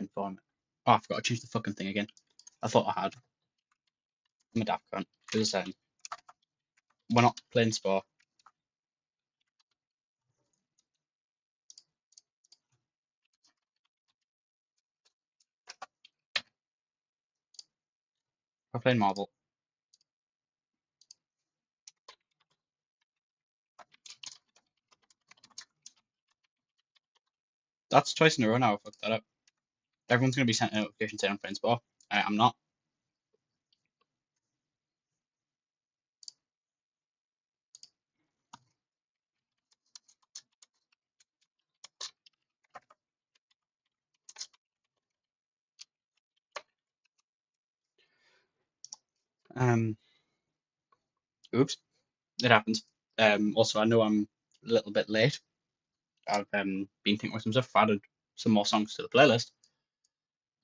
inform it. Oh, I forgot to choose the fucking thing again. I thought I had. I'm a daft cunt. Because we're not playing sport. We're playing marble. That's twice in a row now. I fucked that up. Everyone's going to be sent a notification saying I'm playing sport. I'm not. Oops, it happens. Also, I know I'm a little bit late. I've been thinking about some stuff. I've added some more songs to the playlist.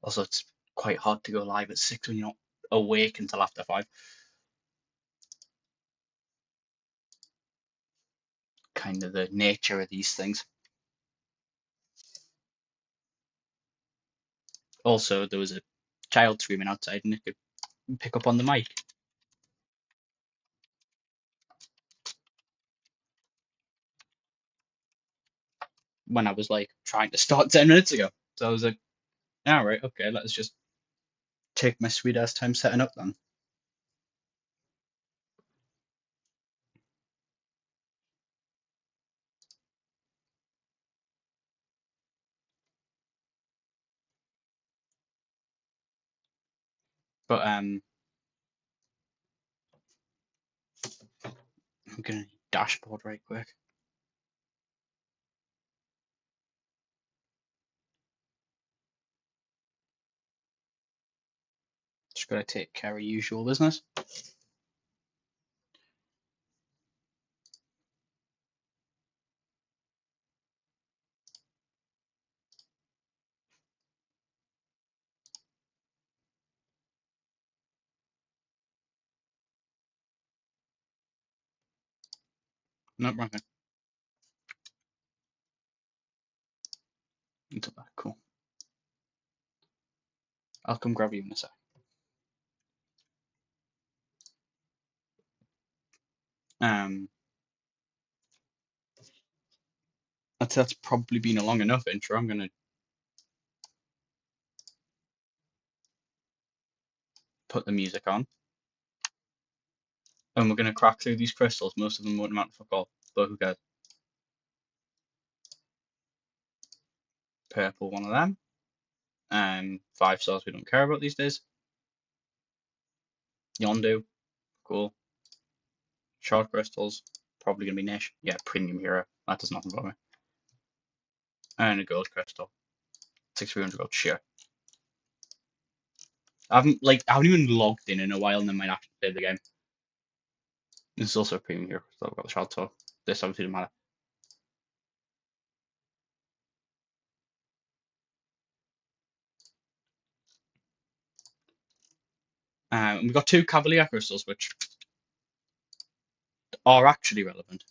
Also, it's quite hard to go live at 6 when you're not awake until after 5. Kind of the nature of these things. Also, there was a child screaming outside and it could pick up on the mic. When I was like trying to start 10 minutes ago. So I was like, all right, okay, let's just take my sweet ass time setting up then. But I'm gonna need dashboard right quick. Just gotta take care of usual business. Nope, wrong thing. Into that, cool. I'll come grab you in a sec. That's probably been a long enough intro. I'm gonna put the music on. And we're gonna crack through these crystals. Most of them won't amount to fuck all, but who cares? Purple, one of them. 5 stars we don't care about these days. Yondu, cool. Shard crystals, probably gonna be niche. Yeah, premium hero. That does nothing for me. And a gold crystal. 6,300 gold, sure. I haven't even logged in a while and I might actually play the game. This is also a premium hero, so I've got the shard, so this obviously doesn't matter. We've got 2 Cavalier crystals, which are actually relevant.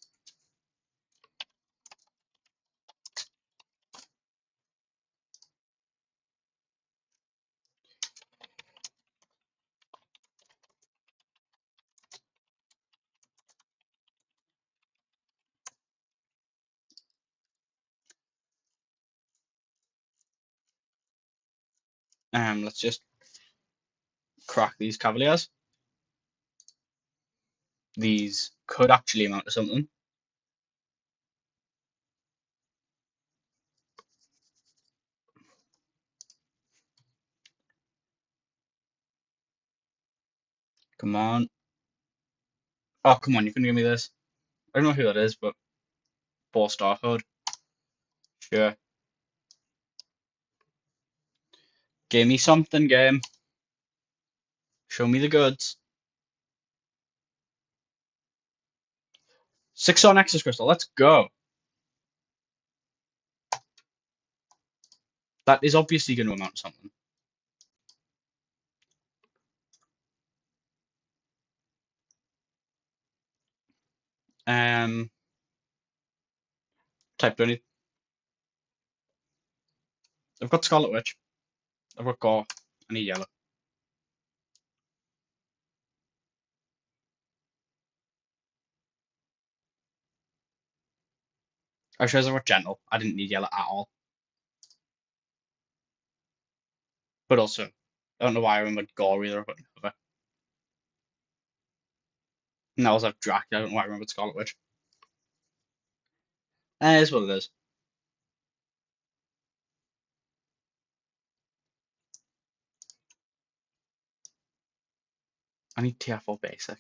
Let's just crack these Cavaliers. These could actually amount to something. Come on. Oh, come on, you can give me this. I don't know who that is, but 4-star code. Sure. Give me something, game. Show me the goods. 6-star Nexus Crystal, let's go. That is obviously going to amount to something. Type 20. I've got Scarlet Witch. I've got gore. I need yellow. Actually, as I got gentle, I didn't need yellow at all. But also, I don't know why I remembered gore either. But whatever. And I also have Dracula. I don't know why I remembered Scarlet Witch. It is what it is. I need TF4 basic.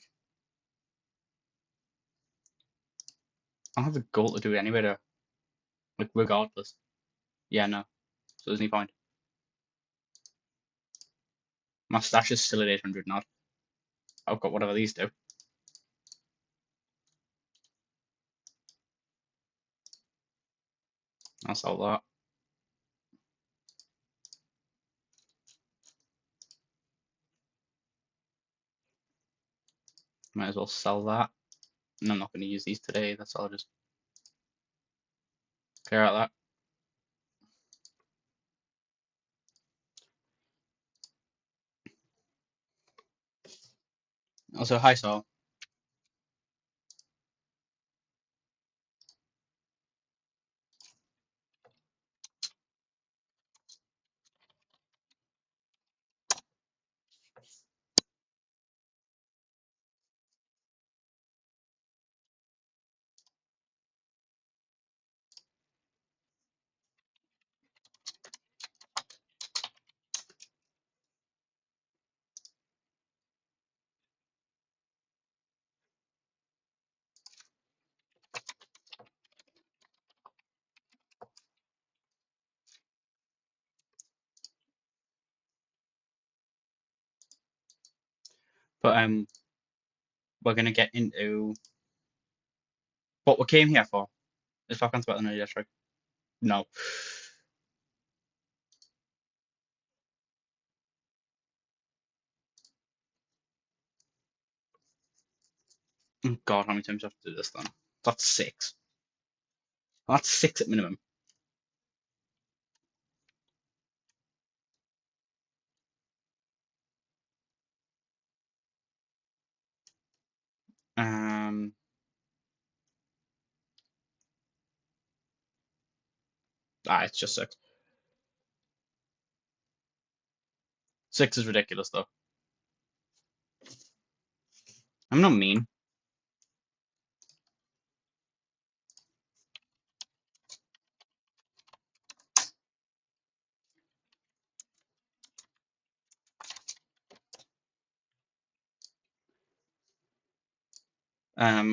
I don't have the goal to do it anyway, though. Like, regardless. Yeah, no. So there's no point. My stash is still at 800 now. I've got whatever these do. I'll sell that. Might as well sell that. And I'm not going to use these today. That's all. I'll just clear out that. Also, hi, Saul. But we're going to get into what we came here for. Is Falcons better than Electric? No. Oh God, how many times do I have to do this then? That's six. That's six at minimum. Um, it's just six. Six is ridiculous though. I'm not mean.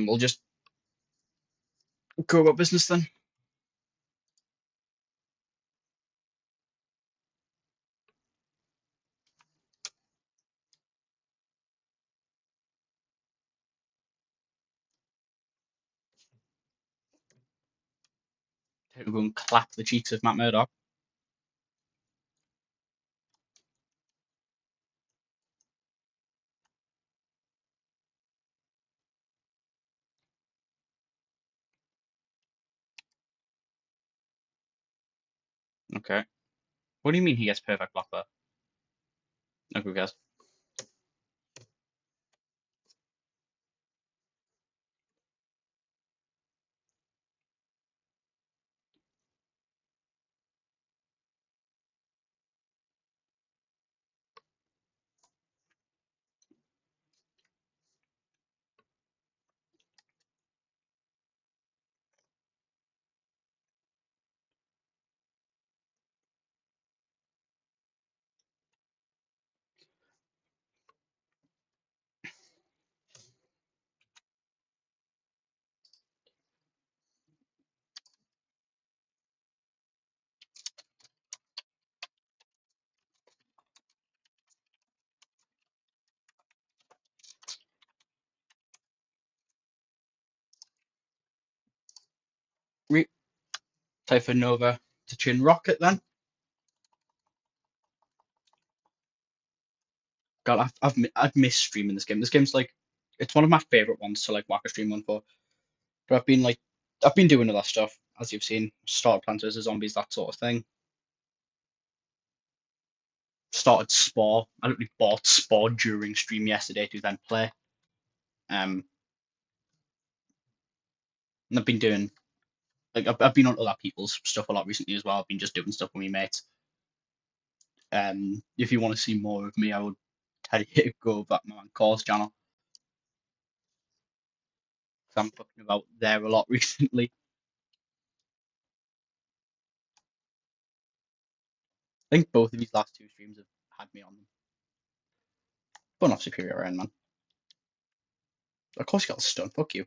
We'll just go about business then. We'll go and clap the cheeks of Matt Murdock. Okay. What do you mean he gets perfect block there? No, who cares? Re Typhon Nova to Chin Rocket then. God, I've missed streaming this game. This game's like, it's one of my favorite ones to like whack a stream on for. But I've been doing other stuff as you've seen, started Plants vs Zombies, that sort of thing. started Spore. I literally bought Spore during stream yesterday to then play. And I've been doing like I've been on other people's stuff a lot recently as well. I've been just doing stuff with my mates. If you want to see more of me, I would tell you to go back my course channel. I'm talking about there a lot recently. I think both of these last two streams have had me on them. But not Superior Iron Man. Of course you got stunned. Fuck you.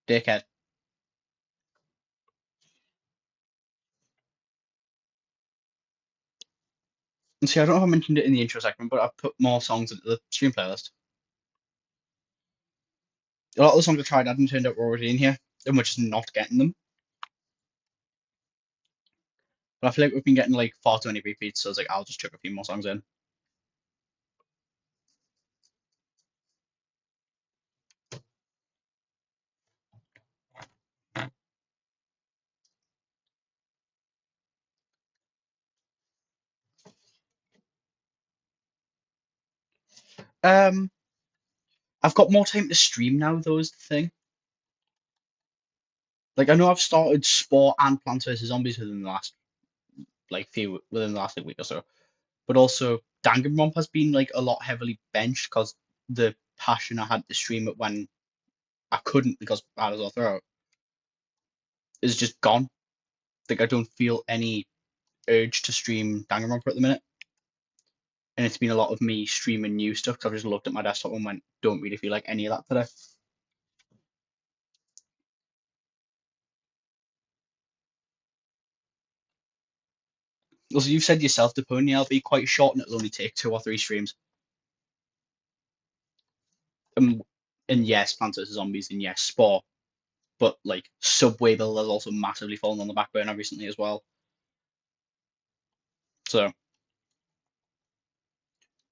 Dickhead. And see, I don't know if I mentioned it in the intro segment, but I've put more songs into the stream playlist. A lot of the songs I tried hadn't turned out were already in here, and we're just not getting them. But I feel like we've been getting like far too many repeats, so I was like, I'll just chuck a few more songs in. Um, I've got more time to stream now, though, is the thing. Like, I know I've started Sport and Plants vs Zombies within the last within the last week or so, but also Danganronpa has been like a lot heavily benched because the passion I had to stream it when I couldn't because I was all throat is just gone. Like, I don't feel any urge to stream Danganronpa at the minute, and it's been a lot of me streaming new stuff because I've just looked at my desktop and went, don't really feel like any of that today. Also, you've said yourself the pony will be quite short and it'll only take 2 or 3 streams. Um, and yes, Plants vs Zombies, and yes, Spore, but like Subway Builder has also massively fallen on the back burner recently as well. So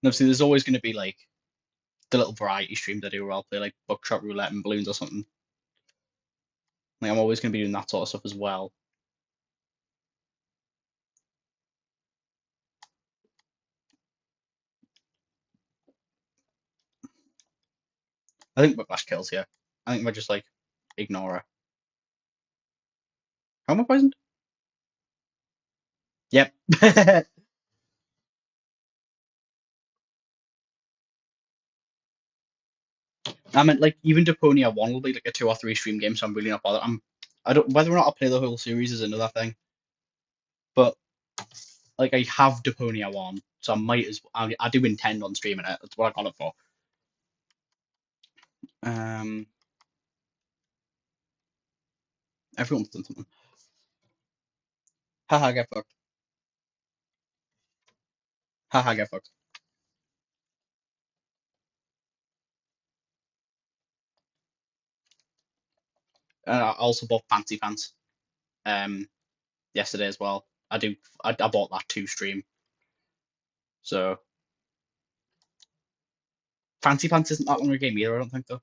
obviously, there's always going to be like the little variety streams I do where I'll play like Buckshot Roulette and Balloons or something. Like I'm always going to be doing that sort of stuff as well. I think Whiplash kills here. I think we're just like ignore her. How am I poisoned? Yep. I meant like even Deponia 1 will be like a 2 or 3 stream game, so I'm really not bothered. I don't whether or not I'll play the whole series is another thing. But like I have Deponia 1, so I might as I do intend on streaming it. That's what I got it for. Um Everyone's done something. Haha, get fucked. Haha, get fucked. I also bought Fancy Pants yesterday as well. I bought that to stream. So Fancy Pants isn't that long a game either, I don't think though.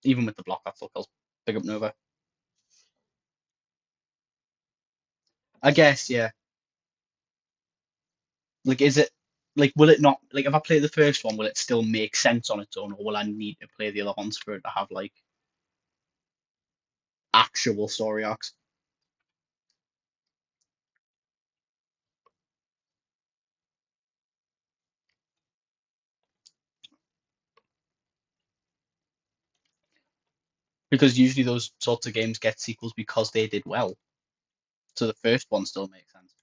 Even with the block, that still kills. Big up Nova. I guess, yeah. Like, is it like will it not like if I play the first one, will it still make sense on its own, or will I need to play the other ones for it to have like actual story arcs? Because usually those sorts of games get sequels because they did well. So the first one still makes sense.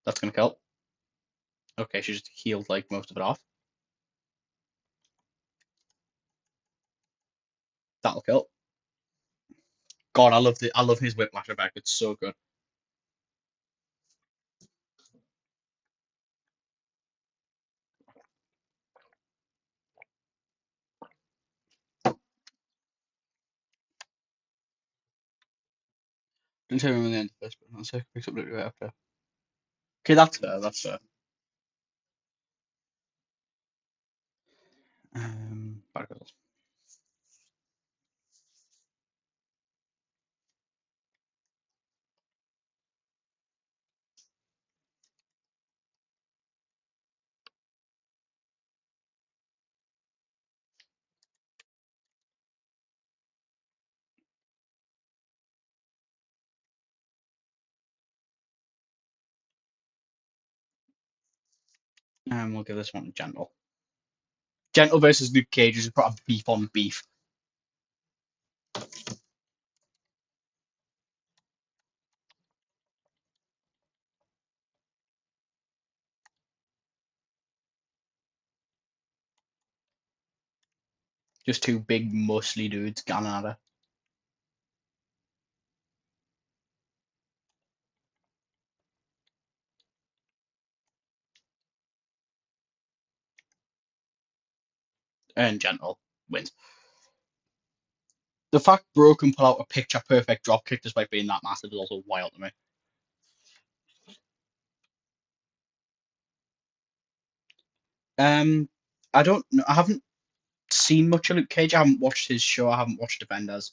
That's gonna kill. Okay, she just healed like most of it off. That'll kill. God, I love his whiplash effect. It's so good. Didn't tell him in the end of this, but I'll say picks up later after. Okay, that's fair. That's fair. Particles. And we'll give this one gentle. Gentle versus Luke Cage is probably beef on beef. Just two big, muscly dudes going at it. And gentle wins. The fact Bro can pull out a picture perfect drop kick despite being that massive is also wild to me. I don't know. I haven't seen much of Luke Cage. I haven't watched his show. I haven't watched Defenders,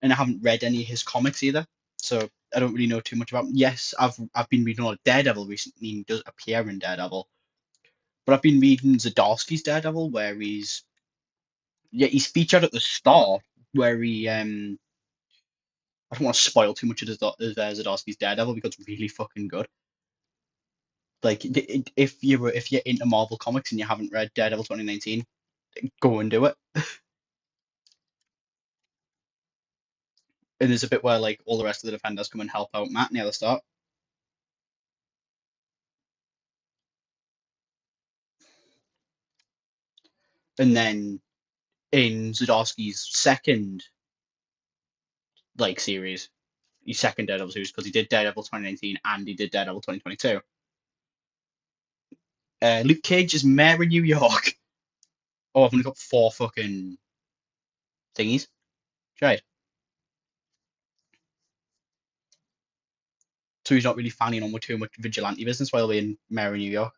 and I haven't read any of his comics either. So I don't really know too much about him. Yes, I've been reading a lot of Daredevil recently. He does appear in Daredevil, but I've been reading Zdarsky's Daredevil, where he's featured at the start, where he I don't want to spoil too much of Zdarsky's Daredevil because it's really fucking good. Like if you're into Marvel comics and you haven't read Daredevil 2019, go and do it. And there's a bit where like all the rest of the Defenders come and help out Matt near the start, and then in Zdarsky's second like series, his second Daredevil series because he did Daredevil 2019 and he did Daredevil 2022. Luke Cage is Mayor of New York. Oh, I've only got four fucking thingies. Right. So he's not really fanning on with too much vigilante business while being Mayor of New York.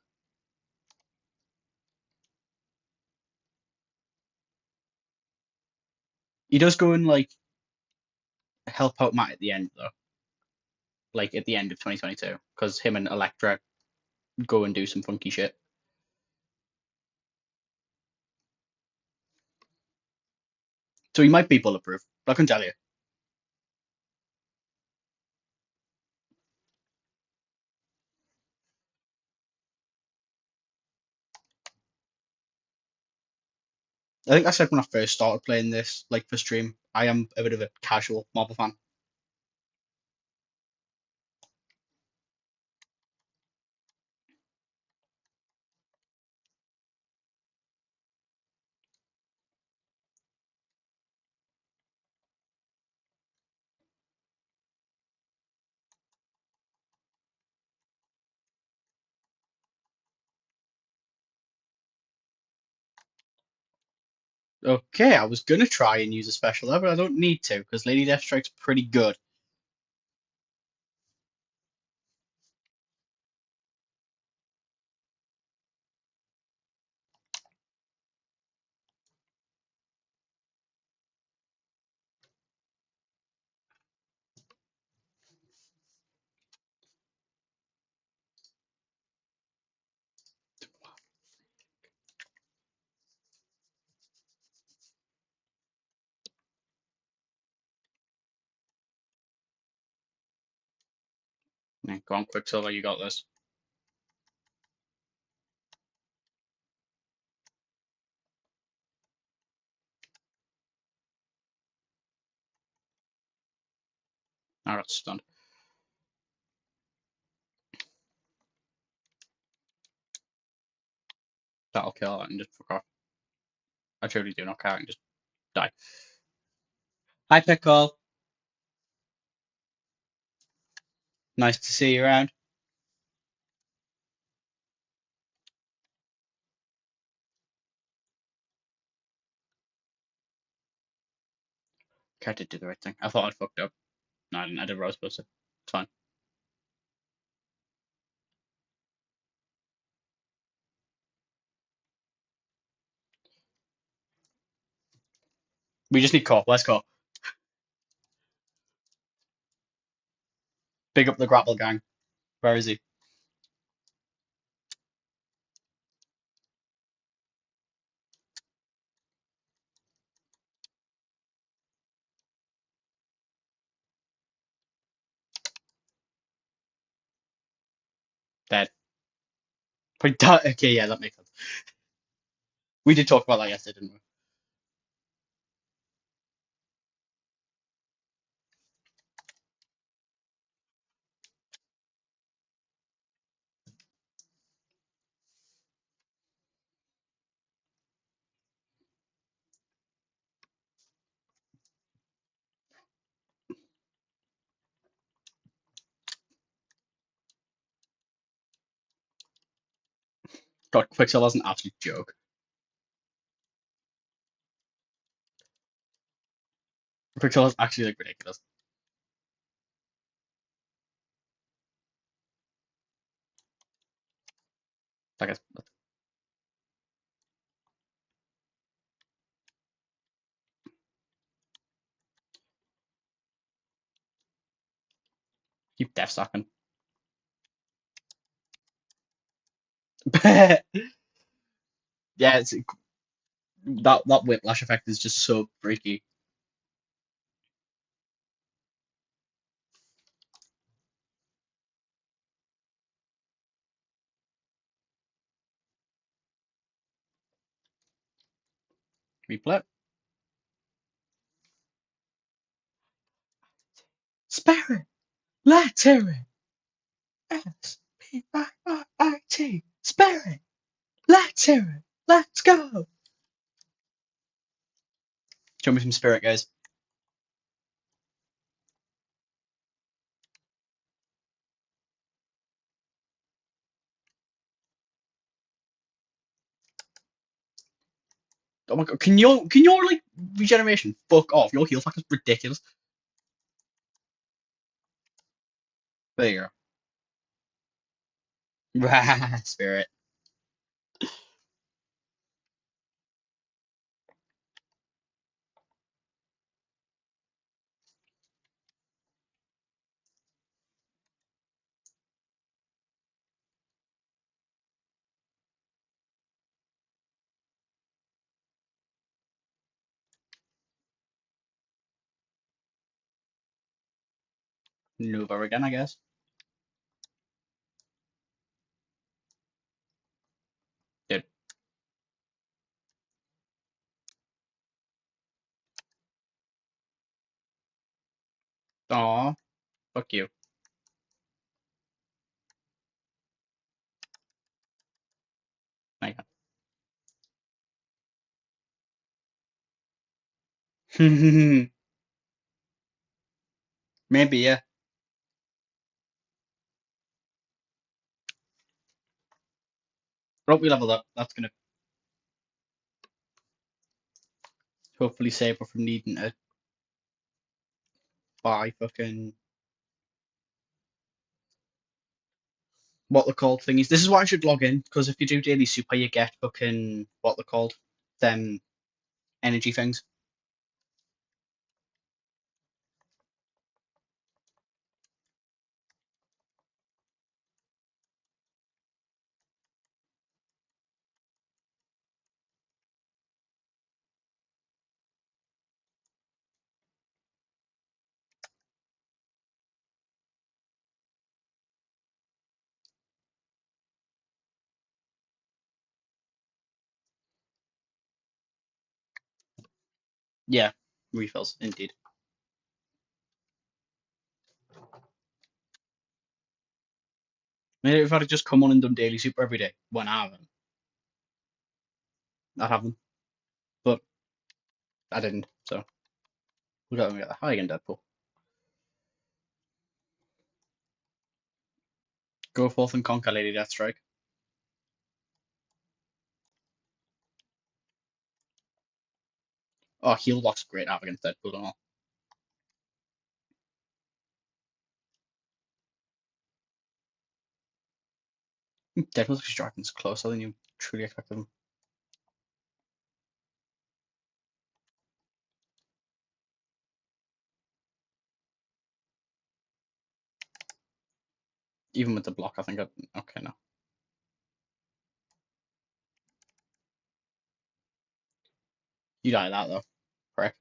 He does go and like help out Matt at the end though, like at the end of 2022, because him and Elektra go and do some funky shit. So he might be bulletproof. I can tell you. I think I said when I first started playing this, like for stream, I am a bit of a casual Marvel fan. Okay, I was gonna try and use a special there, but I don't need to because Lady Deathstrike's pretty good. Yeah, go on, Quicksilver, you got this. I got stunned. That'll kill it and just fuck off. I truly do not care and just die. Hi, Pickle. Nice to see you around. Okay, I did do the right thing. I thought I'd fucked up. No, I didn't. I did what I was supposed to. It's fine. We just need Core. Where's Core? Big up the grapple gang. Where is he? Dead. Okay, yeah, that makes sense. We did talk about that yesterday, didn't we? God, Quicksilver's an absolute joke. Quicksilver's actually like ridiculous. Like, keep death stacking. Yeah, it's, that whiplash effect is just so freaky. Replay. Spirit, Lateral, Spirit, Spirit, Lateral. Let's go. Show me some spirit, guys. Oh my god, can your like regeneration fuck off? Your heal factor's ridiculous. There you go. Spirit. Nova again, I guess. Dude. Aw, fuck you. My god. Maybe, yeah. But we leveled up. That's gonna hopefully save her from needing to buy fucking what they're called thingies. This is why I should log in, because if you do daily super, you get fucking what they're called, them energy things. Yeah, refills indeed. Maybe if I'd just come on and done daily super every day when I haven't, I'd have them, but I didn't. So we got to get the high again, Deadpool. Go forth and conquer, Lady Deathstrike. Oh, heal lock's great to have against Deadpool and all. Deadpool's striking closer than you truly expected him. Even with the block, I think okay, no. You die that though. Correct.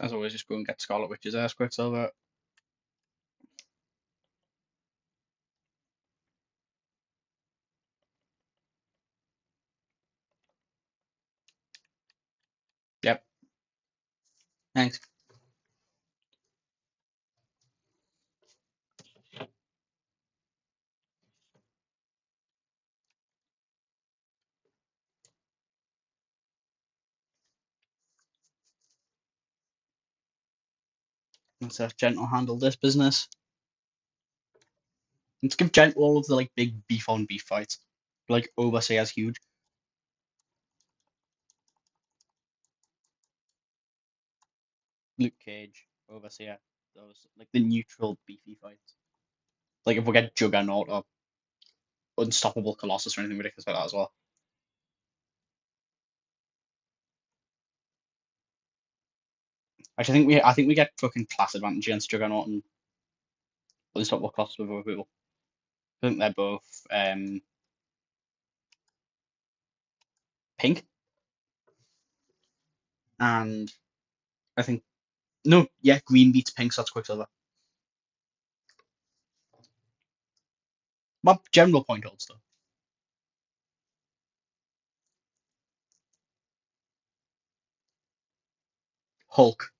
As always, just go and get Scarlet Witch's ass Quicksilver. Yep. Thanks. Let's have Gentle handle this business. Let's give Gentle all of the like big beef on beef fights. Like Overseer's huge. Luke Cage, Overseer. Those like the neutral beefy fights. Like if we get Juggernaut or Unstoppable Colossus or anything ridiculous like that as well. Actually, I think we get fucking class advantage against Juggernaut and Unstoppable Colossus with other people. I think they're both pink, and I think no, yeah, green beats pink, so that's Quicksilver. My general point holds though. Hulk.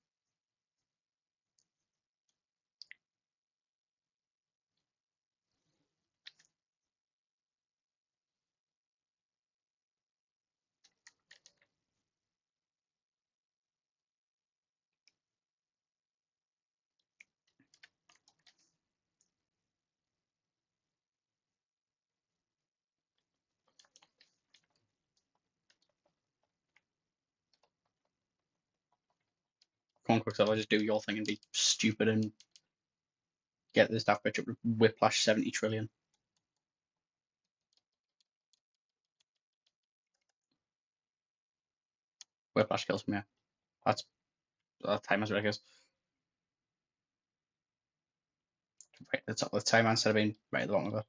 Come on, Quicksilver, just do your thing and be stupid and get this daft bitch up to Whiplash 70 trillion. Whiplash kills me. Yeah. That's that time as ridiculous. Right at the top of the time instead of being right at the bottom of it.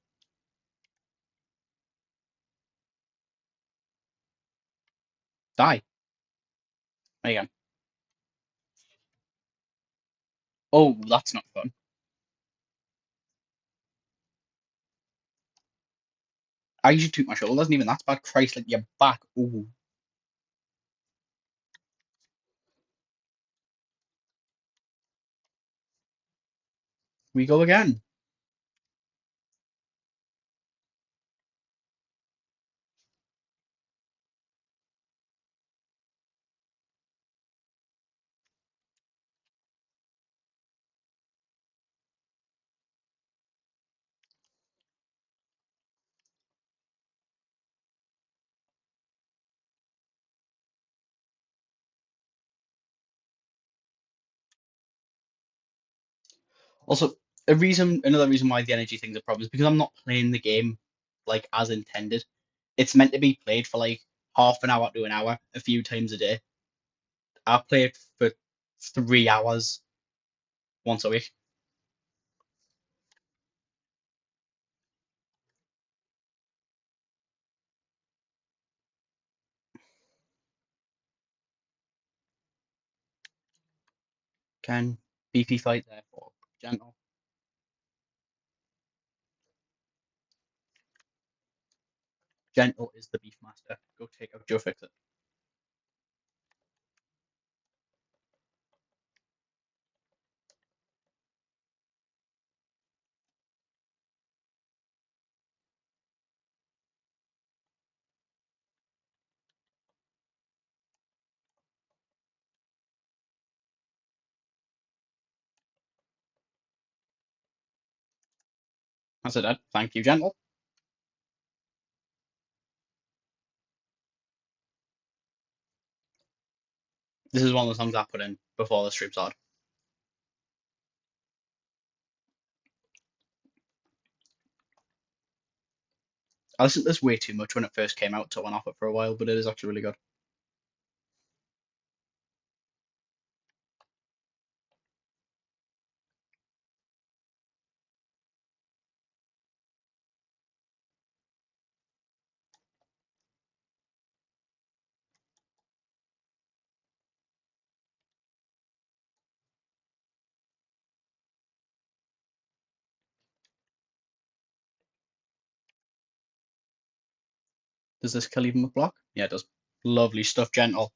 Die. There you go. Oh, that's not fun. I usually took my shoulder, isn't even that's bad. Christ, like your back. Ooh. We go again. Also, another reason why the energy thing's a problem is because I'm not playing the game like as intended. It's meant to be played for like half an hour to an hour, a few times a day. I play it for 3 hours once a week. Can BP fight there for Gentle? Gentle is the beef master. Go take out Joe Fix It. That's it, Ed. Thank you, Gentle. This is one of the songs I put in before the stream started. I listened to this way too much when it first came out, so I went off it for a while, but it is actually really good. Does this kill even with block? Yeah, it does. Lovely stuff, gentle.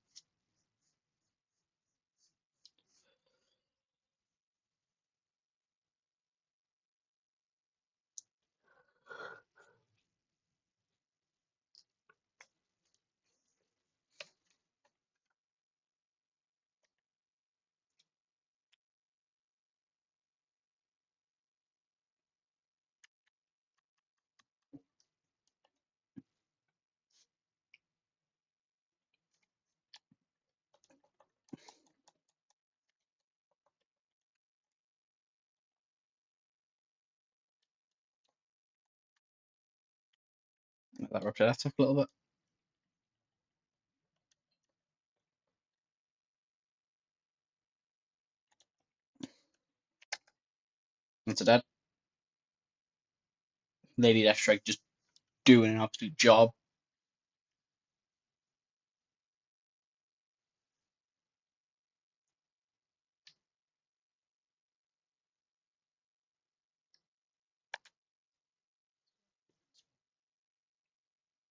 Let that rupture that a little bit. That's a dead. Lady Deathstrike just doing an absolute job.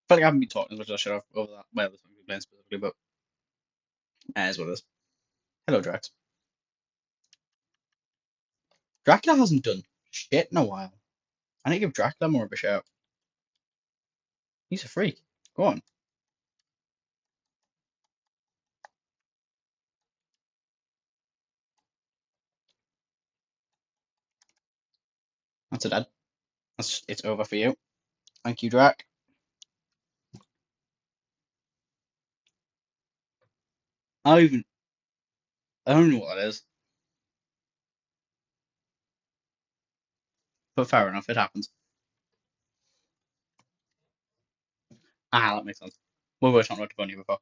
I feel like I haven't been talking as much as I should have over that. Well, the song we're playing specifically, but as what it is. Hello, Drax. Dracula hasn't done shit in a while. I need to give Dracula more of a shout. He's a freak. Go on. That's a dead. It's over for you. Thank you, Drac. I don't know what that is, but fair enough. It happens. Ah, that makes sense. We were talking about Bunny before.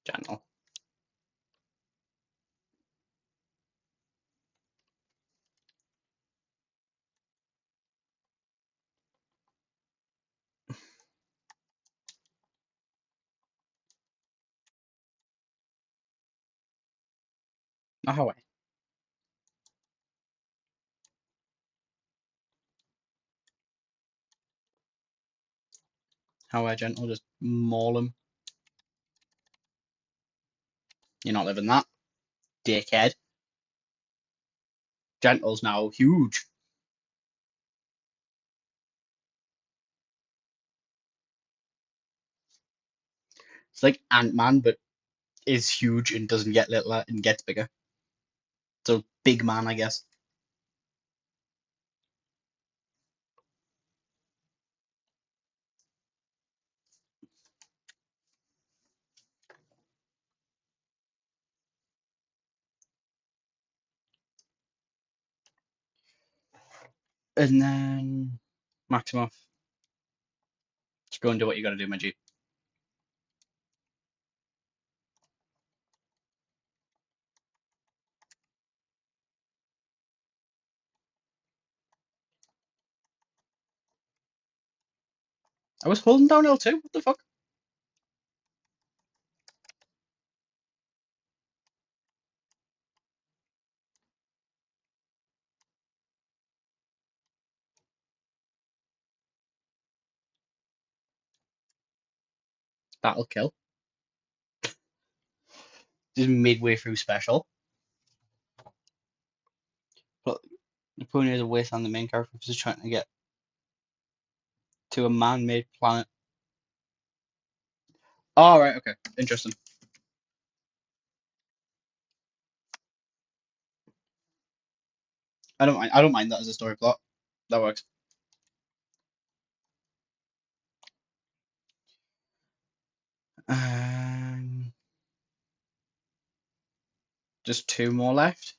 Gentle. Not how I. How I gentle. Just maul him. You're not living that, dickhead. Gentle's now huge. It's like Ant-Man, but is huge and doesn't get littler and gets bigger. So big man, I guess. And then Maximoff. Just go and do what you gotta do, my G. I was holding down L2. What the fuck? That'll kill. Just midway through special. But the point is a waste on the main character is just trying to get to a man-made planet. Oh, right, okay. Interesting. I don't mind that as a story plot. That works. Um, just two more left.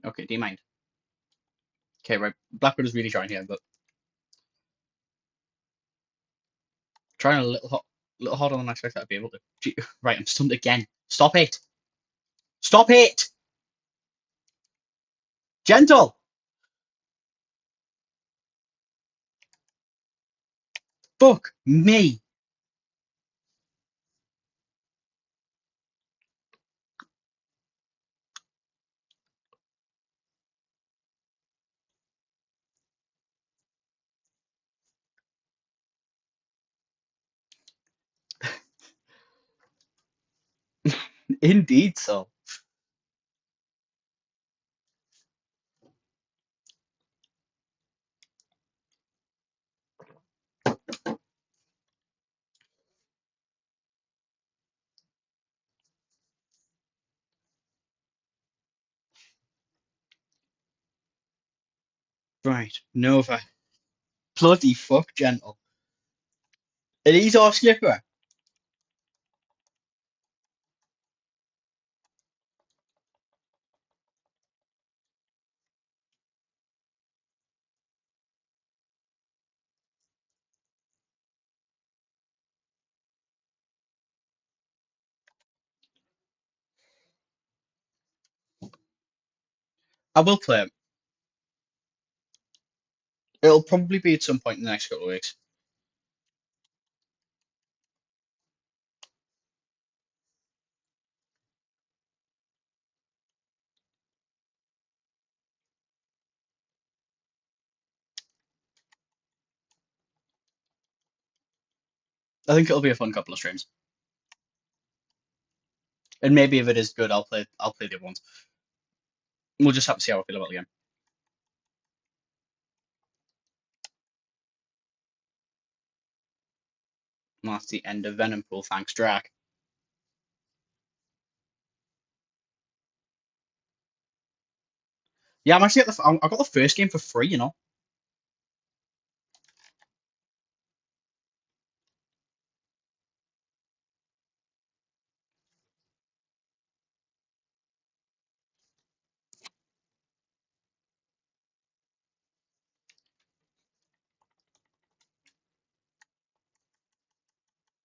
Okay, do you mind? Okay, right. Blackwood is really trying here, but trying little harder than I expected I'd be able to. Right, I'm stunned again. Stop it! Stop it! Gentle! Fuck me! Indeed so. Right, Nova. Bloody fuck, Gentle. Are these our skipper? I will play them. It'll probably be at some point in the next couple of weeks. I think it'll be a fun couple of streams. And maybe if it is good, I'll play the other ones. We'll just have to see how I feel about the game. And that's the end of Venom Pool. Thanks, Drac. Yeah, I'm actually at I got the first game for free, you know.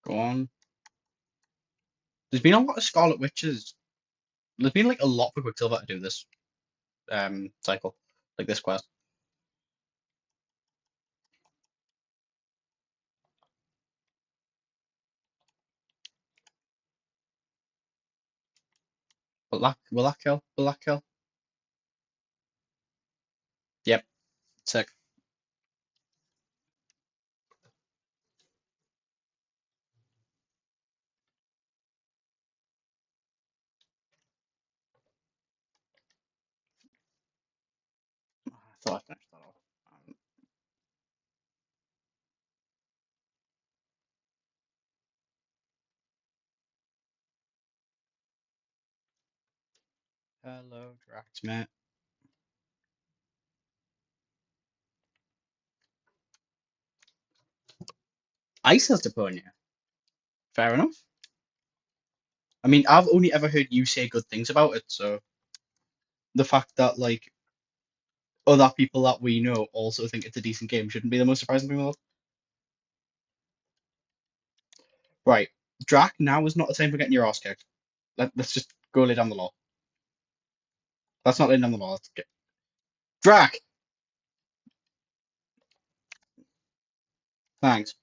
Go on. There's been a lot of Scarlet Witches. There's been like a lot for Quicksilver to do this cycle, like this quest. Will that kill? Will that kill? Yep, sick. I thought I finished that off. Hello, Drax, mate. Ice has Deponia. Fair enough. I mean, I've only ever heard you say good things about it, so the fact that like other people that we know also think it's a decent game shouldn't be the most surprising thing in the world. Right, Drac, now is not the time for getting your ass kicked. Let's just go lay down the law. That's not laying down the law. Let's get Drac. Thanks.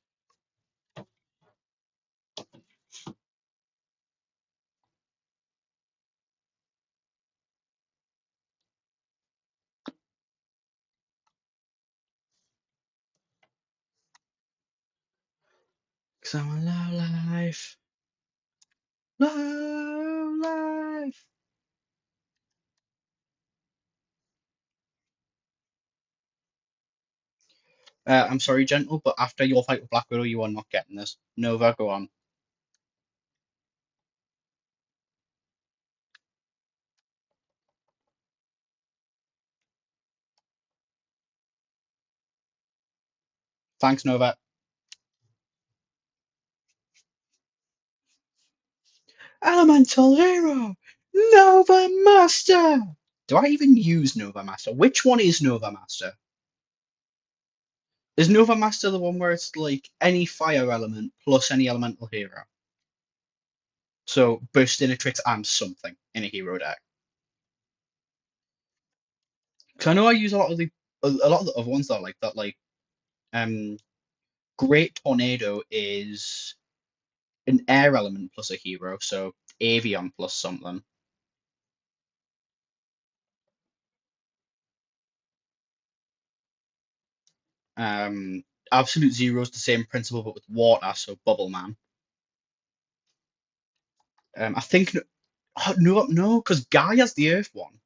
'Cause I'm a low life. Low life. I'm sorry, Gentle, but after your fight with Black Widow, you are not getting this. Nova, go on. Thanks, Nova. Elemental Hero! Nova Master! Do I even use Nova Master? Which one is Nova Master? Is Nova Master the one where it's like any fire element plus any elemental hero? So Burstinatrix and something in a hero deck. Because I know I use a lot of the other ones that are like that, like um Great Tornado is an air element plus a hero, so Avion plus something. Absolute Zero is the same principle but with water, so Bubble Man. I think no, because Guy has the Earth one.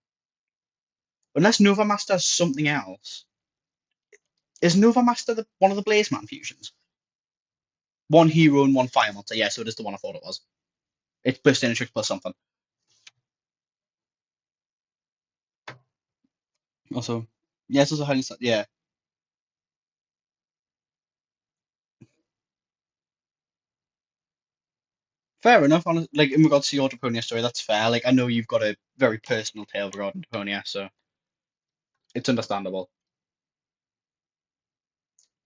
Unless Nova Master has something else. Is Nova Master one of the Blaze Man fusions? One hero and one fire monster. Yeah, so it is the one I thought it was. It's Burstinatrix plus something. Also, yes, also highly yeah. Fair enough. Like in regards to your Draconia story, that's fair. Like I know you've got a very personal tale regarding Draconia, so it's understandable.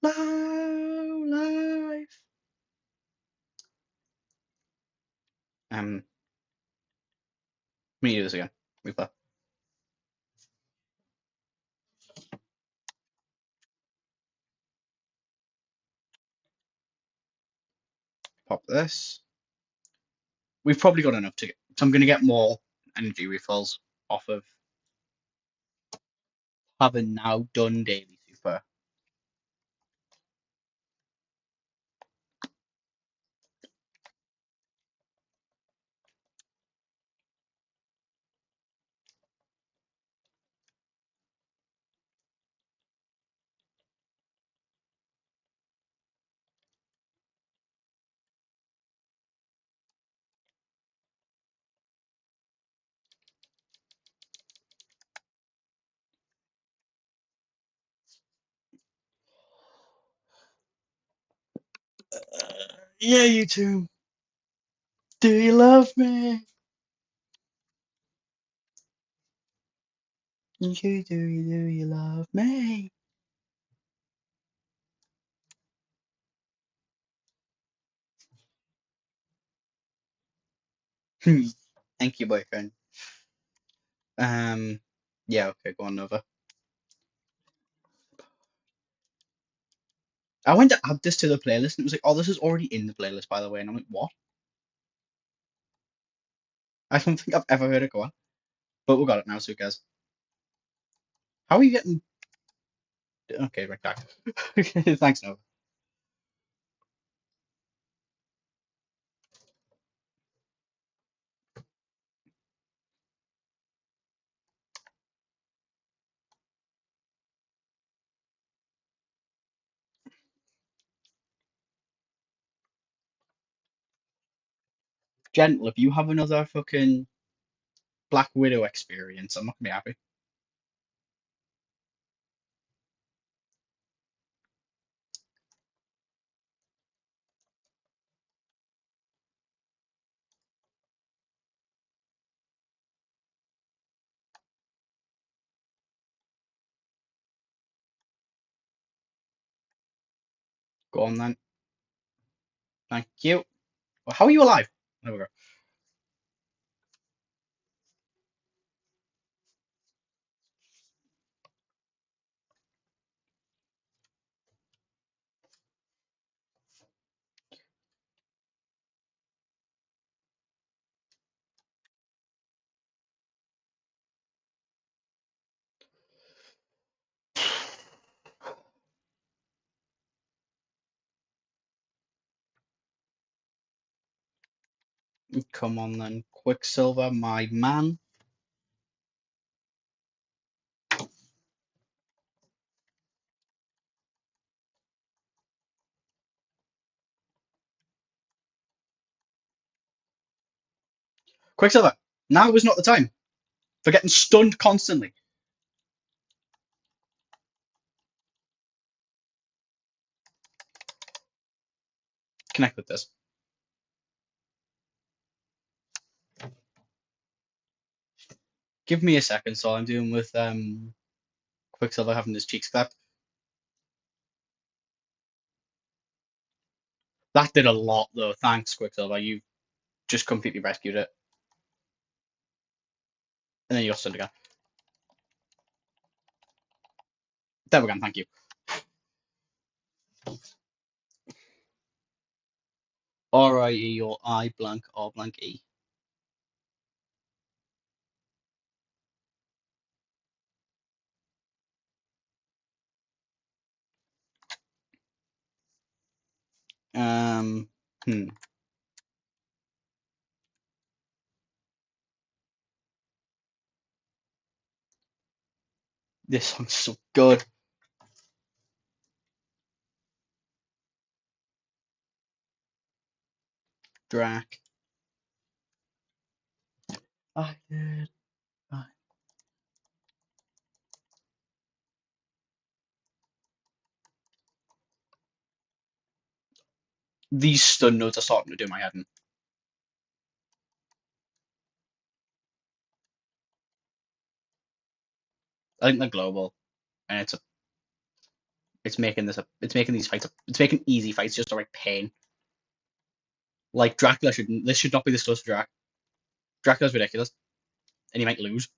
Low life. Let me do this again. Replay. Pop this. We've probably got enough to get. So I'm going to get more energy refills off of having now done daily super. Yeah, you too. Do you love me? Do you love me? Thank you, boyfriend. Um, yeah, okay, go on, Nova. I went to add this to the playlist and it was like, oh, this is already in the playlist, by the way. And I'm like, what? I don't think I've ever heard it go on. But we got it now, so who cares? How are you getting. Okay, right back. Thanks, Nova. Gentle, if you have another fucking Black Widow experience, I'm not gonna be happy. Go on then. Thank you. Well, how are you alive? There we go. Come on then, Quicksilver, my man. Quicksilver, now is not the time for getting stunned constantly. Connect with this. Give me a second, so I'm dealing with Quicksilver having his cheeks clapped. That did a lot though. Thanks, Quicksilver. You just completely rescued it. And then you got stunned again. There we go, thank you. R-I-E or I blank R blank E. Um, hmm. This song's so good. Drac. I did. These stun notes are starting to do my head in. I think they're global, and it's making it's making these fights it's making easy fights just a right pain. Like Dracula this should not be this close to Drac. Dracula's ridiculous, and he might lose.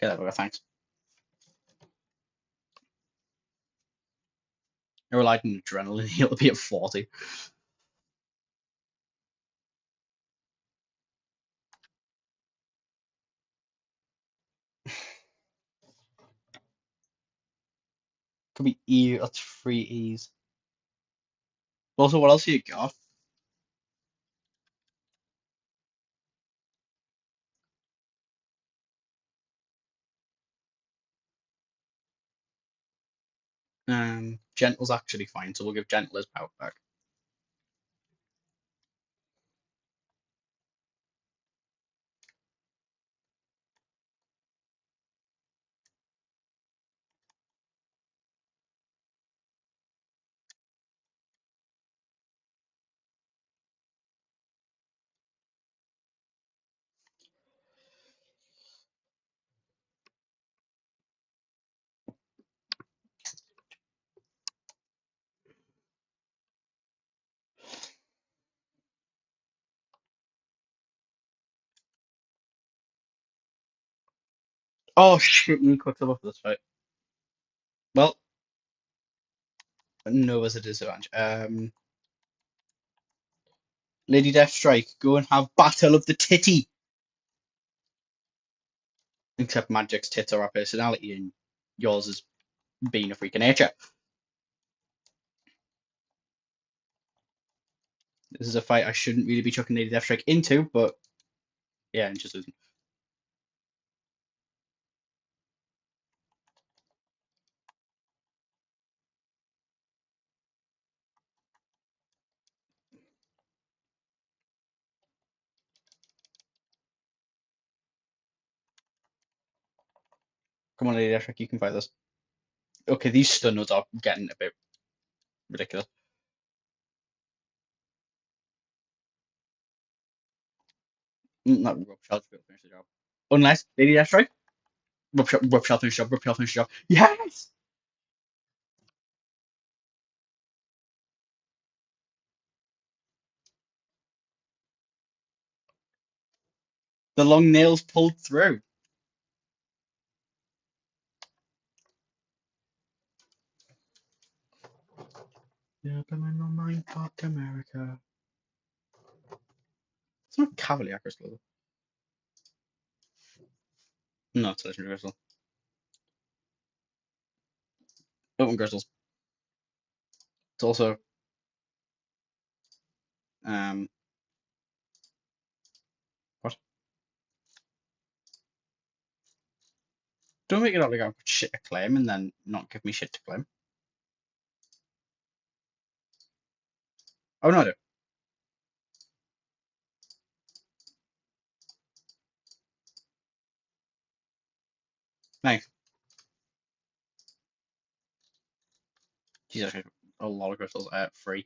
Okay, there we go. Thanks. I relied on adrenaline. He'll be at 40. Could be E. That's three E's. Also, what else have you got? Gentle's actually fine, so we'll give Gentle his power back. Oh shit! You need Quicksilver for this fight. Well, no, as a disadvantage. Lady Deathstrike, go and have Battle of the Titty. Except Magic's tits are our personality, and yours is being a freak of nature. This is a fight I shouldn't really be chucking Lady Deathstrike into, but yeah, and just losing. Come on, Lady Deathstrike, you can fight this. Okay, these stun nodes are getting a bit ridiculous. Not Rob Shell to finish the job. Unless Lady Deathstrike, Rob Shell finish the job, Rob Shell finish the job. Yes! The long nails pulled through. Yeah, Subliminal Mind Park America. It's not Cavalier Crystal. No, it's Legend Crystal. open crystals. It's also what? Don't make it out like I've got shit to claim and then not give me shit to claim. Oh no, I do. Thanks. Jesus, a lot of crystals. Free.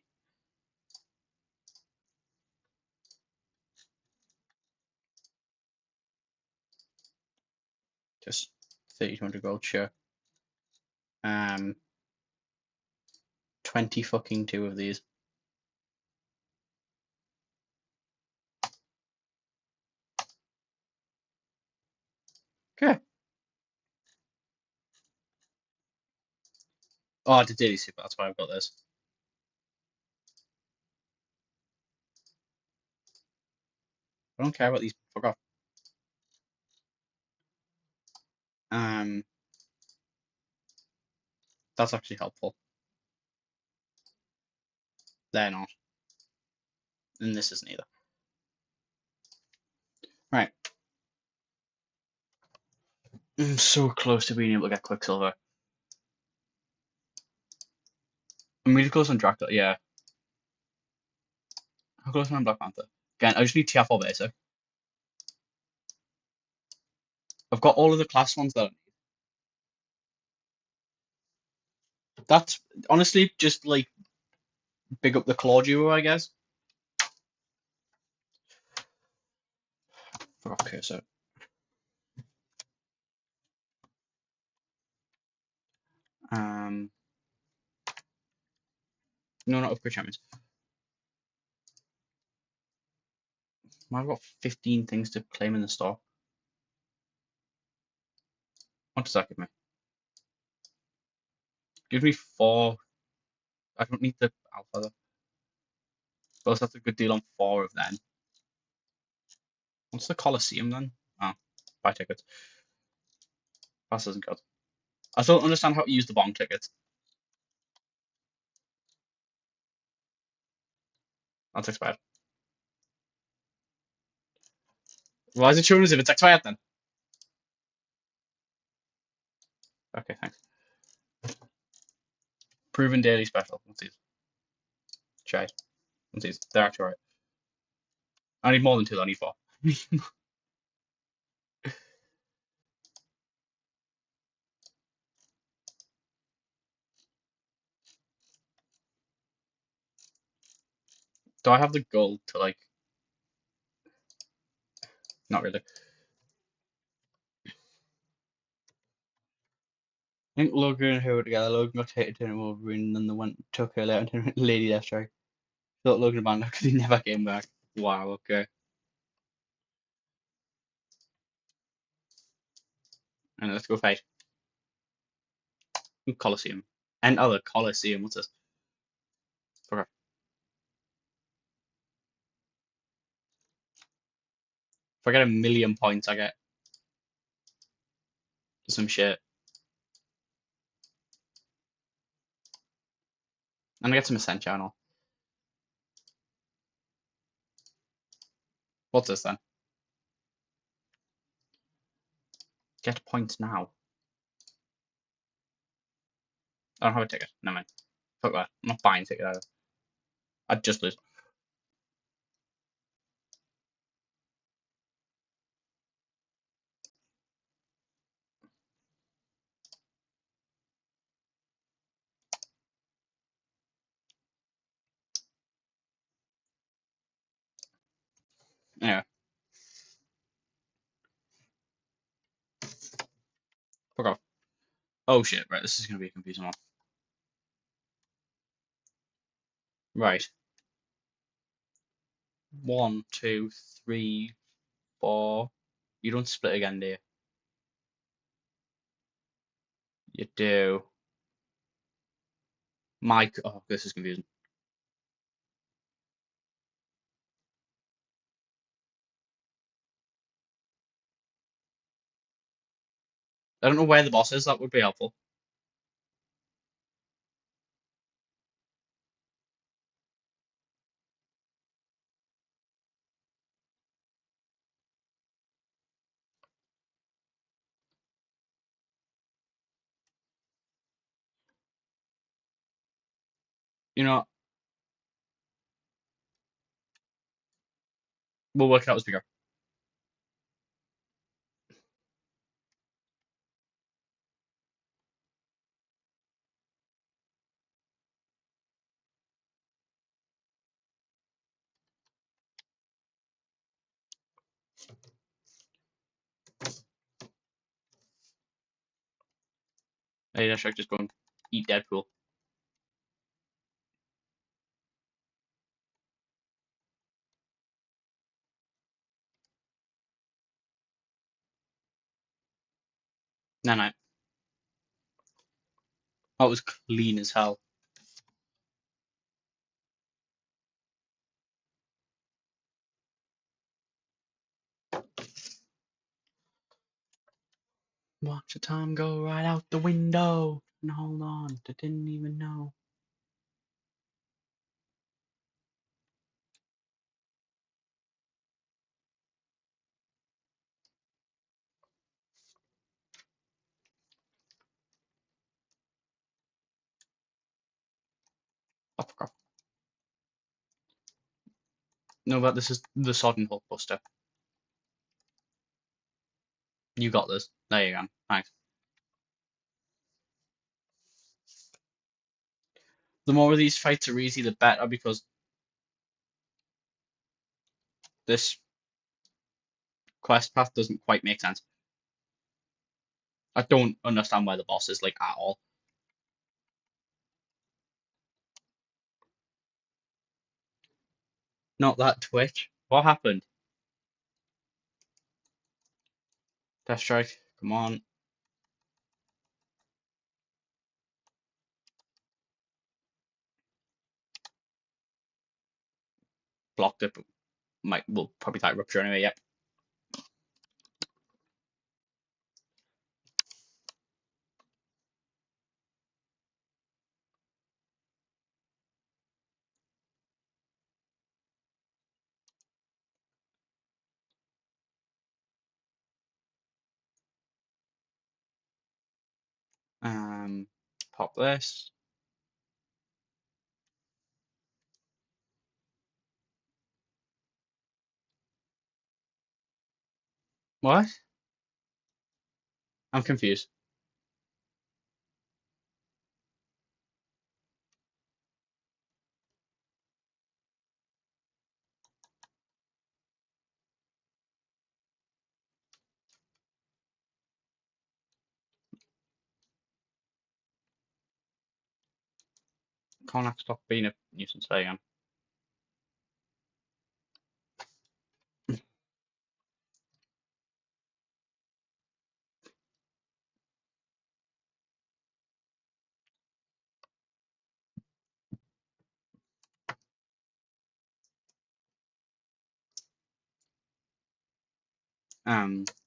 Just 3,200 gold, sure. 20 fucking two of these. Okay. Oh, I did daily super. That's why I've got this. I don't care about these. Fuck off. Um, that's actually helpful. They're not, and this isn't either. Right. I'm so close to being able to get Quicksilver. I'm really close on Dracula. Yeah. How close am I on Black Panther? Again, I just need TF4 basic. I've got all of the class ones that I need. That's honestly just like big up the claw duo, I guess. Okay, so um, no, not upgrade champions. I've got 15 things to claim in the store. What does that give me? Give me 4. I don't need the alpha though. Suppose that's a good deal on 4 of them. What's the Coliseum then? Oh, buy tickets. Pass isn't good. I still don't understand how to use the bomb tickets. That's expired. Why is it showing as if it's expired then? Okay, thanks. Proven daily special. What's these? Try. What's these? They're actually right. I need more than 2, I need 4. Do I have the gold to like? Not really. I think Logan and her were together. Logan got hated to him over and then they went took her out and turned Lady Deathstrike. Thought Logan abandoned because he never came back. Wow, okay. And let's go fight. Coliseum. And other Coliseum, what's this? Okay. If I get 1,000,000 points, I get some shit. And I get some Ascent channel. What's this then? Get points now. I don't have a ticket. Never mind. Fuck that. I'm not buying a ticket either. I'd just lose. Anyway. Fuck off. Oh shit, right, this is gonna be a confusing one. Right. 1, 2, 3, 4. You don't split again, do you? You do. Mike. Oh, this is confusing. I don't know where the boss is. That would be helpful. You know, we'll work it out as we go. Hey, should I just go and eat Deadpool? No, no. That was clean as hell. Watch the time go right out the window. And hold on, I didn't even know. Oh, fuck off. No, but this is the Sodden Hulkbuster. You got this. There you go. Thanks. The more of these fights are easy, the better, because this quest path doesn't quite make sense. I don't understand why the boss is like at all. Not that Twitch. What happened? Death Strike. Come on. Blocked it, but we'll probably die rupture anyway, yep. Pop this. What? I'm confused. Can't stop being a nuisance. There you go.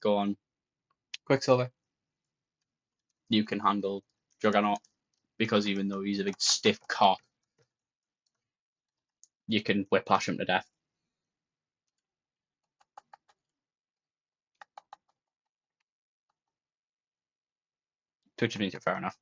Go on. Quicksilver. You can handle Juggernaut, because even though he's a big stiff cock, you can whiplash him to death. Twitch means it fair enough.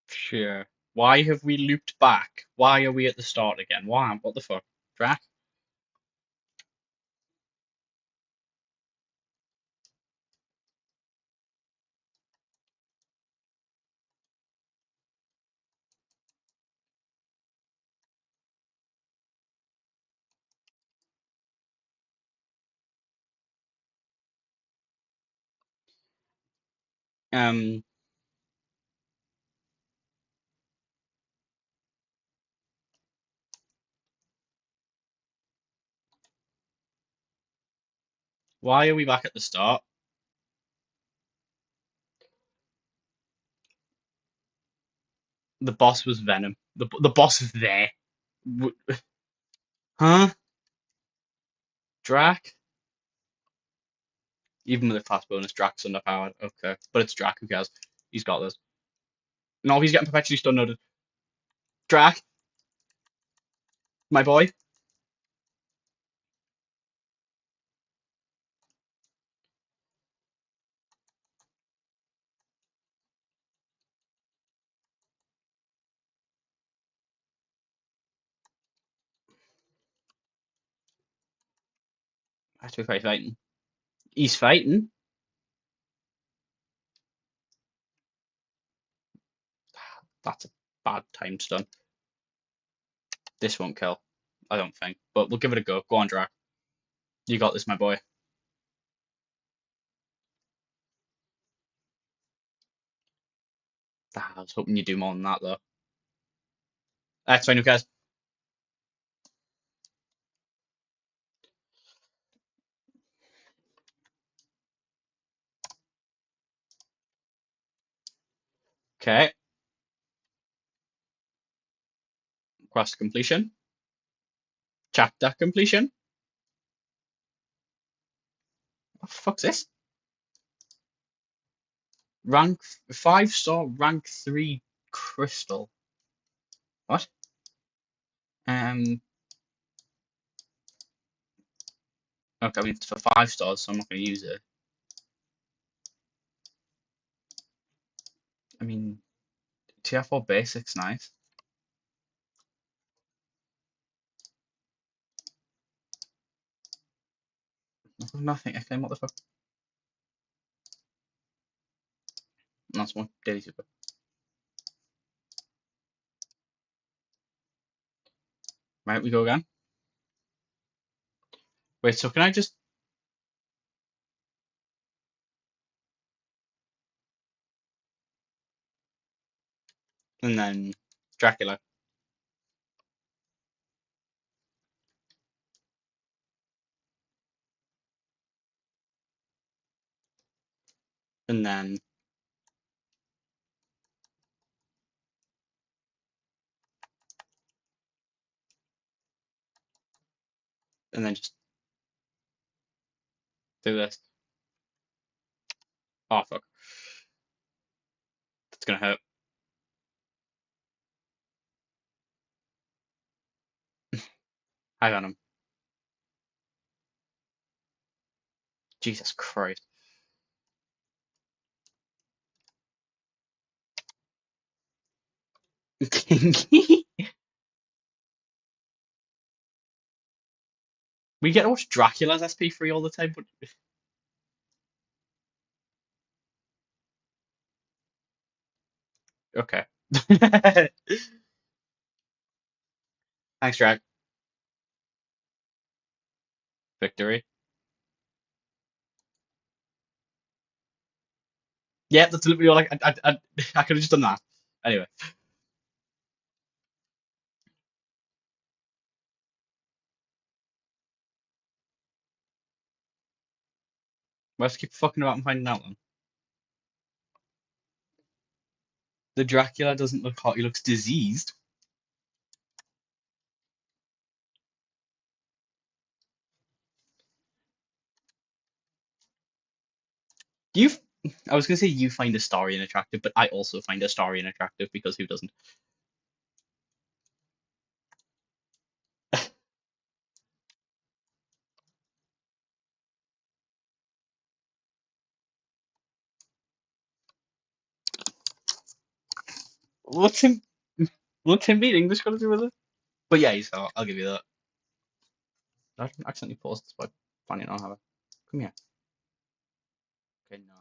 Sure. Why have we looped back? Why are we at the start again? Why? What the fuck? Drac? Um, why are we back at the start? The boss was Venom. The boss is there. Huh? Drac? Even with a fast bonus, Drac's underpowered. Okay. But it's Drac, who cares? He's got this. No, he's getting perpetually stun loaded. Drac, my boy. That's who he's fighting. He's fighting. That's a bad time stun. This won't kill, I don't think. But we'll give it a go. Go on, Drac. You got this, my boy. I was hoping you'd do more than that, though. That's fine, who cares? Okay. Quest completion. Chapter completion. What the fuck's this? Rank 5-star, rank 3 crystal. What? Um. Okay, I mean, it's for 5 stars, so I'm not going to use it. I mean, Tier 4 basic's nice. Nothing. I claim what the fuck? That's one. Daily super. Right, we go again. Wait, so can I just... And then Dracula. And then... And then just do this. Oh, fuck. That's gonna hurt. I got him. Jesus Christ. We get to watch Dracula's SP3 all the time, but... Okay. Thanks, Drac. Victory. Yeah, that's literally all I could have just done that. Anyway, let's keep fucking about and finding out then. The Dracula doesn't look hot, he looks diseased. You, I was gonna say you find Astarion attractive, but I also find Astarion attractive because who doesn't? What's him? What's him being English got to do with it? But yeah, he's hot. I'll give you that. I accidentally paused this by finding out how. Come here. Okay, no,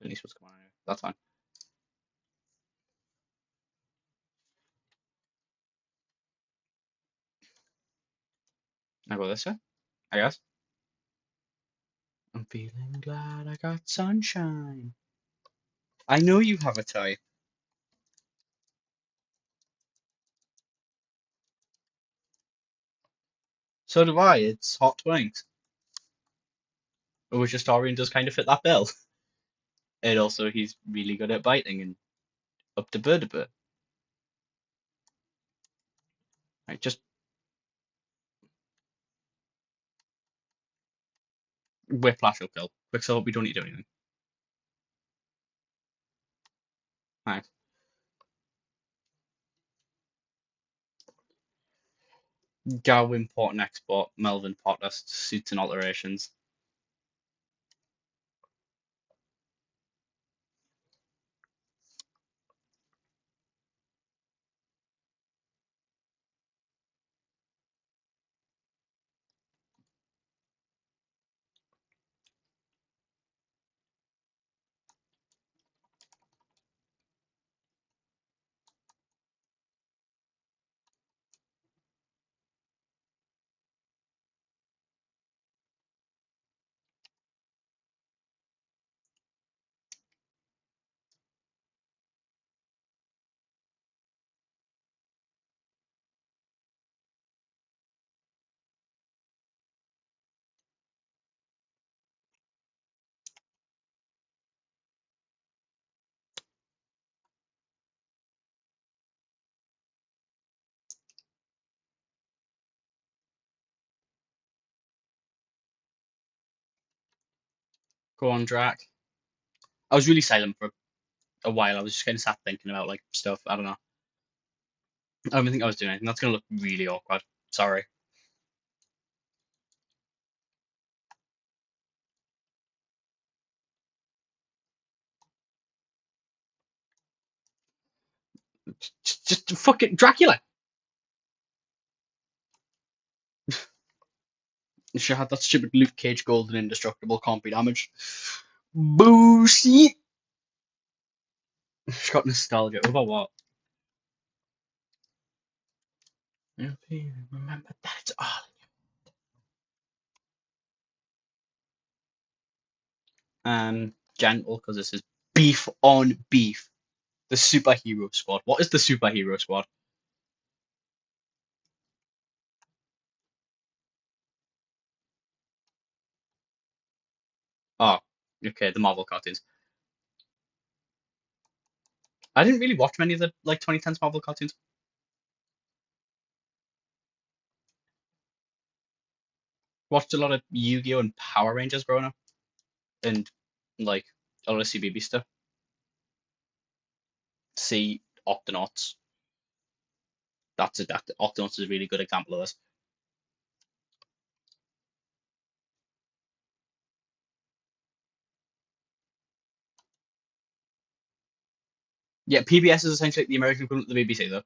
at least what's going on here. That's fine. I go this way, I guess. I'm feeling glad I got sunshine. I know you have a type. So do I. It's hot wings. Which Astarion does kind of fit that bill. And also, he's really good at biting and up to bird a bit. Right, just Whiplash will kill. Quicksilver, we don't need to do anything. Right. Go import and export, Melvin Potter, suits and alterations. Go on, Drac. I was really silent for a while. I was just kind of sat thinking about like stuff. I don't know. I don't think I was doing anything. That's gonna look really awkward. Sorry. Just fucking Dracula. She had that stupid Luke Cage golden indestructible can't be damaged. Boosie. She got nostalgia over what? Remember that's all. Gentle because this is beef on beef. The superhero squad. What is the superhero squad? Oh, okay, the Marvel cartoons. I didn't really watch many of the like 2010s Marvel cartoons. Watched a lot of Yu-Gi-Oh and Power Rangers growing up, and like a lot of CBB stuff. See Octonauts. Octonauts is a really good example of this. Yeah, PBS is essentially the American equivalent of the BBC, though.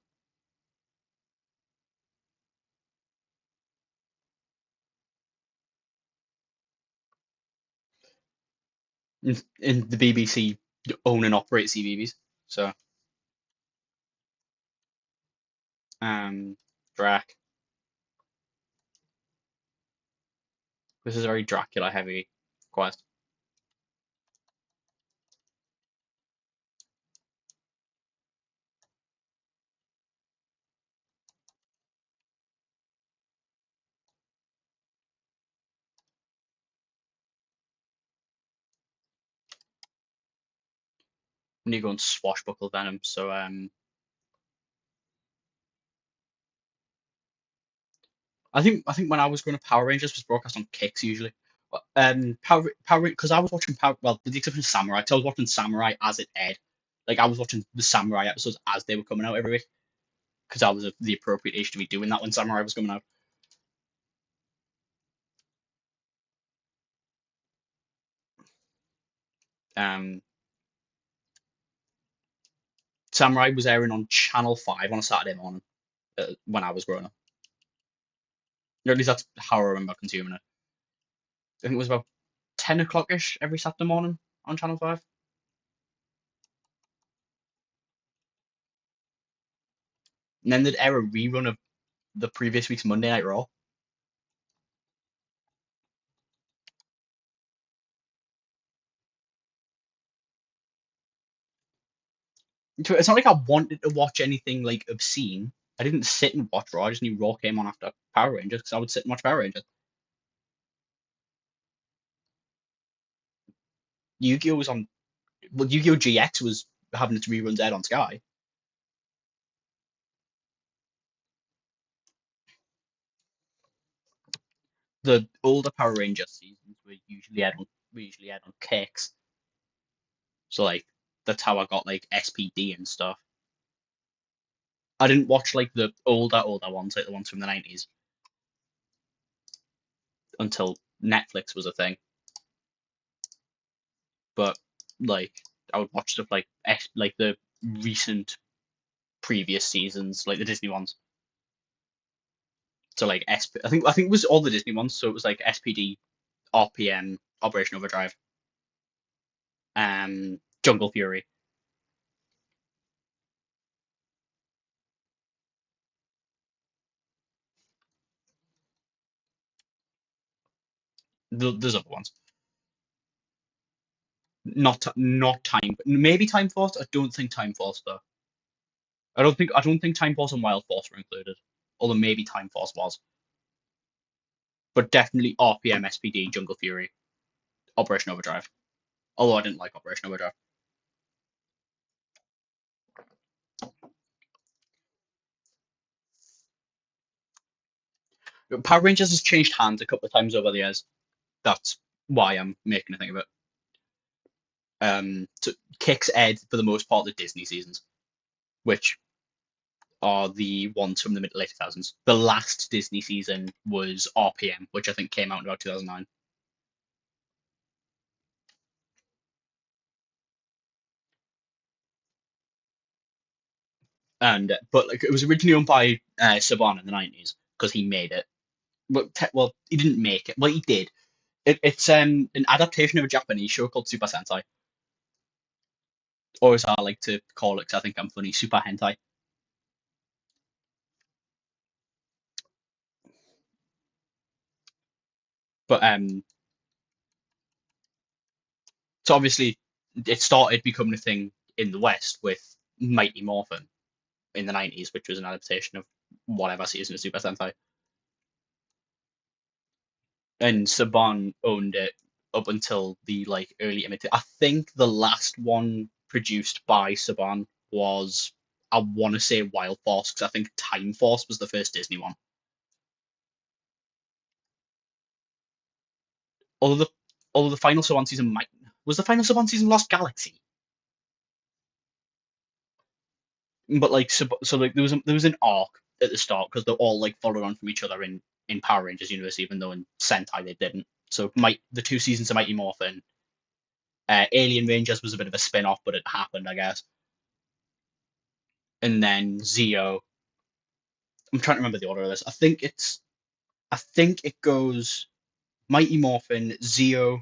In the BBC own and operate CBBS. So, um, Drac. This is a very Dracula heavy quest. We need to go and swashbuckle Venom. So, I think when I was growing up, Power Rangers was broadcast on Kicks usually. Power because I was watching Power, well, with the exception of Samurai, because I was watching Samurai as it aired. Like I was watching the Samurai episodes as they were coming out every week, because I was the appropriate age to be doing that when Samurai was coming out. Um, Samurai was airing on Channel 5 on a Saturday morning when I was growing up. Or at least that's how I remember consuming it. I think it was about 10 o'clock ish every Saturday morning on Channel 5. And then they'd air a rerun of the previous week's Monday Night Raw. It's not like I wanted to watch anything like obscene. I didn't sit and watch Raw. I just knew Raw came on after Power Rangers because I would sit and watch Power Rangers. Yu-Gi-Oh was on. Well, Yu-Gi-Oh GX was having its reruns aired on Sky. the older Power Rangers seasons were usually aired on cakes. So like that's how I got like SPD and stuff. I didn't watch like the older ones, like the ones from the 90s, until Netflix was a thing. But like I would watch stuff like the recent previous seasons, like the Disney ones. So like I think it was all the Disney ones. So it was like SPD, RPM, Operation Overdrive, Jungle Fury. There's other ones. Not Time. Maybe Time Force. I don't think Time Force though. I don't think Time Force and Wild Force were included. Although maybe Time Force was. But definitely RPM, SPD, Jungle Fury, Operation Overdrive. Although I didn't like Operation Overdrive. Power Rangers has changed hands a couple of times over the years. That's why I'm making a thing of it. So Kicks aired for the most part the Disney seasons, which are the ones from the mid to late 2000s. The last Disney season was RPM, which I think came out in about 2009. And but like it was originally owned by Saban in the 90s because he made it. Well, he didn't make it. Well, he did. It's an adaptation of a Japanese show called Super Sentai, or as I like to call it, 'cause I think I'm funny, Super Hentai. But so obviously it started becoming a thing in the West with Mighty Morphin in the 90s, which was an adaptation of whatever season of Super Sentai. And Saban owned it up until the like early imit. I think the last one produced by Saban was, I want to say, Wild Force, because I think Time Force was the first Disney one. Although the although the final Saban season might was the final Saban season Lost Galaxy, but like so like there was an arc at the start because they're all like followed on from each other in Power Rangers universe, even though in Sentai they didn't. So might the two seasons of Mighty Morphin, Alien Rangers was a bit of a spin off, but it happened, I guess. And then Zeo. I'm trying to remember the order of this. I think it goes Mighty Morphin, Zeo,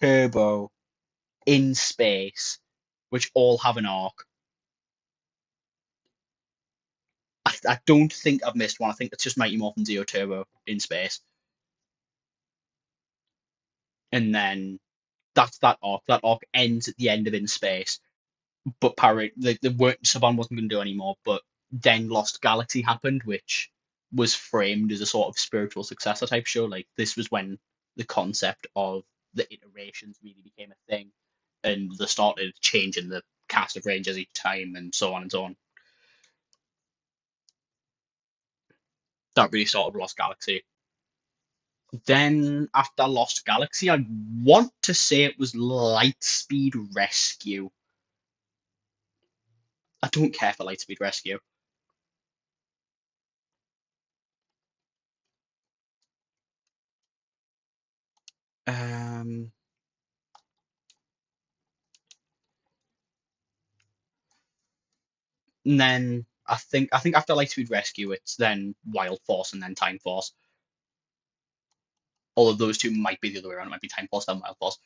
Turbo, In Space, which all have an arc. I don't think I've missed one. I think it's just Mighty Morphin, Zeo, Turbo, In Space, and then that's that arc. That arc ends at the end of In Space. But the work Saban wasn't going to do anymore. But then Lost Galaxy happened, which was framed as a sort of spiritual successor type show. Like this was when the concept of the iterations really became a thing, and they started changing the cast of Rangers each time, and so on and so on. That really started Lost Galaxy. Then after Lost Galaxy, I want to say it was Lightspeed Rescue. I don't care for Lightspeed Rescue. Um, and then I think after Lightspeed Rescue, it's then Wild Force and then Time Force. Although those two might be the other way around. It might be Time Force then Wild Force.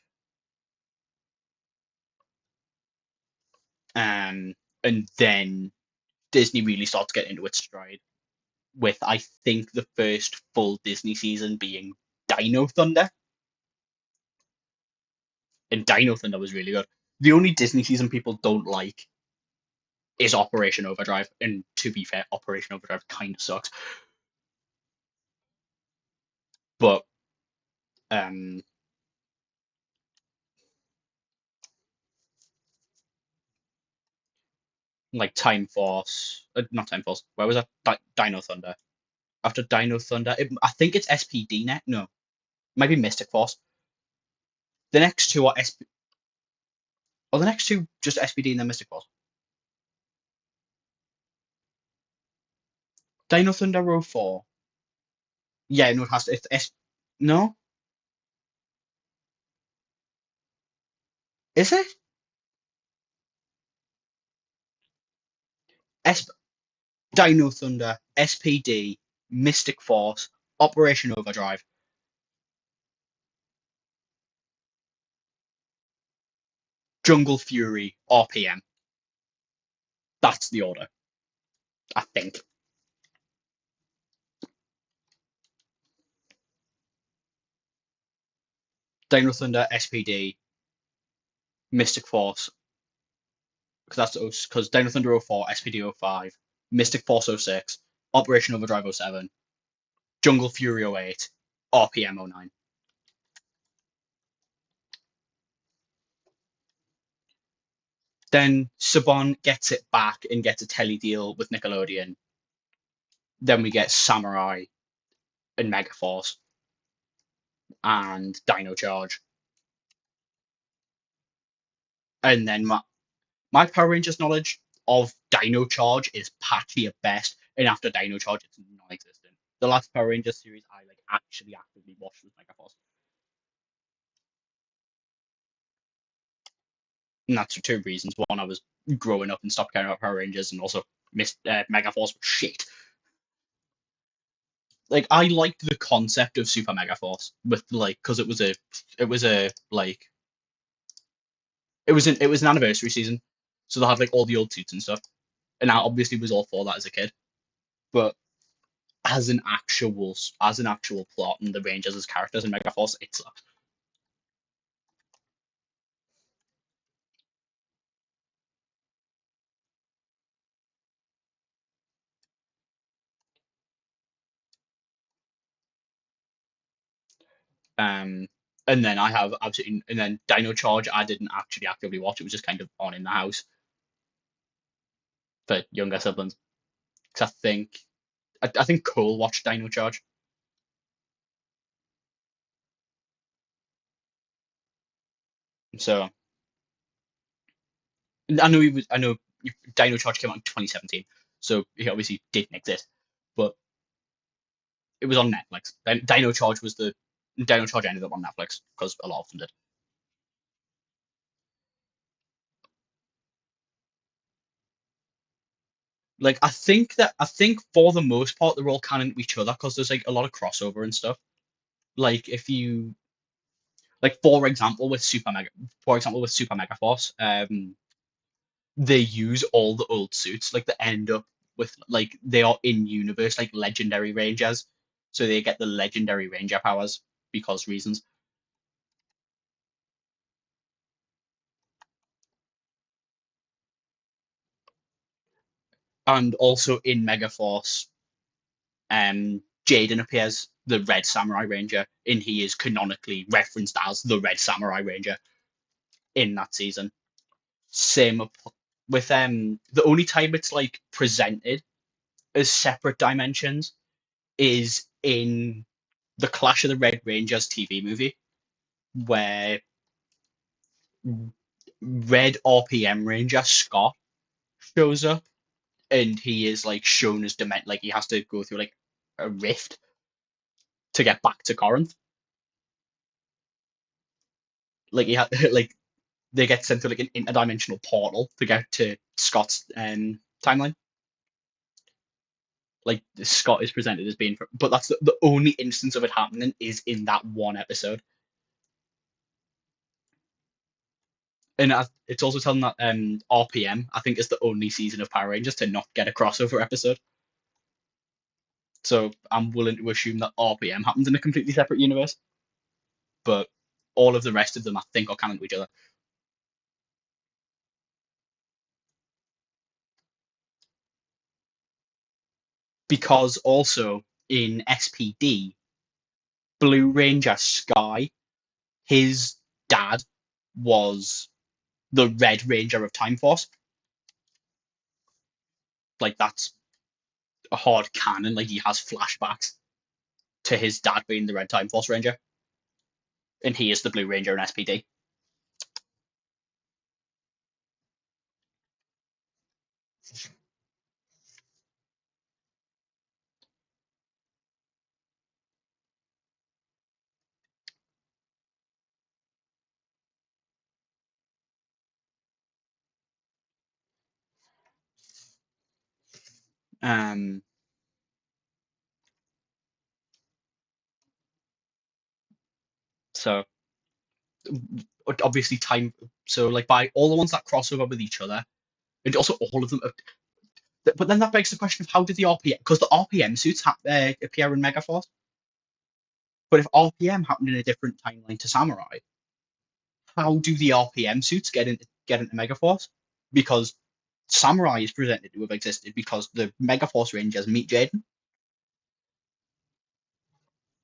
Um, and then Disney really starts getting into its stride with I think the first full Disney season being Dino Thunder, and Dino Thunder was really good. The only Disney season people don't like is Operation Overdrive, and to be fair, Operation Overdrive kind of sucks. But um, like Time Force, not Time Force. Where was that? Dino Thunder. After Dino Thunder, I think it's SPD net. No. Might be Mystic Force. The next two are the next two just SPD and then Mystic Force. Dino Thunder Row 4. Yeah, no, it has to. It's no, is it? S Dino Thunder, SPD, Mystic Force, Operation Overdrive, Jungle Fury, RPM. That's the order, I think. Dino Thunder, SPD, Mystic Force, because that's because Dino Thunder 04, SPD 05, Mystic Force 06, Operation Overdrive 07, Jungle Fury 08, RPM 09. Then Saban gets it back and gets a telly deal with Nickelodeon. Then we get Samurai and Megaforce and Dino Charge. And then my Power Rangers knowledge of Dino Charge is patchy at best, and after Dino Charge, it's non-existent. The last Power Rangers series I like actually actively watched was Megaforce, and that's for two reasons. One, I was growing up and stopped caring about Power Rangers, and also missed Megaforce was shit. Like I liked the concept of Super Megaforce with like because it was a like it was an anniversary season, so they had like all the old suits and stuff, and I obviously was all for that as a kid. But as an actual plot and the Rangers as characters in Megaforce, it sucks. Um, and then I have absolutely, and then Dino Charge, I didn't actually actively watch. It was just kind of on in the house for younger siblings. Because I think Cole watched Dino Charge. So I know Dino Charge came out in 2017, so he obviously didn't exist, but it was on Netflix. Dino Charge ended up on Netflix because a lot of them did. Like I think for the most part they're all canon to each other because there's like a lot of crossover and stuff. Like if you like for example with Super Mega Force, they use all the old suits. Like they end up with like they are in universe like legendary rangers, so they get the legendary ranger powers because reasons. And also in Mega Force, Jaden appears, the Red Samurai Ranger, and he is canonically referenced as the Red Samurai Ranger in that season. Same with the only time it's like presented as separate dimensions is in the Clash of the Red Rangers TV movie, where Red RPM Ranger Scott shows up and he is like shown as like he has to go through like a rift to get back to Corinth. Like he had like they get sent through like an interdimensional portal to get to Scott's timeline. Like Scott is presented as being, but that's the only instance of it happening is in that one episode. And it's also telling that RPM I think is the only season of Power Rangers to not get a crossover episode. So I'm willing to assume that RPM happens in a completely separate universe, but all of the rest of them I think are canon to each other. Because also in SPD, Blue Ranger Sky, his dad was the Red Ranger of Time Force. Like that's a hard canon. Like he has flashbacks to his dad being the Red Time Force Ranger. and he is the Blue Ranger in SPD. Um, so obviously time. So like by all the ones that cross over with each other, and also all of them. But then that begs the question of how did the RPM? Because the RPM suits appear in Megaforce. But if RPM happened in a different timeline to Samurai, how do the RPM suits get into Megaforce? Because Samurai is presented to have existed because the Megaforce Rangers meet Jaden.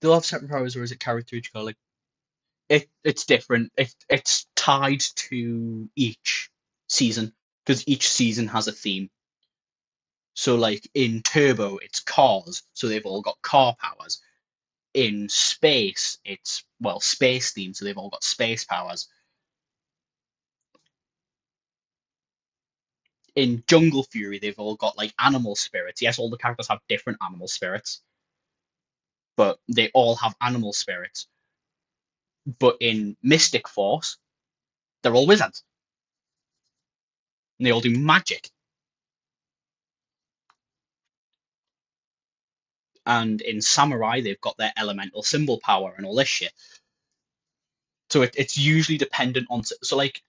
They'll have separate powers, or is it carried through each color? Like it's different. It's tied to each season because each season has a theme. So like in Turbo, it's cars, so they've all got car powers. In space, it's well space themed, so they've all got space powers. In Jungle Fury, they've all got like animal spirits. Yes, all the characters have different animal spirits, but they all have animal spirits. But in Mystic Force, they're all wizards. And they all do magic. And in Samurai, they've got their elemental symbol power and all this shit. So it's usually dependent on. So, like,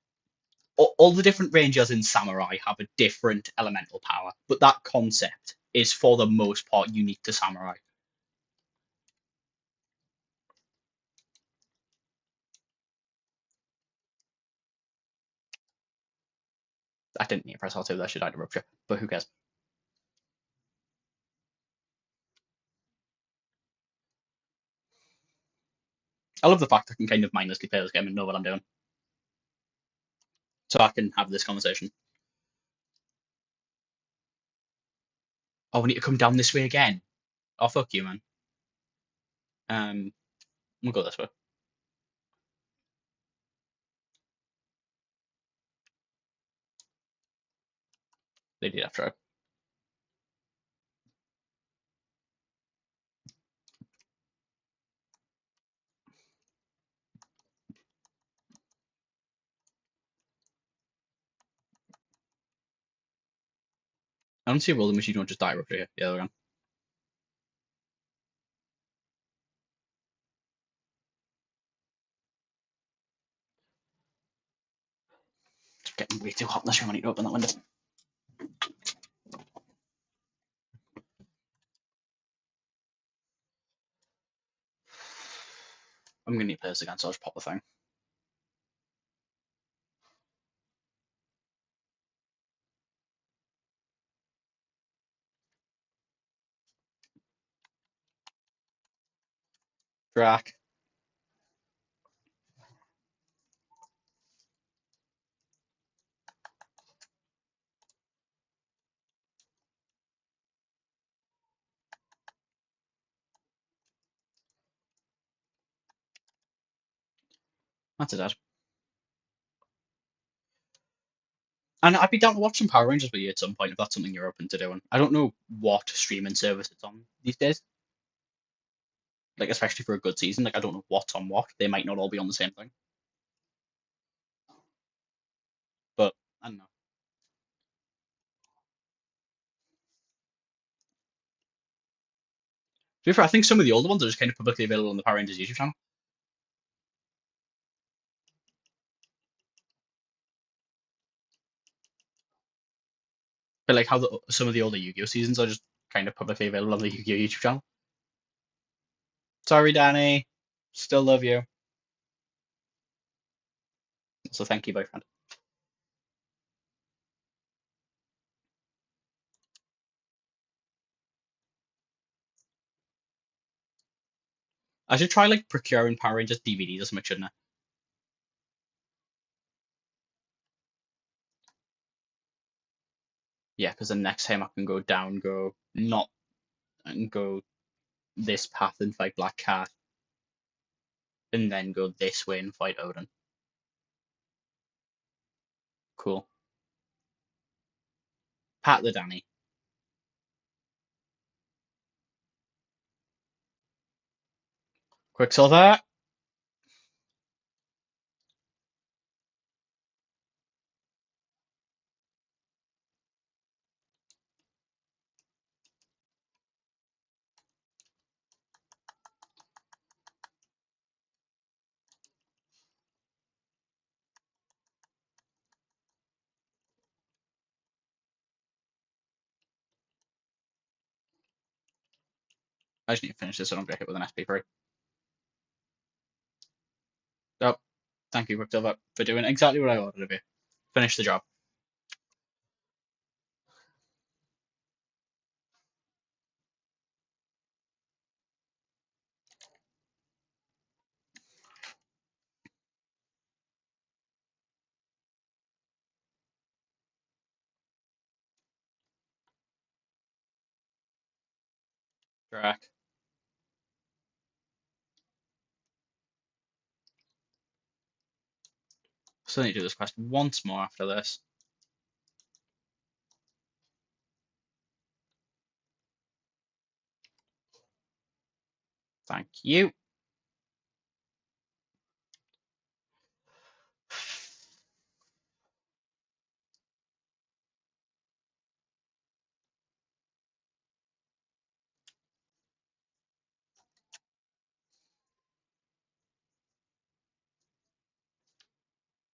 all the different rangers in Samurai have a different elemental power, but that concept is for the most part unique to Samurai. I didn't need to press R2, that should have rupture, but who cares? I love the fact I can kind of mindlessly play this game and know what I'm doing. So I can have this conversation. Oh, we need to come down this way again. Oh, fuck you, man. We'll go this way. They did after. I don't see a world in which you don't just die roughly here. The other one. It's getting way too hot in this room. I need to open that window. I'm going to need players again, so I'll just pop the thing. Drac. That's it, Dad. And I'd be down to watch some Power Rangers with you at some point if that's something you're open to doing. I don't know what streaming service it's on these days. Like, especially for a good season. Like, I don't know what's on what. They might not all be on the same thing. But, I don't know. To be fair, I think some of the older ones are just kind of publicly available on the Power Rangers YouTube channel. But like how some of the older Yu-Gi-Oh seasons are just kind of publicly available on the Yu-Gi-Oh YouTube channel. Sorry, Danny. Still love you. So thank you, boyfriend. I should try like procuring Power Rangers DVDs or something, shouldn't I? Yeah, because the next time I can go not and go this path and fight Black Cat, and then go this way and fight Odin. Cool. Pat the Danny. Quicksilver. I just need to finish this so I don't get hit with an SP3. Oh, thank you, Quicksilver, for doing exactly what I ordered of you. Finish the job. Drac. Still need to do this quest once more after this. Thank you.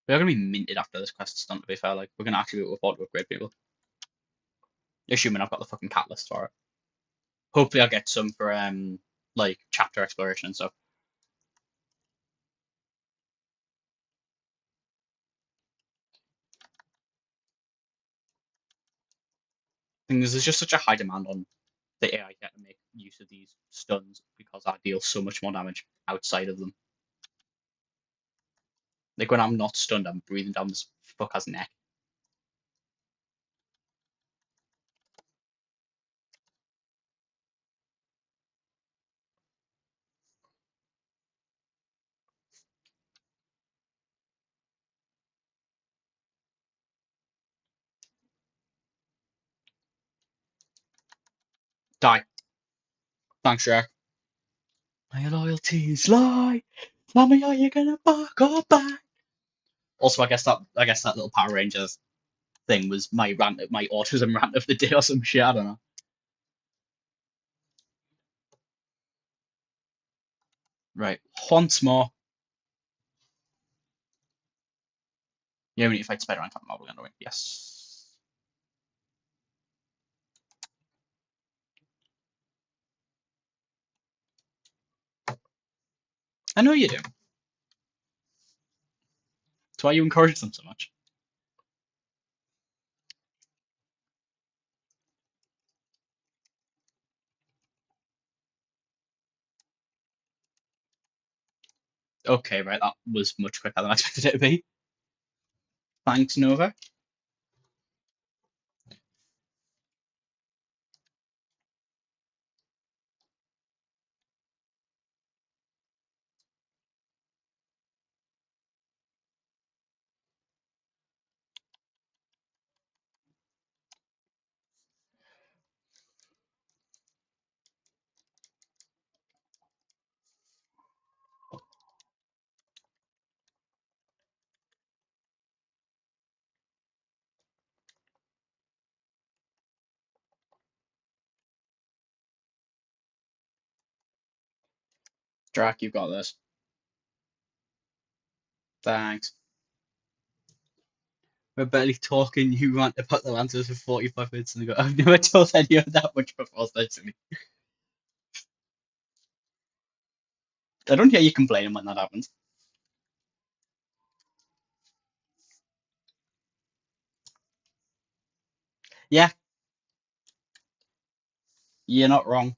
We're going to be minted after this quest is done, to be fair. Like, we're going to actually be able to afford to upgrade people. Assuming I've got the fucking catalyst for it. Hopefully I'll get some for, like, chapter exploration and stuff. I think there's just such a high demand on the AI get to make use of these stuns because I deal so much more damage outside of them. Like, when I'm not stunned, I'm breathing down this fucker's neck. Die. Thanks, Jack. My loyalties lie. Tell me, are you gonna bark or bite? Also, I guess that little Power Rangers thing was my rant, my autism rant of the day or some shit. I don't know. Right, once more. Yeah, we need to fight Spider-Man, Captain Marvel again, don't we? Yes. I know you do. That's why you encourage them so much. Okay, right, that was much quicker than I expected it to be. Thanks, Nova. Drac, you've got this. Thanks. We're barely talking. You want to put the answers for 45 minutes and go, I've never told anyone that much before, especially. I don't hear you complaining when that happens. Yeah, you're not wrong.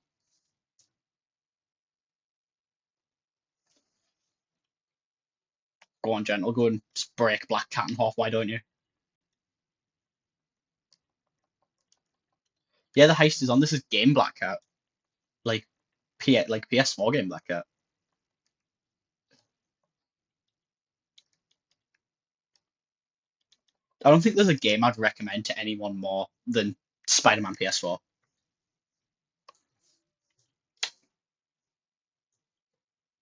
Go on, Gentle. Go and just break Black Cat in half. Why don't you? Yeah, the heist is on. This is game Black Cat. Like PS4 game Black Cat. I don't think there's a game I'd recommend to anyone more than Spider-Man PS4.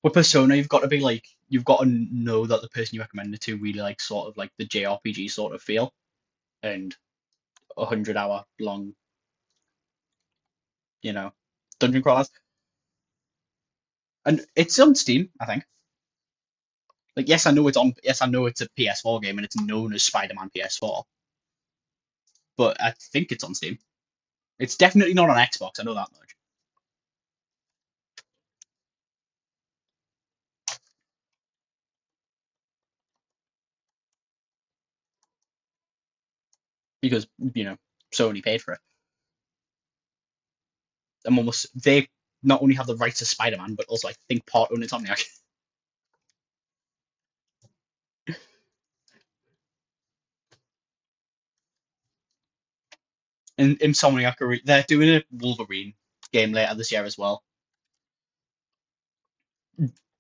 With Persona, you've got to be like, you've got to know that the person you recommend it to really like sort of like the JRPG sort of feel and 100 hour long, you know, dungeon crawlers. And it's on Steam, I think. Like, yes, I know it's on. Yes, I know it's a PS4 game and it's known as Spider-Man PS4, but I think it's on Steam. It's definitely not on Xbox. I know that much because Sony paid for it. And almost they not only have the rights to Spider-Man, but also I think part own Insomniac. And Insomniac they're doing a Wolverine game later this year as well,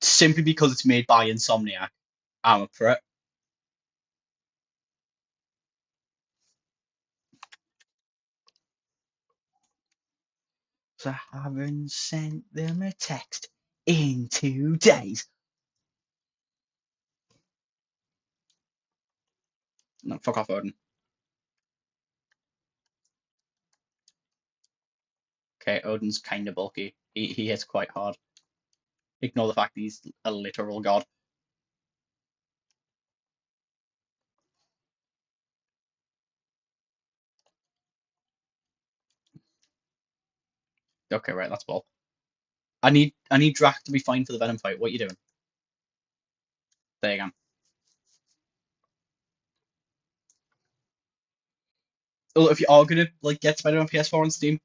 simply because it's made by Insomniac. I'm up for it. So I haven't sent them a text in 2 days. No, fuck off, Odin. Okay, Odin's kind of bulky. He hits quite hard. Ignore the fact he's a literal god. Okay, right, that's ball. I need Drac to be fine for the Venom fight. What are you doing? There you go. Well, if you are gonna like get Spider-Man PS4 on Steam,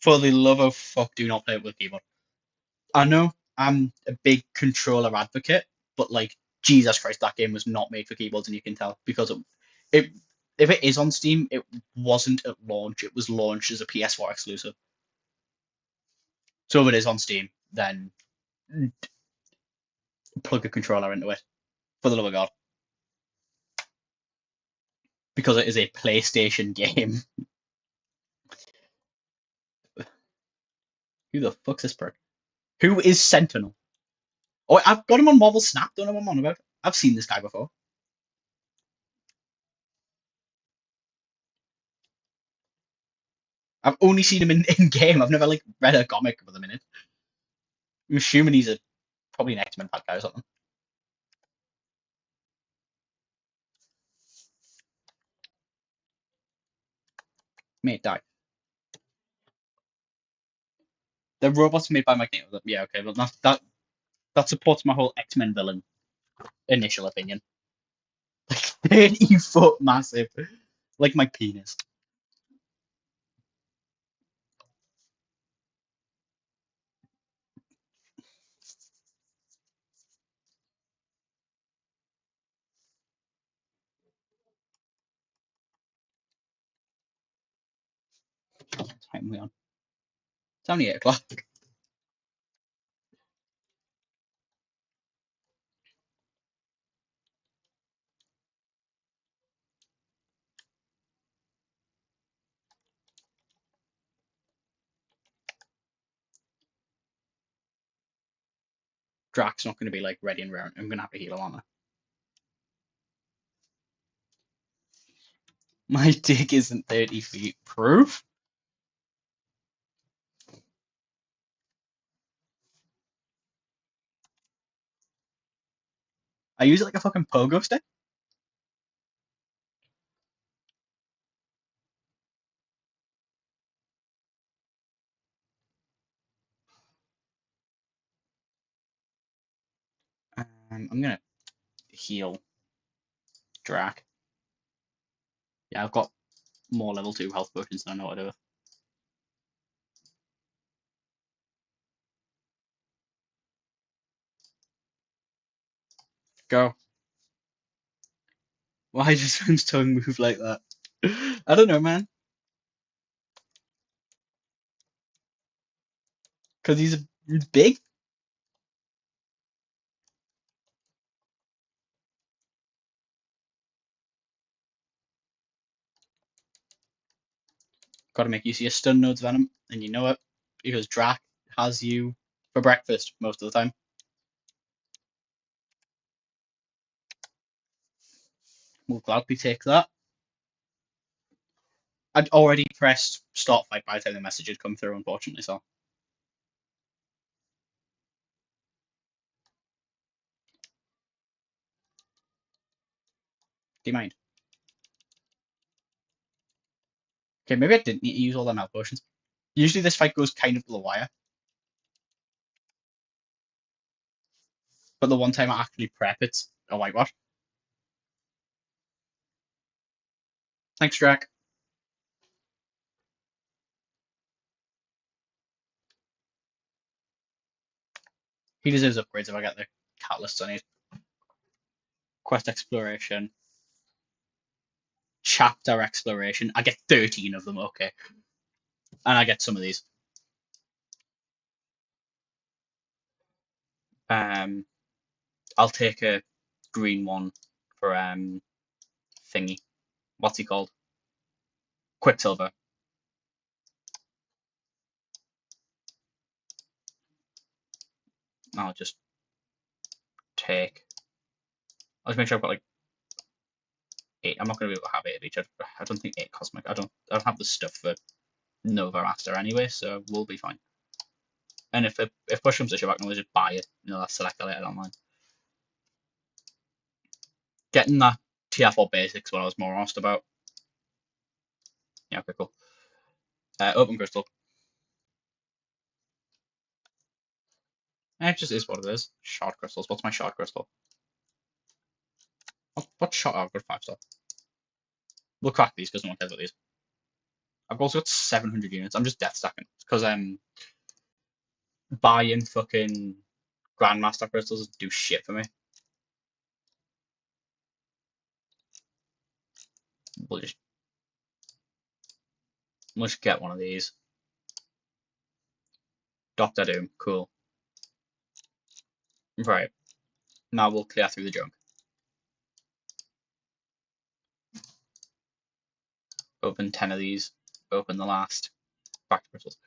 for the love of fuck, do not play it with keyboard. I know I'm a big controller advocate, but like Jesus Christ, that game was not made for keyboards, and you can tell because it if it is on Steam, it wasn't at launch. It was launched as a PS4 exclusive. So if it is on Steam, then plug a controller into it for the love of God, because it is a PlayStation game. Who the fuck's this prick? Who is Sentinel? Oh, I've got him on Marvel Snap. Don't know what I'm on about. I've seen this guy before. I've only seen him in game. I've never like read a comic with him in it. I'm assuming he's a probably an X-Men bad guy or something. Mate, die. The robots made by Magneto. Yeah, okay, but that supports my whole X-Men villain initial opinion. Like 30 foot massive, like my penis. Time we on. It's only 8 o'clock. Drax's not going to be like ready and rare. I'm going to have to heal him, aren't I? My dick isn't 30 feet. Proof? I use it like a fucking pogo stick. I'm gonna heal Drac. Yeah, I've got more level 2 health potions than I know what to do with. Go. Why does Sam's tongue move like that? I don't know, man. Because he's big. Got to make use of your stun nodes, Venom, and you know it because Drac has you for breakfast most of the time. We'll gladly take that. I'd already pressed start fight by the time the message had come through, unfortunately, so. Do you mind? Okay, maybe I didn't need to use all them health potions. Usually this fight goes kind of to the wire, but the one time I actually prep, it's a whitewash. Thanks, Drac. He deserves upgrades if I get the catalysts I need. Quest exploration. Chapter exploration. I get 13 of them, okay. And I get some of these. I'll take a green one for thingy. What's he called? Quicksilver. I'll just take. I'll just make sure I've got like 8. I'm not going to be able to have 8 of each. I don't think 8 cosmic. I don't have the stuff for Nova Master anyway, so we'll be fine. And if push comes to shove, I can always just buy it. You know, that's select later online. Getting that TF4 basics what I was more asked about. Yeah, okay, cool. Open crystal. It just is what it is. Shard crystals. What's my shard crystal? What shard? Oh, I've got 5 star. We'll crack these because no one cares about these. I've also got 700 units. I'm just death stacking because buying fucking Grandmaster crystals do shit for me. We'll just get one of these. Doctor Doom, cool. Right. Now we'll clear through the junk. Open 10 of these. Open the last. Back to crystals.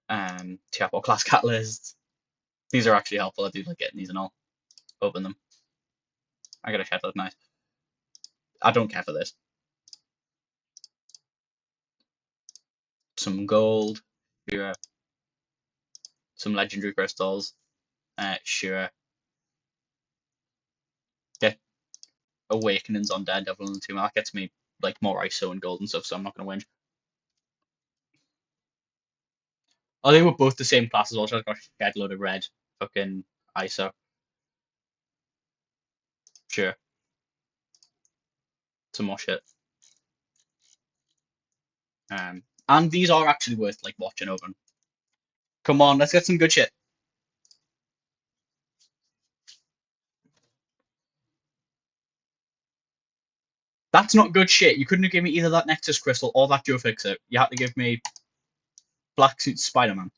TF4 class catalysts. These are actually helpful. I do like getting these and all. Open them. I got a shed load, nice. I don't care for this. Some gold. Sure. Some legendary crystals. Sure. Get Awakenings on Daredevil and the team. That gets me like more ISO and gold and stuff, so I'm not gonna win. Oh, they were both the same class as well, so I got a shed load of red fucking ISO. Sure. Some more shit. And these are actually worth like watching over. Come on, let's get some good shit. That's not good shit. You couldn't have given me either that Nexus Crystal or that Joe Fixer. You had to give me Black Suit Spider-Man.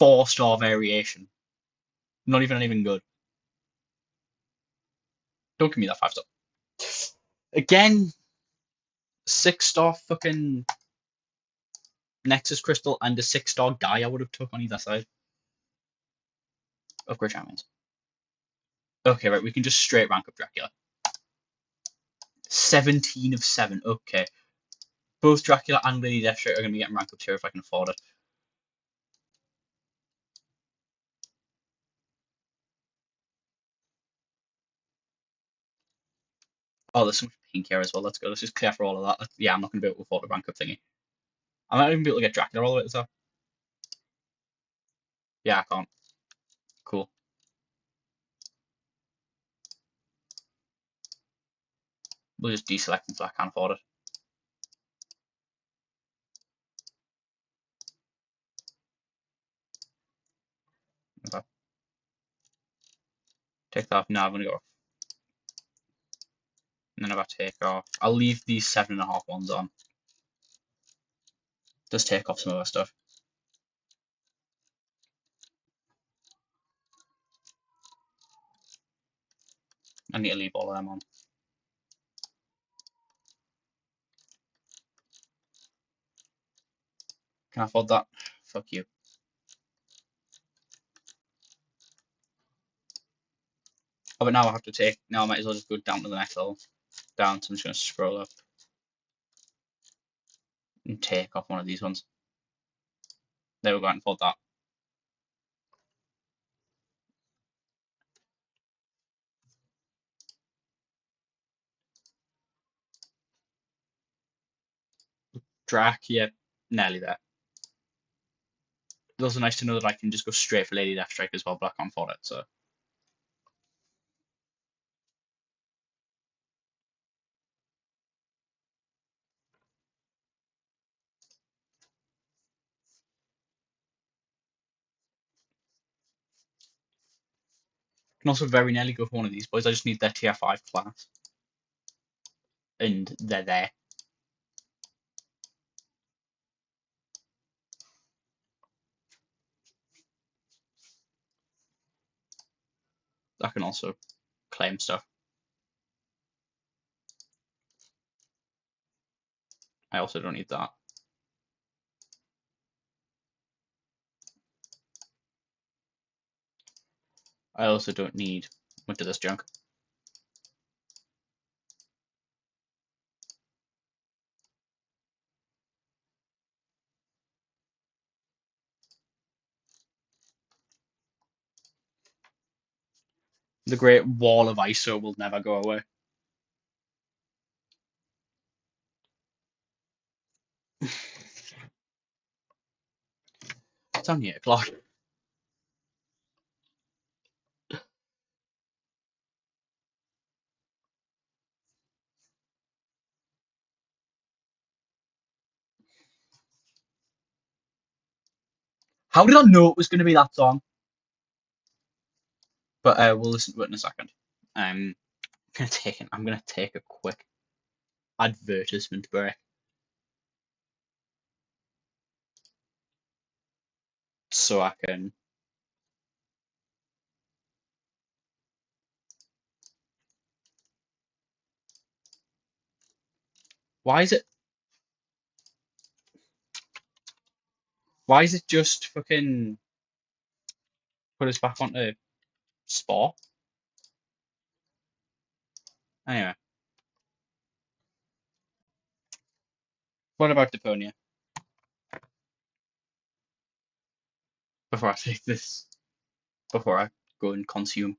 4-star variation. Not even good. Don't give me that 5-star. Again, 6-star fucking Nexus Crystal and a 6-star guy I would have took on either side. Upgrade champions. Okay, right, we can just straight rank up Dracula. 17 of 7, okay. Both Dracula and Lady Deathstroke are going to be getting rank ups here if I can afford it. Oh, there's so much pink here as well. Let's go. Let's just clear for all of that. Yeah, I'm not going to be able to afford the rank up thingy. I might even be able to get Dracula all the way to the top. Yeah, I can't. Cool. We'll just deselect until I can't afford it. Okay. Take that off. Now I'm going to go. And then I've got to take off. I'll leave these 7.5 ones on. Just take off some other stuff. I need to leave all of them on. Can't afford that. Fuck you. Oh, but now I have to take. Now I might as well just go down to the next level. Down, so I'm just going to scroll up and take off one of these ones. There we go, and afford that. Drac, yeah, nearly there. It's also nice to know that I can just go straight for Lady Deathstrike as well, but I can't afford it, so. I can also very nearly go for one of these boys. I just need their tier 5 class. And they're there. I can also claim stuff. I also don't need that. I also don't need much of this junk. The great wall of ISO will never go away. It's only 8 o'clock. How did I know it was going to be that song? But we'll listen to it in a second. I'm gonna take a quick advertisement break so I can. Why is it? Why is it just fucking put us back onto sport? Anyway, what about Deponia? Before I take this, before I go and consume.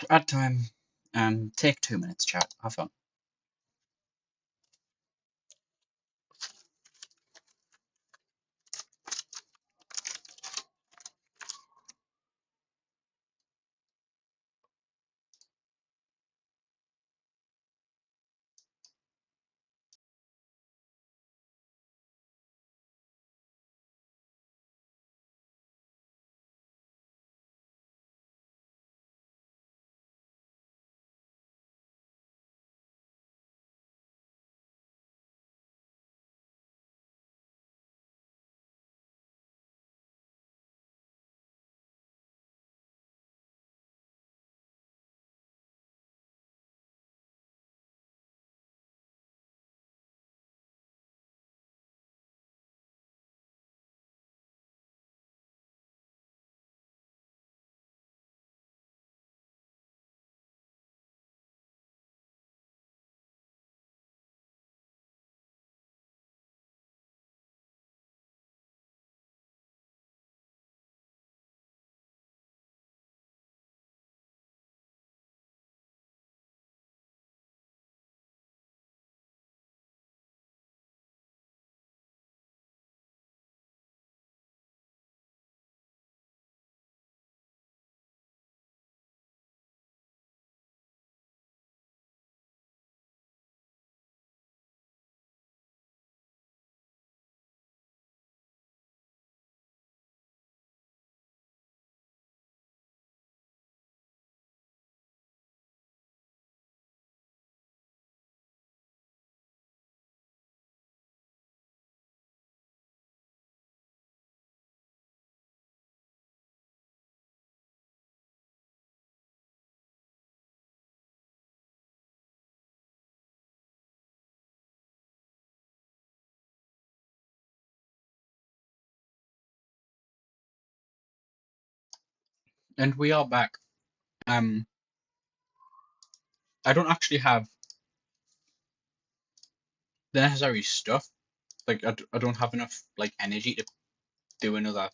Add time. Take 2 minutes, chat. Have fun. And we are back. I don't actually have the necessary stuff. Like, I don't have enough like energy to do another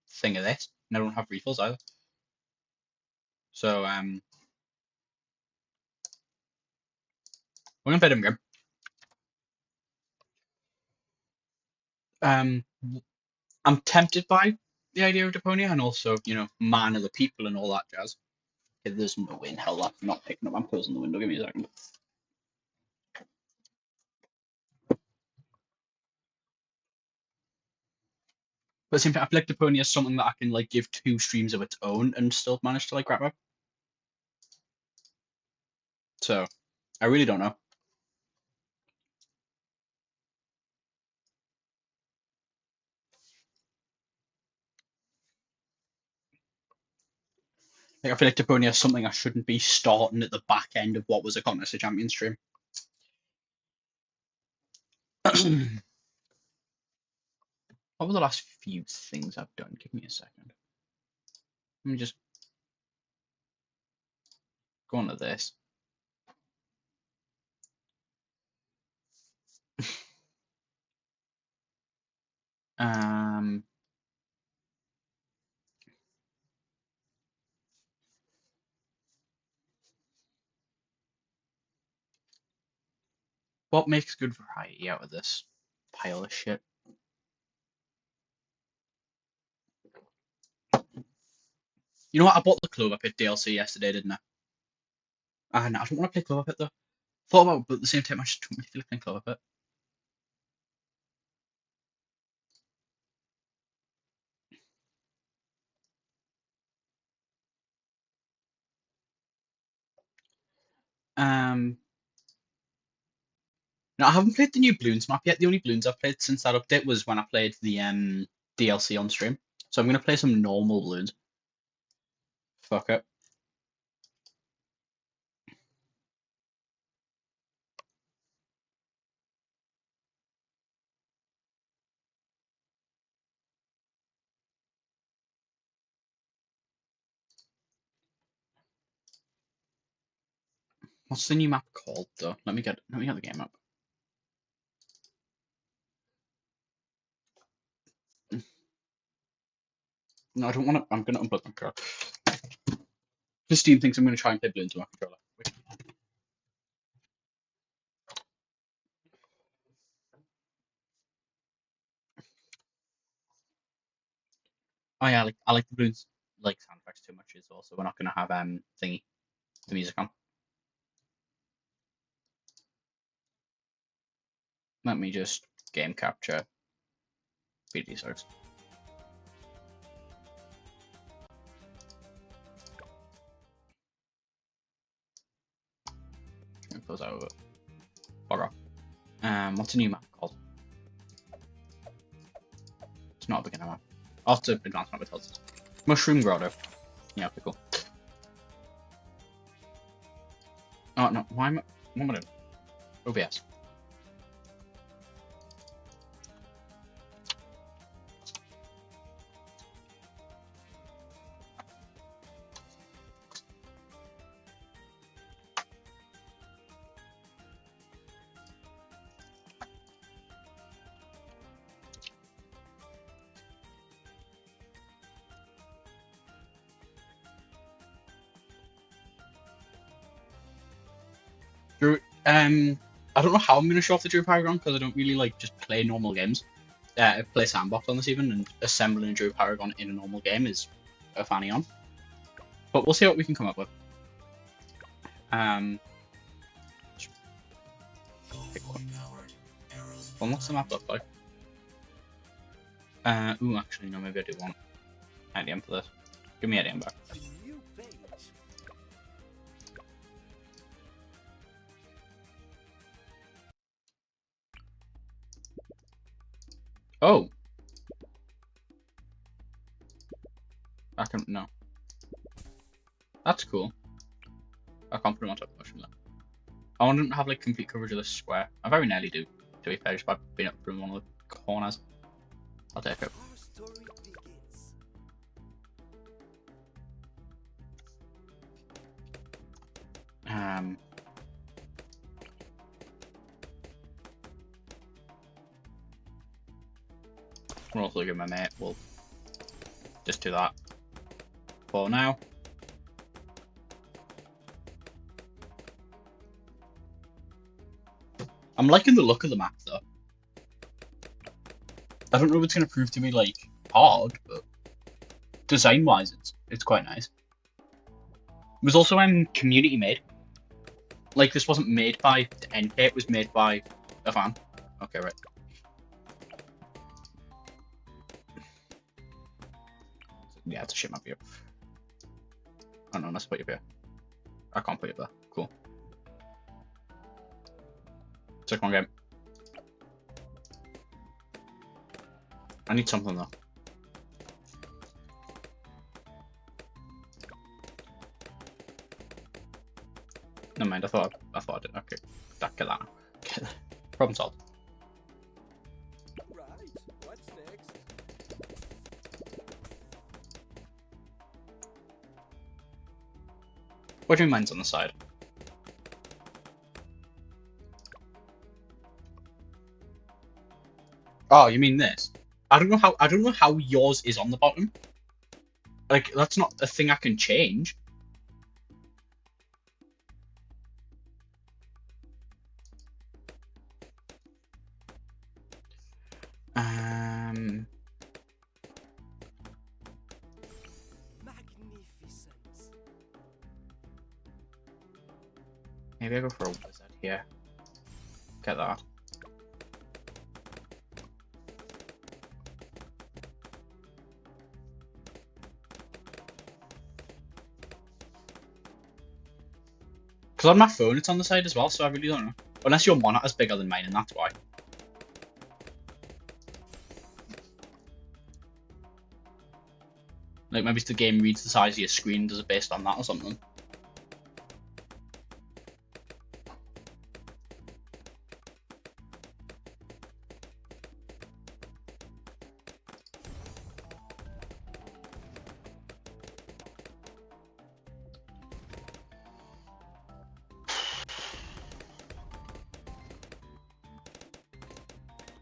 thing of this, and I don't have refills either. So we're gonna play them game. Um, I'm tempted by the idea of Deponia, and also man of the people and all that jazz. Okay, there's no way in hell that's not picking up. I'm closing the window. Give me a second. But at the same time, I feel like Deponia is something that I can like give 2 streams of its own and still manage to like wrap up. So I really don't know. Like, I feel like Deponia is something I shouldn't be starting at the back end of what was a Contest of Champions stream. What were the last few things I've done? Give me a second. Let me just go on to this. Um, what makes good variety out of this pile of shit? You know what? I bought the Clover Pit DLC yesterday, didn't I? No, I don't want to play Clover Pit though. Thought about it, but at the same time, I just don't really feel like playing Clover Pit. No, I haven't played the new Bloons map yet. The only Bloons I've played since that update was when I played the DLC on stream. So I'm gonna play some normal Bloons. Fuck it. What's the new map called though? Let me get the game up. No, I don't want to. I'm gonna unplug my controller. Because Steam thinks I'm gonna try and play Bloons with my controller. Oh yeah, I like the Bloons like sound effects too much as well, so we're not gonna have the music on. Let me just game capture BTD6. Close out of it. Bugger. What's a new map called? It's not a beginner map. Also, advanced map it tells us. Mushroom Grotto. Yeah, okay, cool. Oh no, what am I doing? OBS. Drew, I don't know how I'm gonna show off the Drew Paragon because I don't really like just play normal games. Play sandbox on this even, and assembling a Drew Paragon in a normal game is a fanny on. But we'll see what we can come up with. Pick one. Well, what's the map look like? Ooh, actually, no, maybe I do want IDM for this. Give me IDM back. Oh! I can, no. That's cool. I can't put him on top of the mushroom though. I want to have like complete coverage of this square. I very nearly do, to be fair, just by being up from one of the corners. I'll take it. Um, we'll also give my mate. We'll just do that for now. I'm liking the look of the map though. I don't know if it's going to prove to be like hard, but design-wise, it's quite nice. It was also community made. Like this wasn't made by NK, it was made by a fan. Okay, right. Yeah, it's a shit map here. Oh no, let's put you here. I can't put you there. Cool. Second game. I need something though. Never mind. I thought I did. Okay, get that now. Problem solved. Right. What's next? What do you mean mine's on the side? Oh, you mean this? I don't know how yours is on the bottom. Like that's not a thing I can change. Magnificent. Maybe I go for a wizard here. Get that. Because on my phone it's on the side as well, so I really don't know. Unless your monitor's bigger than mine, and that's why. Like maybe the game reads the size of your screen, does it based on that or something.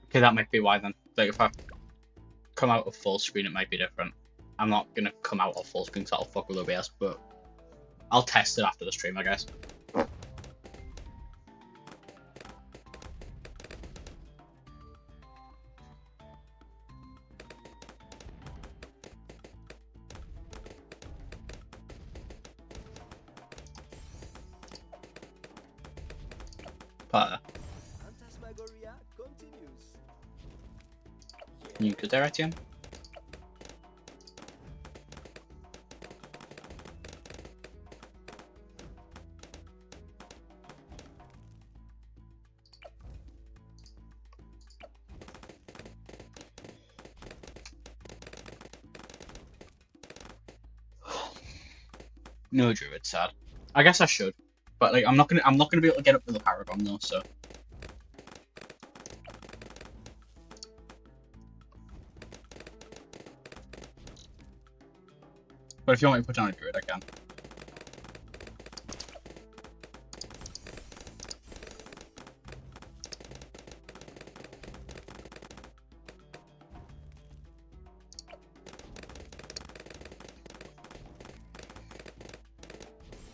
Okay, that might be why then. Like if I come out of full screen, it might be different. I'm not gonna come out of full screen because that'll fuck with OBS, but I'll test it after the stream, I guess. But Phantasmagoria continues. you good there, Etienne? No druid, sad. I guess I should, but like I'm not gonna be able to get up to the Paragon though, so. But if you want me to put down a druid, I can.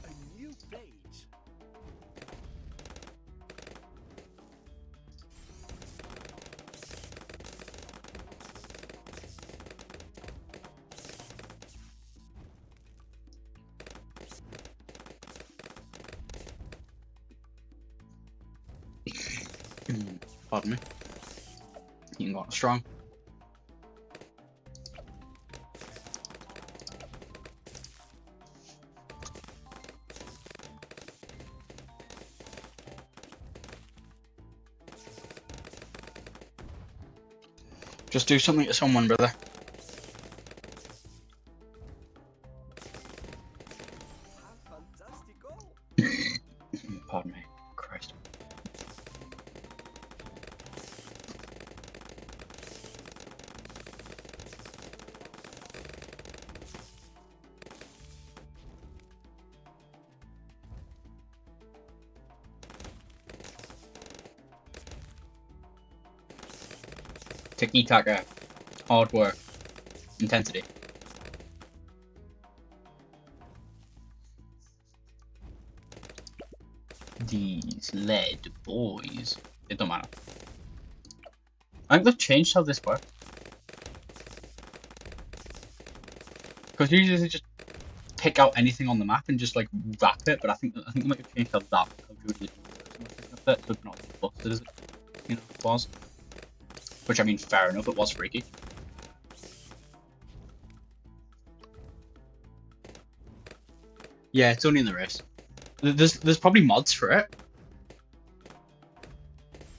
A new page. Pardon me. You can go on strong. Just do something to someone, brother. Fantastico. Pardon me. Christ. Tiki-taka. Hard work. Intensity. These lead boys. It don't matter. I think they've changed how this works. Because usually they just pick out anything on the map and just like wrap it, but I think they might have changed how that really so it's not as busted as it was. Which I mean, fair enough, it was freaky. Yeah, it's only in the race. There's probably mods for it.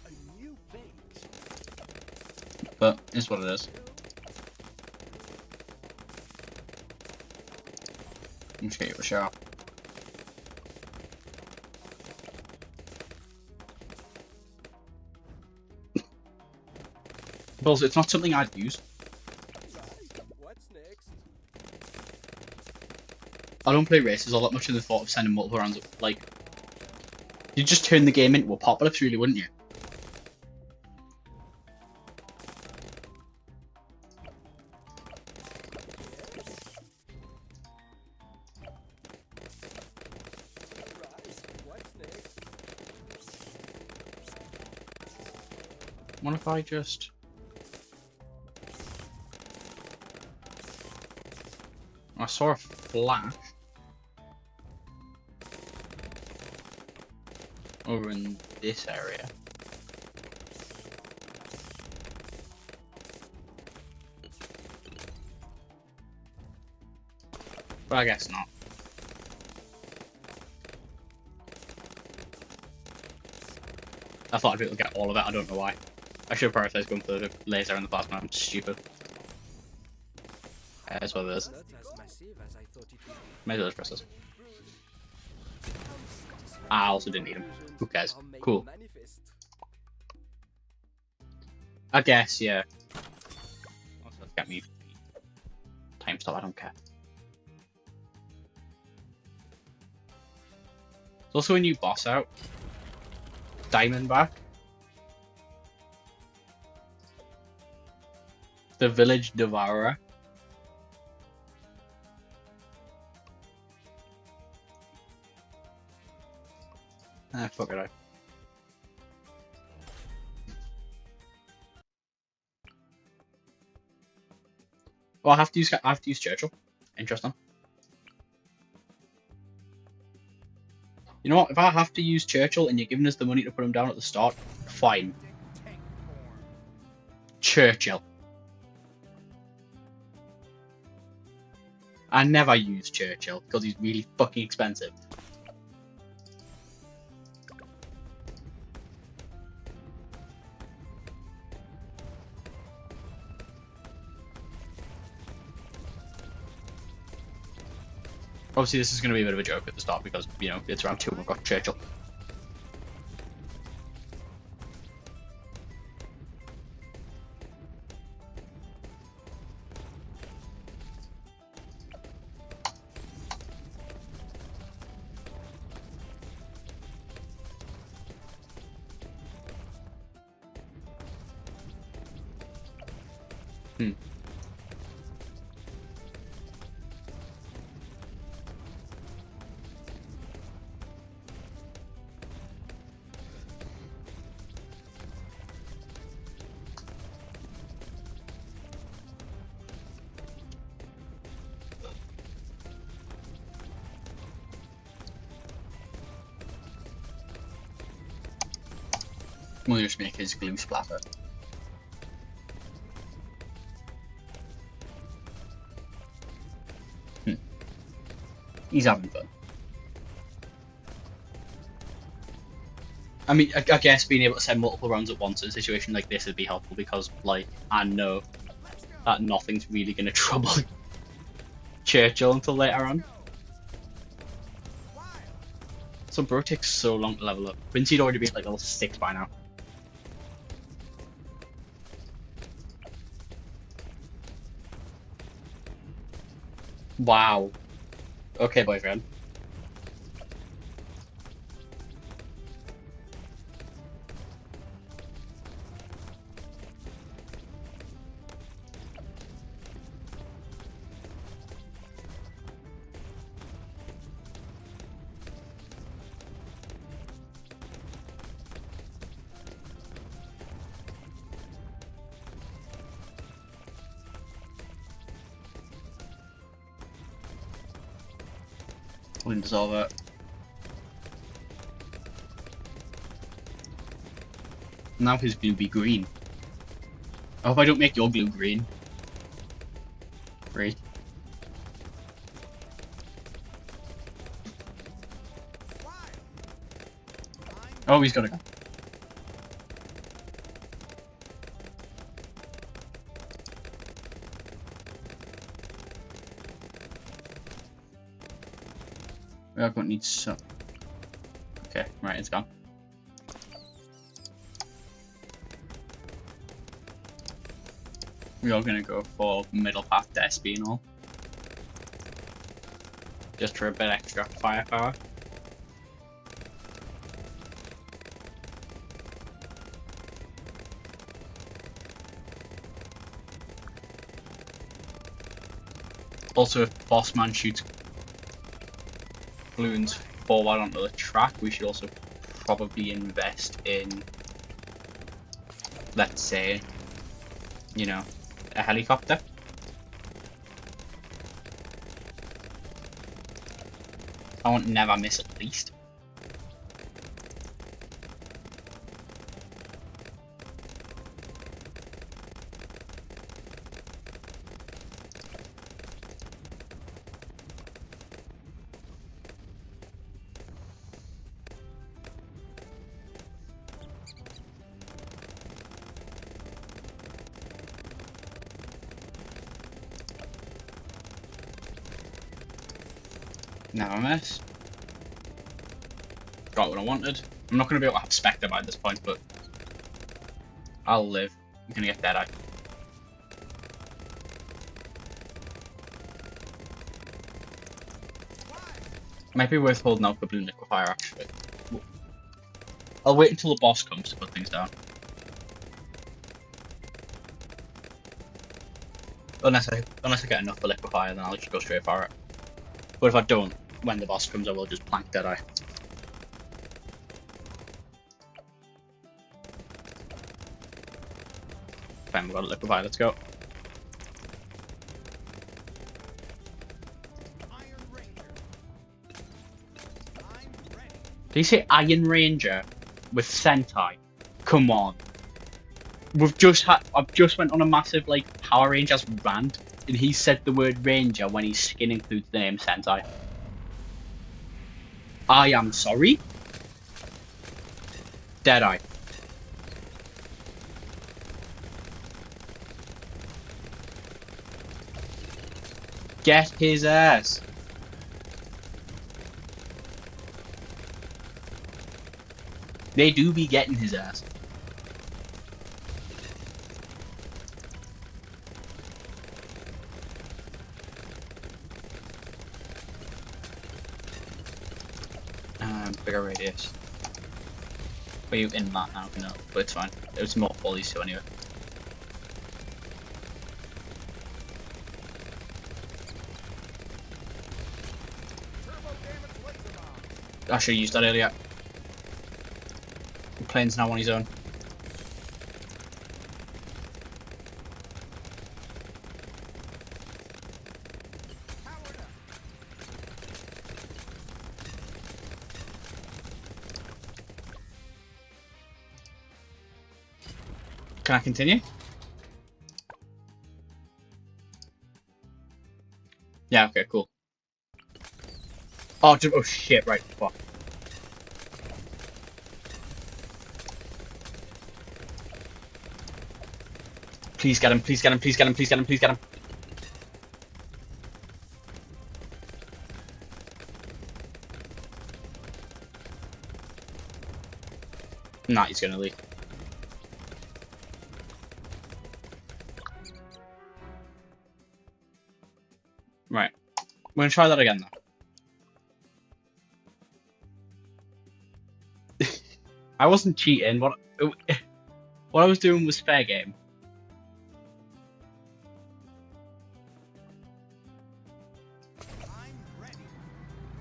A new page. But it's what it is. I'm just get you a shot. But it's not something I'd use. Right. What's next? I don't play races all that much in the thought of sending multiple rounds up. Like, you'd just turn the game into a apocalypse, really, wouldn't you? Right. What's next? What if I just... I saw a flash over in this area. But I guess not. I thought I'd be able to get all of it, I don't know why. I should have prioritized going for the laser in the past, man. I'm stupid. That's what it is. Not as massive as I thought it would be. Maybe those press this. I also didn't need them. Who cares? Cool. I guess, yeah. Also, let's get me time stop, I don't care. There's also a new boss out. Diamondback. The Village Devourer. Ah, fuck it out. Oh, I have to use Churchill. Interesting. You know what? If I have to use Churchill and you're giving us the money to put him down at the start, fine. Churchill. I never use Churchill because he's really fucking expensive. Obviously, this is going to be a bit of a joke at the start because, you know, it's round 2 and we've got Churchill. We'll just make his glue splatter. He's having fun. I mean, I guess being able to send multiple rounds at once in a situation like this would be helpful because, like, I know that nothing's really going to trouble Churchill until later on. So bro takes so long to level up. Quincy'd already be at like level 6 by now. Wow. Okay, boyfriend. We can dissolve it. Now his glue be green. I hope I don't make your glue green. Great. Oh, he's gotta go. We are going to need some. Okay, right, it's gone. We are going to go for middle path SP and all. Just for a bit extra firepower. Also, if boss man shoots balloons forward onto the track, we should also probably invest in, let's say, you know, a helicopter. I want never miss at least. Never miss. Got what I wanted. I'm not going to be able to have Spectre by this point, but I'll live. I'm going to get Deadeye. Might be worth holding out for Blue Liquefier, actually. I'll wait until the boss comes to put things down. Unless I get enough for Liquefier, then I'll just go straight for it. But if I don't, when the boss comes, I will just plank Deadeye. Fine, we've got a Liquefy, let's go. Did you say Iron Ranger with Sentai? Come on. I've just went on a massive like Power Rangers rant, and he said the word Ranger when his skin includes the name Sentai. I am sorry? Deadeye. Get his ass. They do be getting his ass. Bigger radius. Are you in that now? No, but it's fine. It was more for these two anyway. I should have used that earlier. The plane's now on his own. Can I continue? Yeah, okay, cool. Oh, oh shit, right, fuck. Please get him, please get him, please get him, please get him, please get him. Nah, he's gonna leave. Right. We're gonna try that again though. I wasn't cheating. What I was doing was fair game.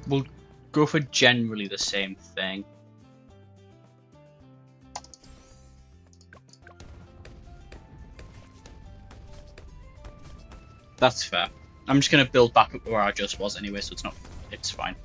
We'll go for generally the same thing. That's fair. I'm just gonna build back up where I just was anyway, so it's fine.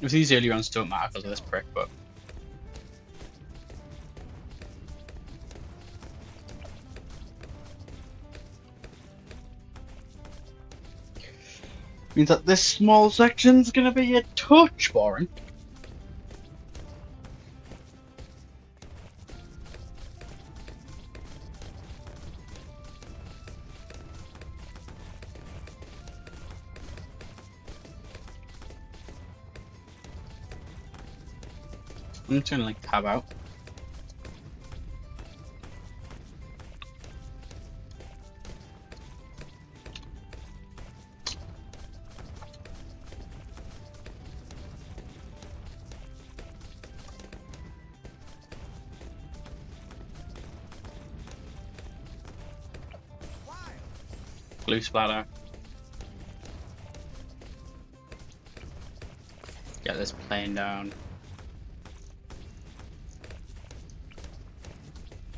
If these early rounds don't matter because of this prick, but means that this small section's gonna be a touch boring. I'm just gonna like tab out. Blue splatter. Get this plane down.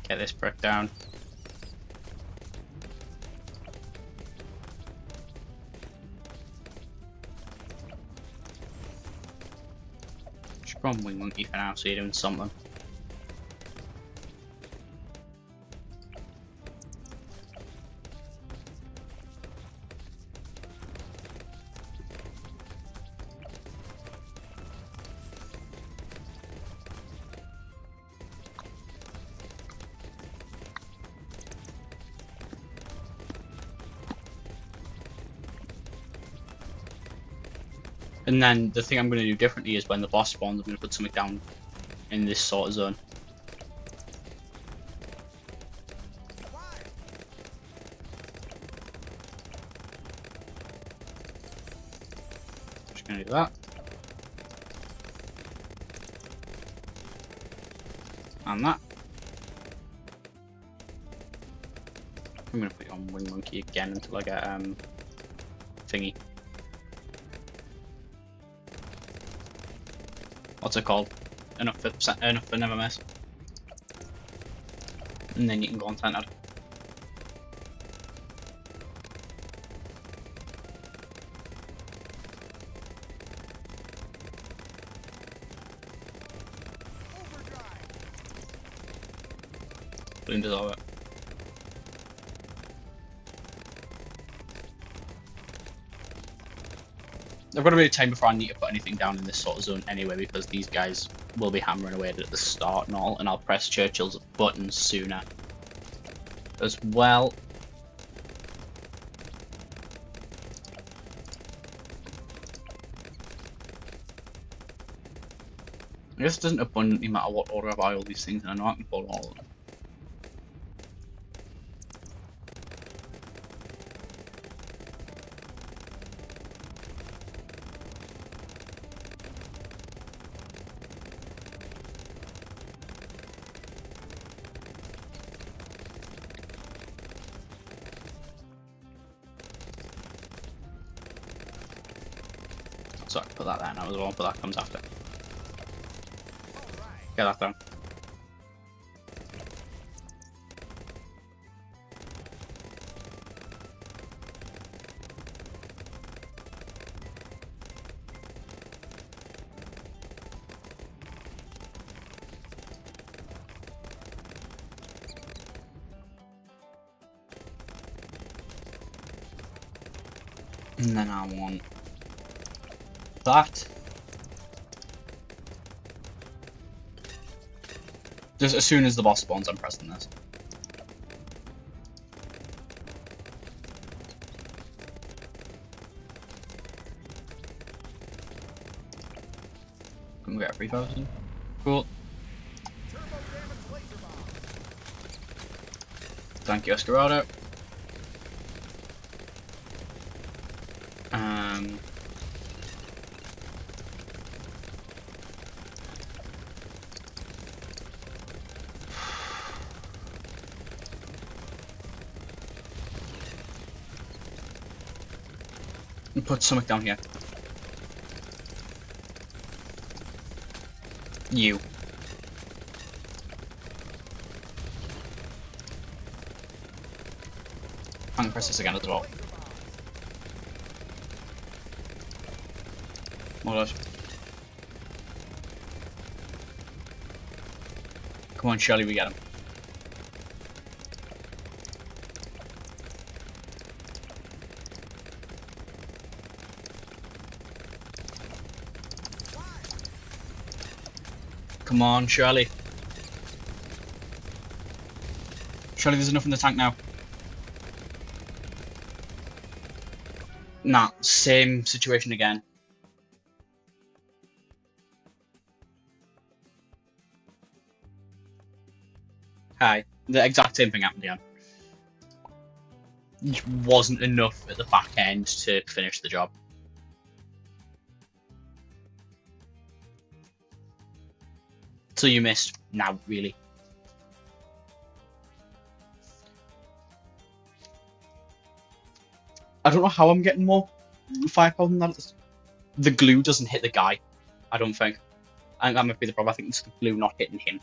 Get this brick down. Should go on Wing Monkey for now so you're doing something. And then the thing I'm going to do differently is when the boss spawns, I'm going to put something down in this sort of zone. Just going to do that. And that. I'm going to put it on Wing Monkey again until I get thingy. What's it called? Enough for never miss. And then you can go on centered. Balloon dissolve it. I've got a bit of time before I need to put anything down in this sort of zone anyway, because these guys will be hammering away at it at the start and all, and I'll press Churchill's buttons sooner as well. I guess it doesn't abundantly matter what order I buy all these things, and I know I can pull all of them. So I can put that there now as well, but that comes after. Get that done. And then I want that. Just as soon as the boss spawns, I'm pressing this. Can we get a 3,000? Cool. Thank you, Grotto. And put something down here. You. I'm gonna press this again as well. Oh gosh. Come on, surely we get him. Come on, surely. Surely there's enough in the tank now. Nah, same situation again. Hi. The exact same thing happened again. It wasn't enough at the back end to finish the job. So you missed. Now, really. I don't know how I'm getting more firepower than that. The glue doesn't hit the guy, I don't think. I think that might be the problem. I think it's the glue not hitting him.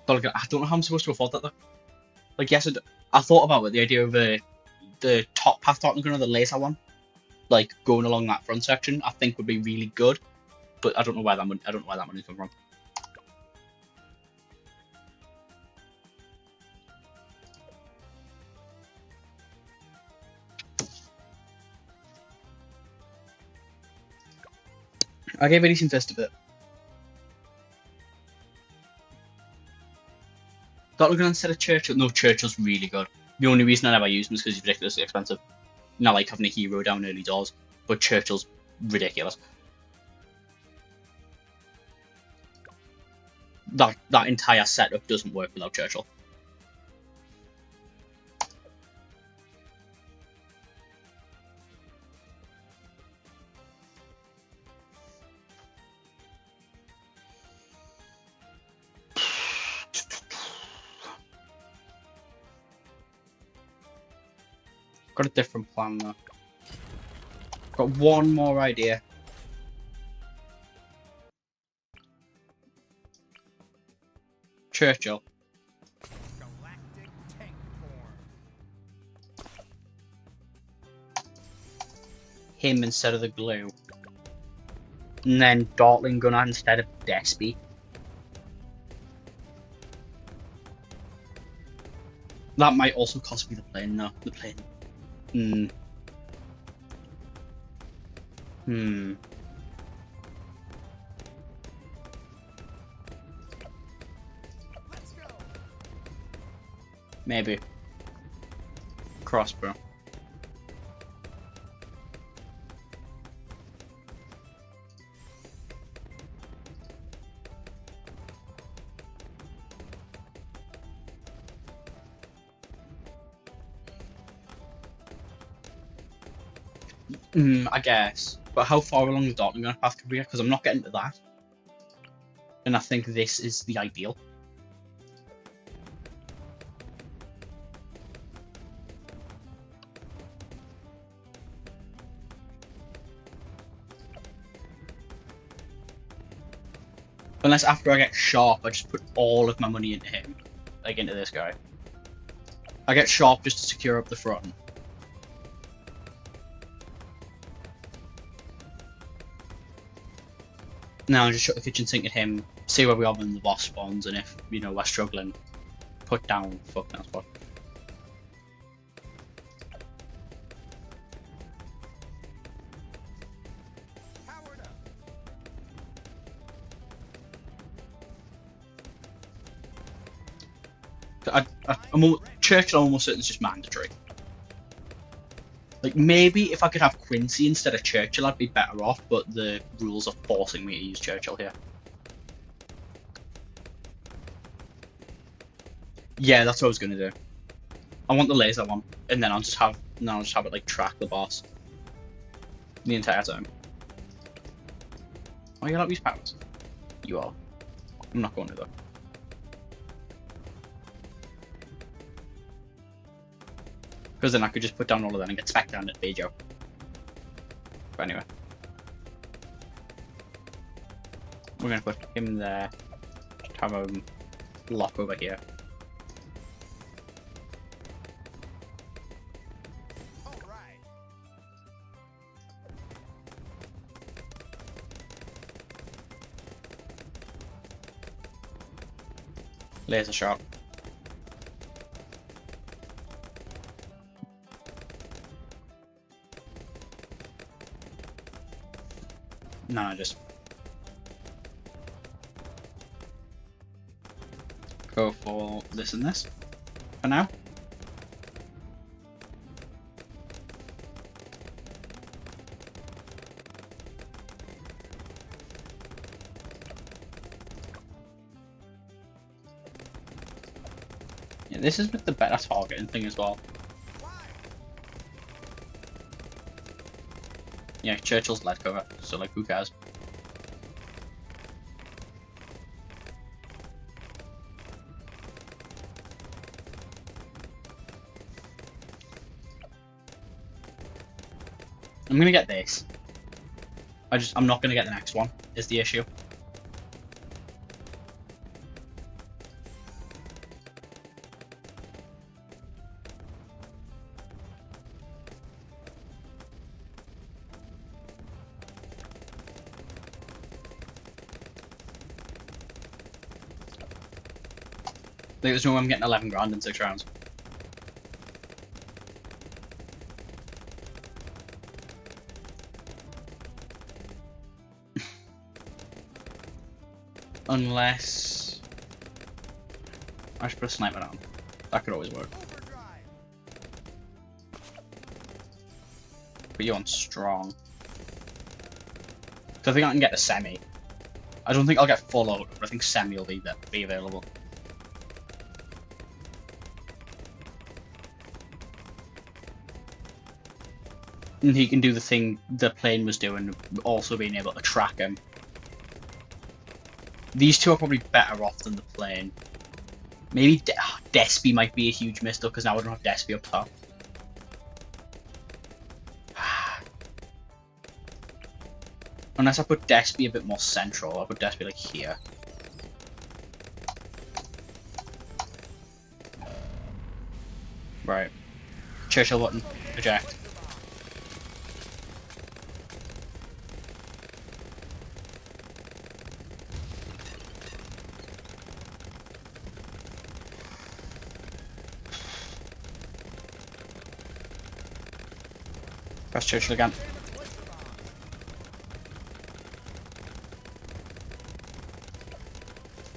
But like, I don't know how I'm supposed to afford that though. Like, yes, I thought about it, the idea of the top path Darkling Gunner, the laser one, like going along that front section, I think would be really good. But I don't know where that money's come from. I gave a decent fist of it. Darkling Gunner instead of Churchill. No, Churchill's really good. The only reason I never use him is because he's ridiculously expensive. Not like having a hero down early doors, but Churchill's ridiculous. That entire setup doesn't work without Churchill. Got a different plan though. Got one more idea. Churchill. Galactic tank form. Him instead of the glue. And then Darkling Gunner instead of Despy. That might also cost me the plane though. The plane. Let's go. Maybe. Crossbow. I guess. But how far along the Darkling Gunner path could we get? Because I'm not getting to that. And I think this is the ideal. Unless after I get Sharp, I just put all of my money into him. Like, into this guy. I get Sharp just to secure up the front. Now I just shut the kitchen sink at him, see where we are when the boss spawns, and if, you know, we're struggling, put down fuck that spot. Powered up. Churchill almost certain it's just mandatory. Like, maybe if I could have Quincy instead of Churchill, I'd be better off, but the rules are forcing me to use Churchill here. Yeah, that's what I was gonna do. I want the laser one, and then I'll just have it like track the boss the entire time. Oh, you like these powers? You are. I'm not going to though. Because then I could just put down all of them and get spec down at Bejo. But anyway. We're going to put him there. Just have him lock over here. All right. Laser shot. No, just go for this and this for now. Yeah, this is with the better targeting thing as well. Yeah, Churchill's lead cover, so like who cares? I'm gonna get this. I'm not gonna get the next one, is the issue. There's no way I'm getting 11 grand in 6 rounds. Unless I should put a sniper down. That could always work. Put you on strong. So I think I can get a semi. I don't think I'll get full auto, but I think semi will be available. And he can do the thing the plane was doing, also being able to track him. These two are probably better off than the plane. Maybe Despy might be a huge miss though, because now I don't have Despy up top. Unless I put Despy a bit more central, I'll put Despy like here. Right. Churchill button. Eject. Press Churchill again.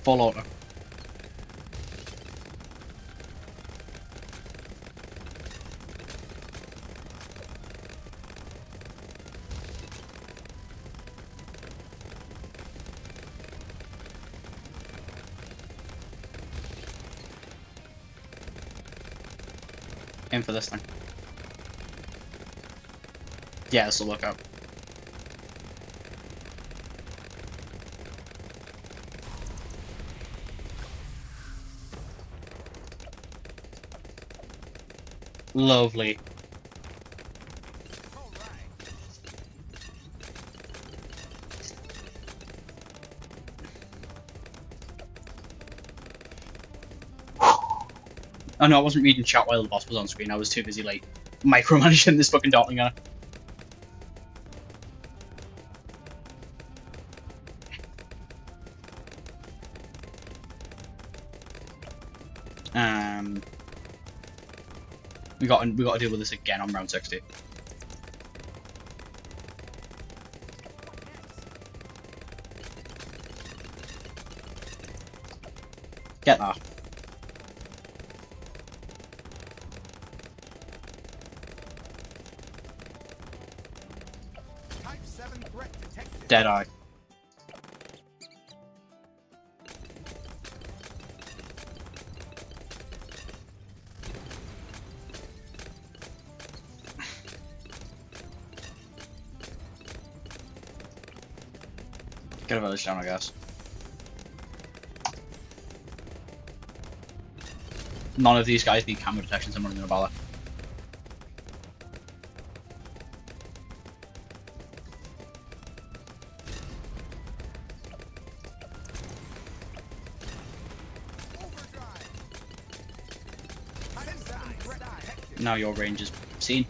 Full auto. Aim for this thing. Yeah, this will work out. Lovely. Oh no, I wasn't reading chat while the boss was on screen. I was too busy like micromanaging this fucking doppelganger. We got to deal with this again on round 60. Get that. Type 7 threat detected. Deadeye. Get a village down, I guess. None of these guys need camera detection, so I'm running a ballot. Now your range is seen.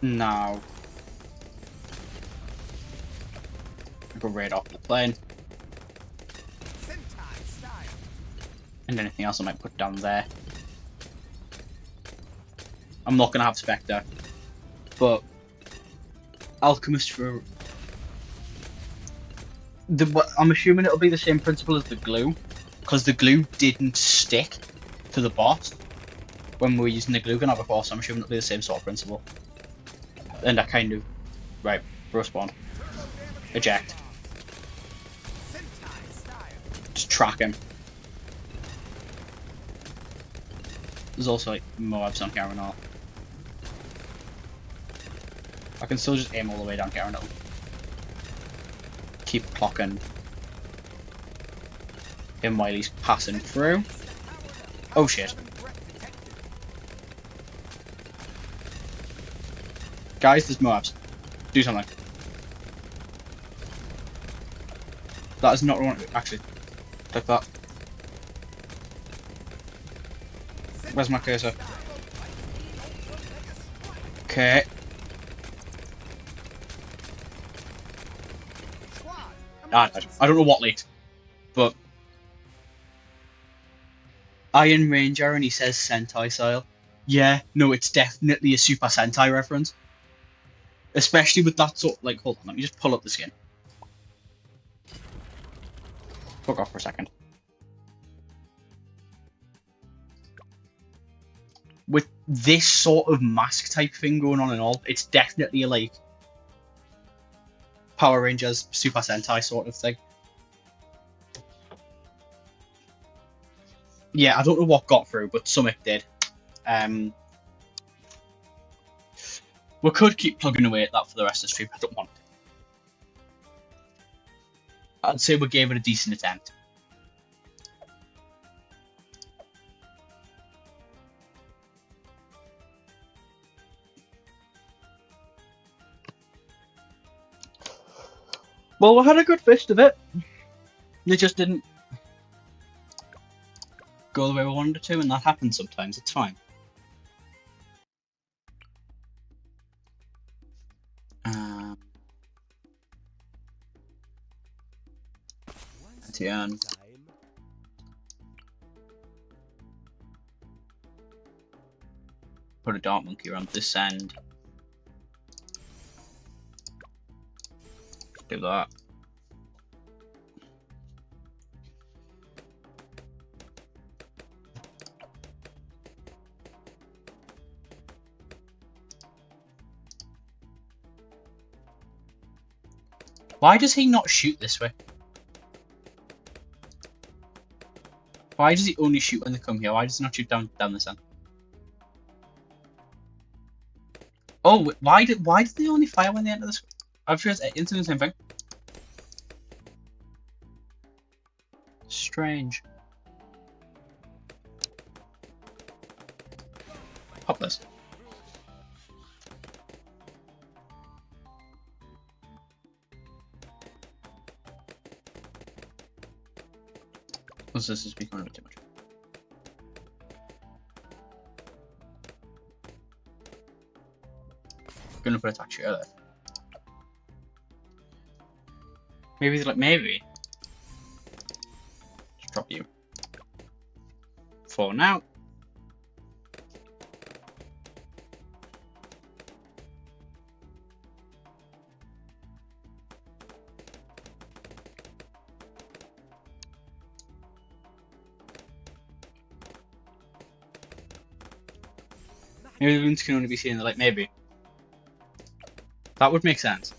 Now, I go right off the plane. Sentai style. And anything else I might put down there. I'm not gonna have Spectre, but Alchemist for I'm assuming it'll be the same principle as the glue, because the glue didn't stick to the boss when we were using the glue gun before, so I'm assuming it'll be the same sort of principle. And I kind of right, respawn, eject, Sentai style. just track him. There's also like Moabs on Garanol. I can still just aim all the way down Garanol. Keep clocking him while he's passing through. Oh shit. Guys, there's Moabs. Do something. That is not what actually. Take that. Where's my cursor? Okay. I don't know what leaked, but Iron Ranger and he says Sentai style. Yeah, no, it's definitely a Super Sentai reference. Especially with that sort like, hold on, let me just pull up the skin. Fuck off for a second. With this sort of mask type thing going on and all, it's definitely like Power Rangers, Super Sentai sort of thing. Yeah, I don't know what got through, but something did. We could keep plugging away at that for the rest of the stream. I don't want to. I'd say we gave it a decent attempt. Well, we had a good fist of it. It just didn't go the way we wanted it to, and that happens sometimes. It's fine. Etienne. Put a Dark Monkey around this end. Do that. Why does he not shoot this way? Why does he only shoot when they come here? Why does he not shoot down this end? Oh, why did they only fire when they enter this? I'm sure it's into the same thing. Strange. Pop this. This is becoming a bit too much. Gonna put attack shooter there. Maybe. Just drop you. For now. Maybe the wounds can only be seen in the light. Maybe. That would make sense.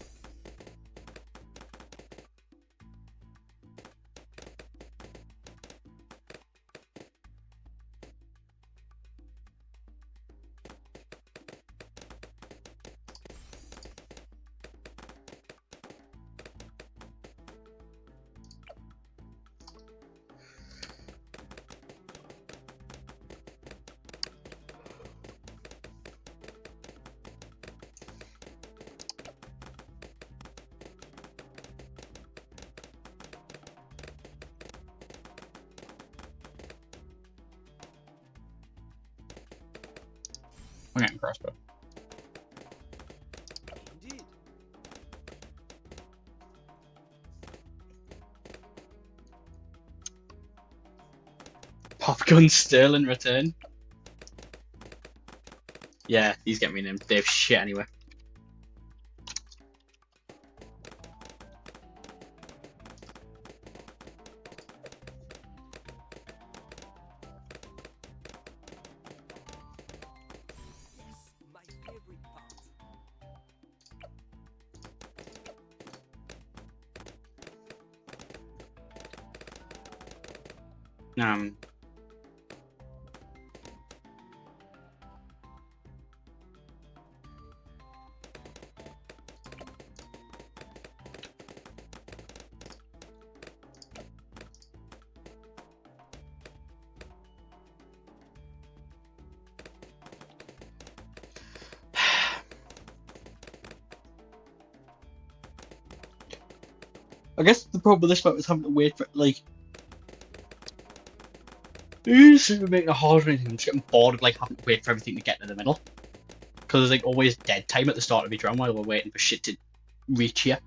I'm getting crossbow. Gun Sterling return. Yeah, he's getting me named Dave shit anyway. Yes, my favorite part. Um, I guess the problem with this fight was having to wait for like. It's making it harder or anything. I'm just getting bored of like having to wait for everything to get to the middle. Because there's like always dead time at the start of each round while we're waiting for shit to reach here.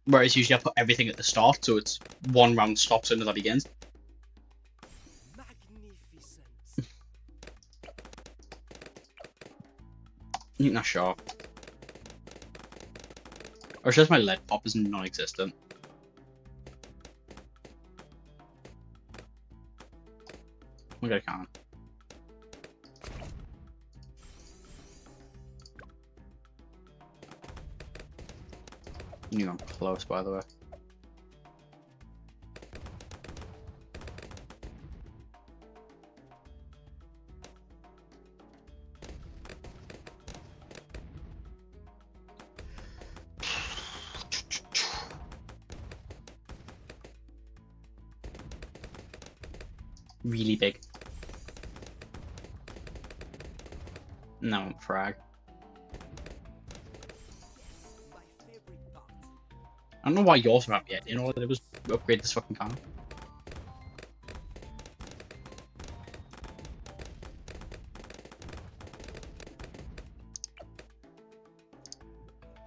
Whereas usually I put everything at the start, so it's one round stops and another begins. Magnificent. I think that's sharp. Or it's just my lead pop is non-existent. Oh my god, I can't. You knew I'm close, by the way. Really big. No, I'm frag. Yes, my favorite part. I don't know why yours are up yet. You know what it was? Upgrade this fucking car.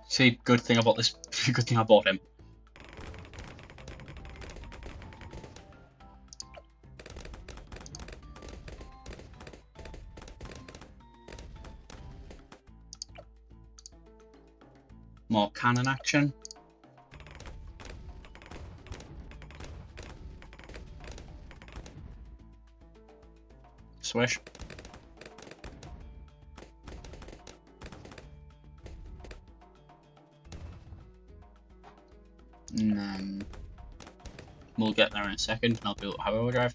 See, good thing about this. Good thing I bought him. More cannon action. Swish. And then we'll get there in a second and I'll do a power drive.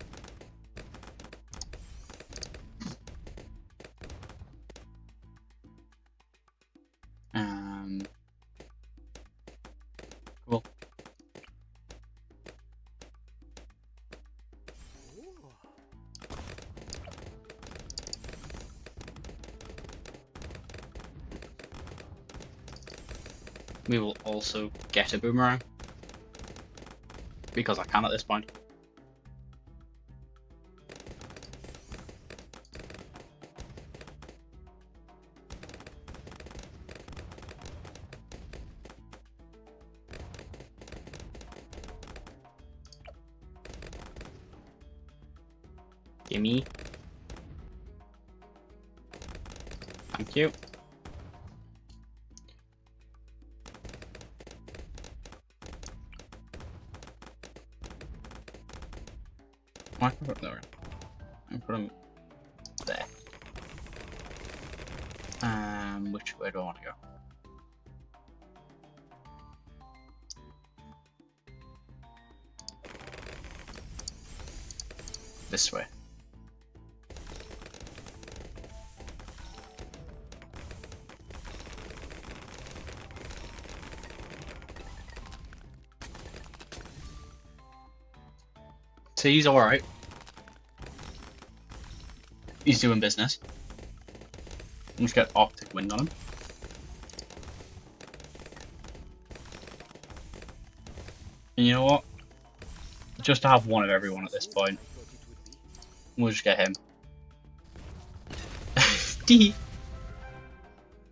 Cool. Ooh. We will also get a boomerang. Because I can at this point. Gimme. Thank you. Why can I put there? I put them there. Which way do I want to go? This way. So he's alright. He's doing business. I'm just get Arctic Wind on him. And you know what? Just to have one of everyone at this point. I thought it would be. We'll just get him. Tee.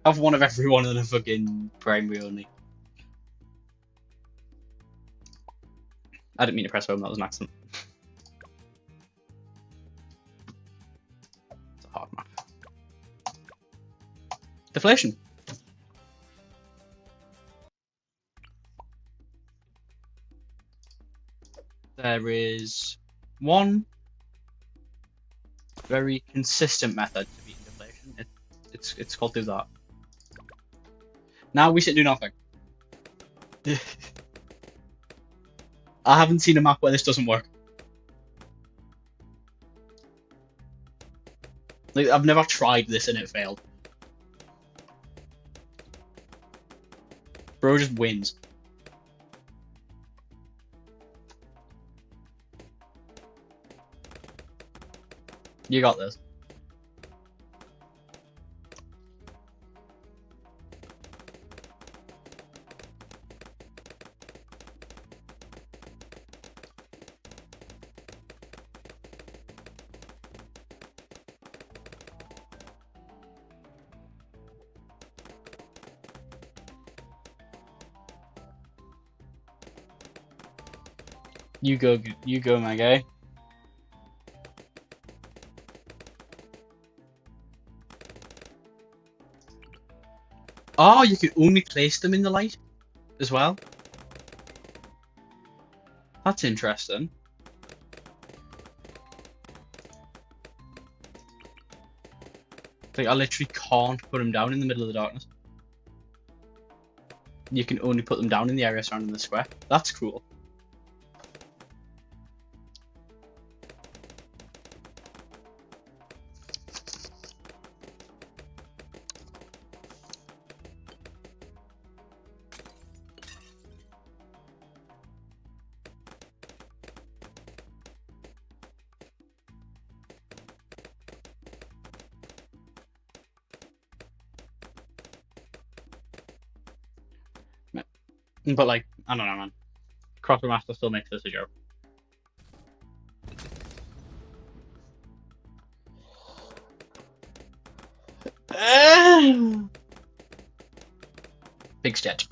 Have one of everyone and a fucking primary only. I didn't mean to press home, that was an accident. Hard map. Deflation. There is one very consistent method to beating deflation. It's called do that. Now we should do nothing. I haven't seen a map where this doesn't work. Like, I've never tried this and it failed. Bro just wins. You got this. You go, my guy. Oh, you can only place them in the light as well. That's interesting. Like, I literally can't put them down in the middle of the darkness. You can only put them down in the area surrounding the square. That's cool. But like, I don't know, man. Grotto Master still makes this a joke. Big stretch.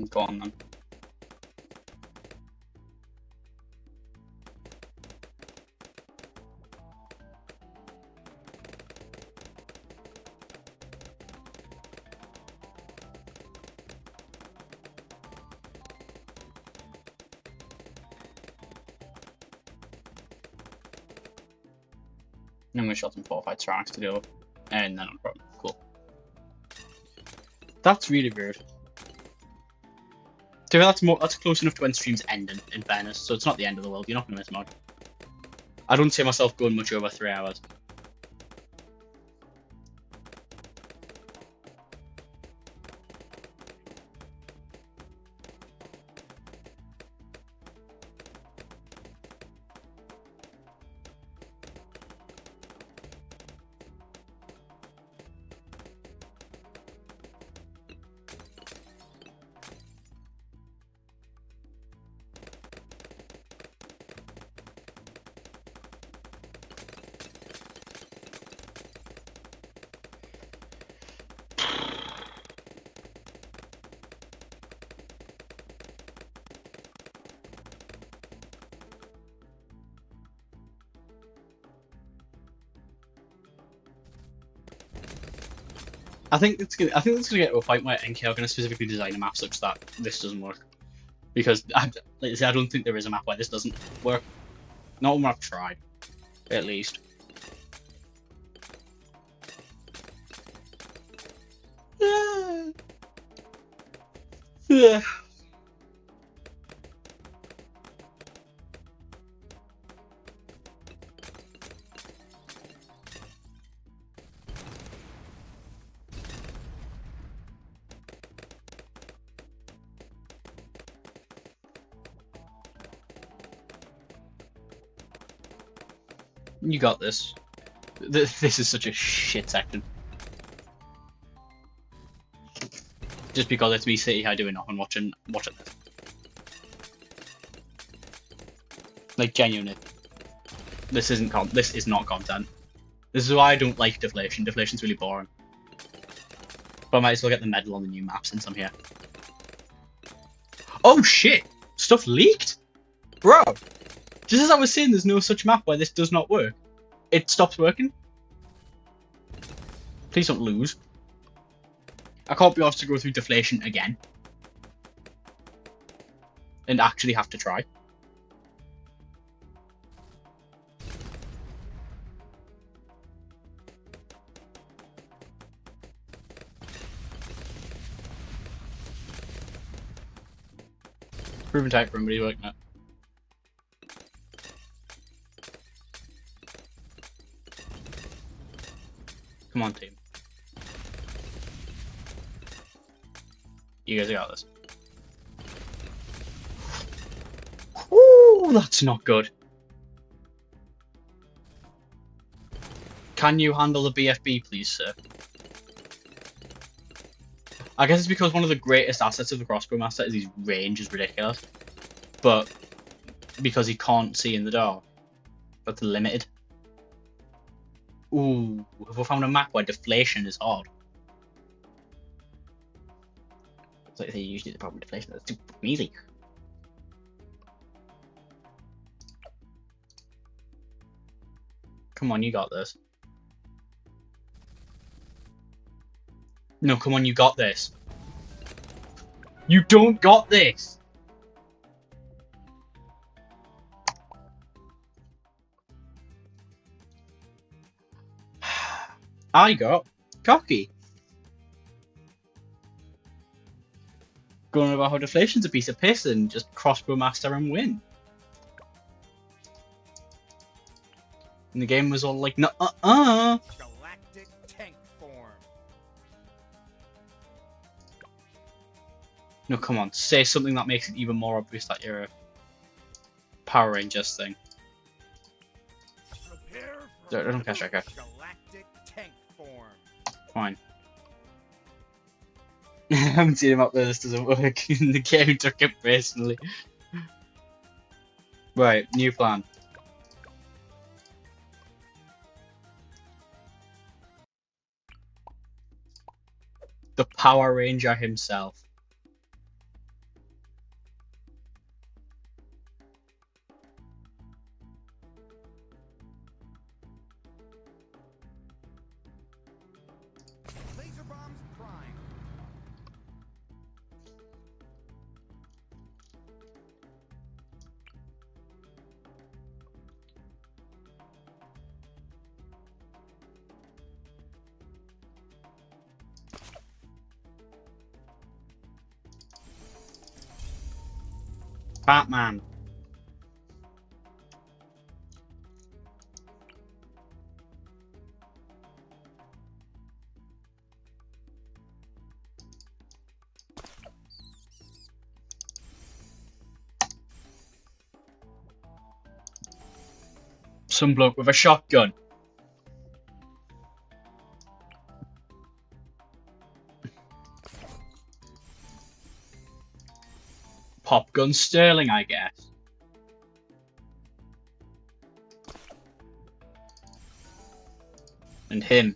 Go on then. I'm gonna shot some fortified ceramics to deal with, and then no problem. Cool. That's really weird. So that's close enough to when streams end in fairness, so it's not the end of the world. You're not gonna miss much. I don't see myself going much over 3 hours. I think it's gonna get to a point where NK are gonna specifically design a map such that this doesn't work. Because like I say, I don't think there is a map where this doesn't work. Not when I've tried, at least. You got this. This is such a shit section. Just because it's me sitting here doing nothing, watching this. Like, genuinely. This is not content. This is why I don't like deflation. Deflation's really boring. But I might as well get the medal on the new map since I'm here. Oh shit! Stuff leaked? Bro! Just as I was saying, there's no such map where this does not work. It stops working. Please don't lose. I can't be asked to go through deflation again. And actually have to try. Proven type for everybody working it. Come on, team. You guys got this. Ooh, that's not good. Can you handle the BFB, please, sir? I guess it's because one of the greatest assets of the crossbow master is his range is ridiculous. But because he can't see in the dark, that's limited. Ooh, have we found a map where deflation is hard? It's like they usually the problem with deflation, that's too easy. Come on, you got this. No, come on, you got this. You don't got this! I got cocky. Going about how deflation's a piece of piss and just crossbow master and win. And the game was all like, no, Galactic tank form. No, come on, say something that makes it even more obvious that you're a Power Rangers thing. Prepare I don't care, Striker. galactic tank form. Fine. I haven't seen him up there, this doesn't work. The game took it personally. Right, new plan. The Power Ranger himself. Laser bombs prime. Batman. Some bloke with a shotgun. Pop gun Sterling, I guess. And him.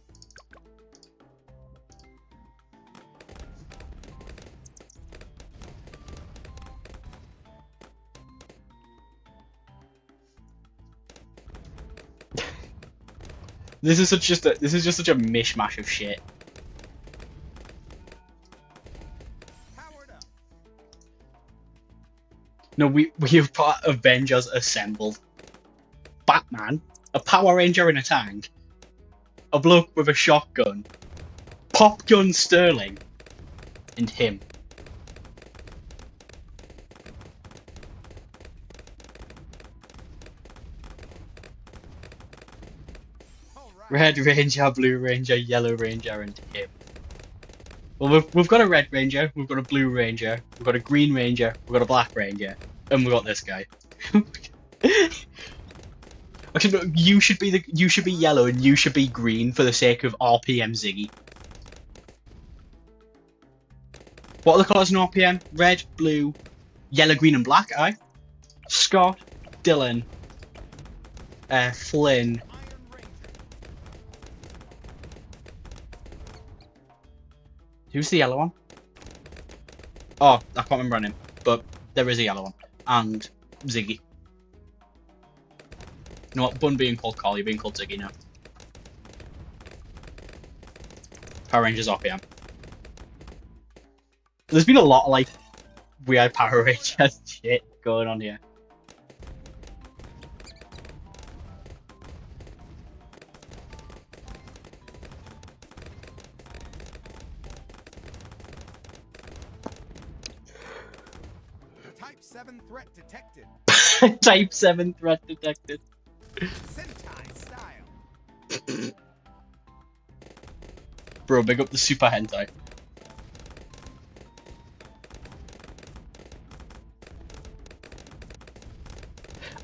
This is just such a mishmash of shit. Powered up. No, we have got Avengers assembled. Batman, a Power Ranger in a tank, a bloke with a shotgun, Pop gun Sterling, and him. All right. Red Ranger, Blue Ranger, Yellow Ranger, and him. Well, we've got a Red Ranger, we've got a Blue Ranger, we've got a Green Ranger, we've got a Black Ranger, and we've got this guy. Actually, no, you should be yellow and you should be green for the sake of RPM Ziggy. What are the colours in RPM? Red, blue, yellow, green, and black. Aye. Scott, Dylan, Flynn. Iron Ranger. Who's the yellow one? Oh, I can't remember her name, but there is a yellow one. And Ziggy. You know what? Bun being called Carl, you're being called Ziggy now. Power Rangers RPM. There's been a lot of like weird Power Rangers shit going on here. Type 7 threat detected. Type 7 threat detected. Sentai style. Bro, big up the Super Hentai.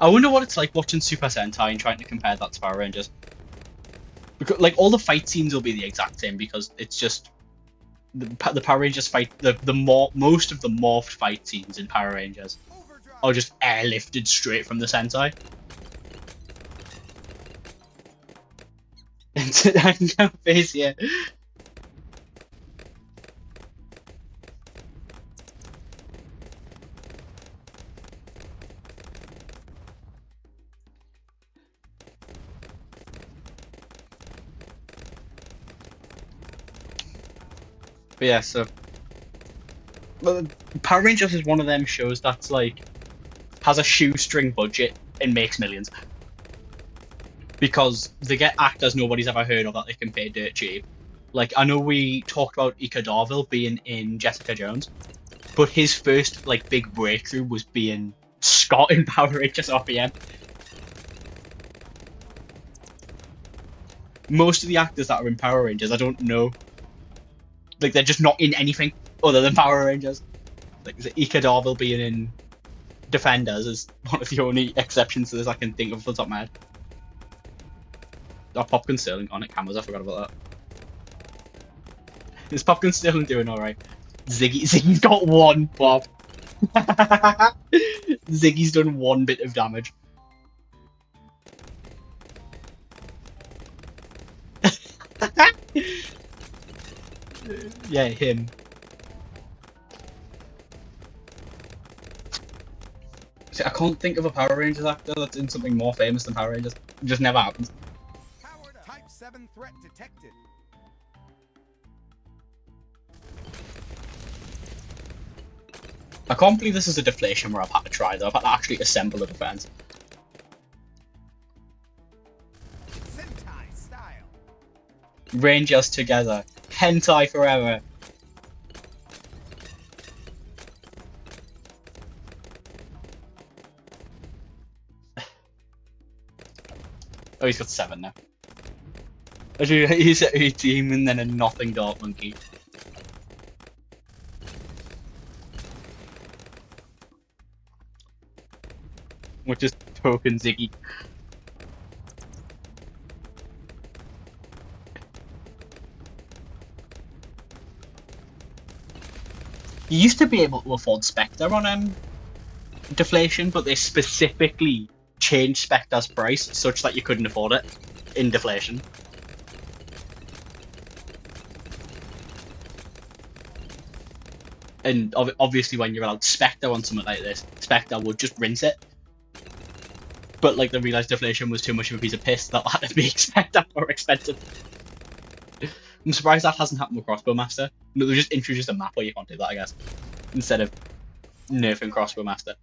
I wonder what it's like watching Super Sentai and trying to compare that to Power Rangers. Because like all the fight scenes will be the exact same because it's just the Power Rangers fight most of the morphed fight scenes in Power Rangers Overdrive. are just airlifted straight from the Sentai. And face, yeah. But yeah, so well, Power Rangers is one of them shows that's like has a shoestring budget and makes millions because they get actors nobody's ever heard of that they can pay dirt cheap. Like I know we talked about Ika Darville being in Jessica Jones, but his first like big breakthrough was being Scott in Power Rangers RPM. Most of the actors that are in Power Rangers, I don't know. Like they're just not in anything other than Power Rangers. Like Ika Darville being in Defenders is one of the only exceptions to this I can think of off the top of my head. Oh, Popcorn Sterling on it, cameras, I forgot about that. Is Popcorn Sterling doing alright? Ziggy's got one pop. Ziggy's done one bit of damage. Yeah, him. See, I can't think of a Power Rangers actor that's in something more famous than Power Rangers. It just never happens. Powered up. Type 7 threat detected. I can't believe this is a deflation where I've had to try though. I've had to actually assemble a defense. Sentai style. Rangers together. Hentai forever. Oh, he's got 7 now. Actually, he's at 18 and then a nothing Dark Monkey. Which is token Ziggy. You used to be able to afford Spectre on Deflation, but they specifically changed Spectre's price such that you couldn't afford it in Deflation. And obviously when you're allowed Spectre on something like this, Spectre would just rinse it. But like they realised Deflation was too much of a piece of piss that had to make Spectre more expensive. I'm surprised that hasn't happened with Crossbow Master. No, they just introduced a map where you can't do that, I guess. Instead of nerfing Crossbow Master.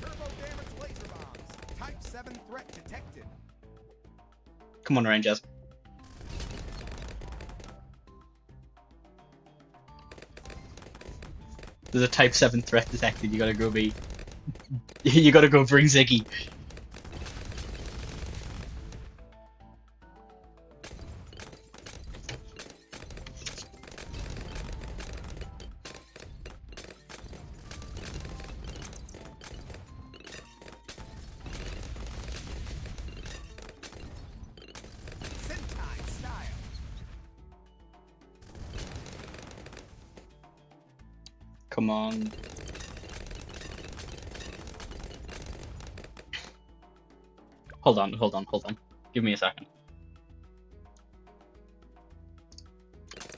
Turbo damage laser bombs. Type 7 threat detected. Come on, Rangers. There's a Type 7 threat detected, you gotta go be... you gotta go bring Ziggy. Sentai style. Come on. Hold on. Give me a second.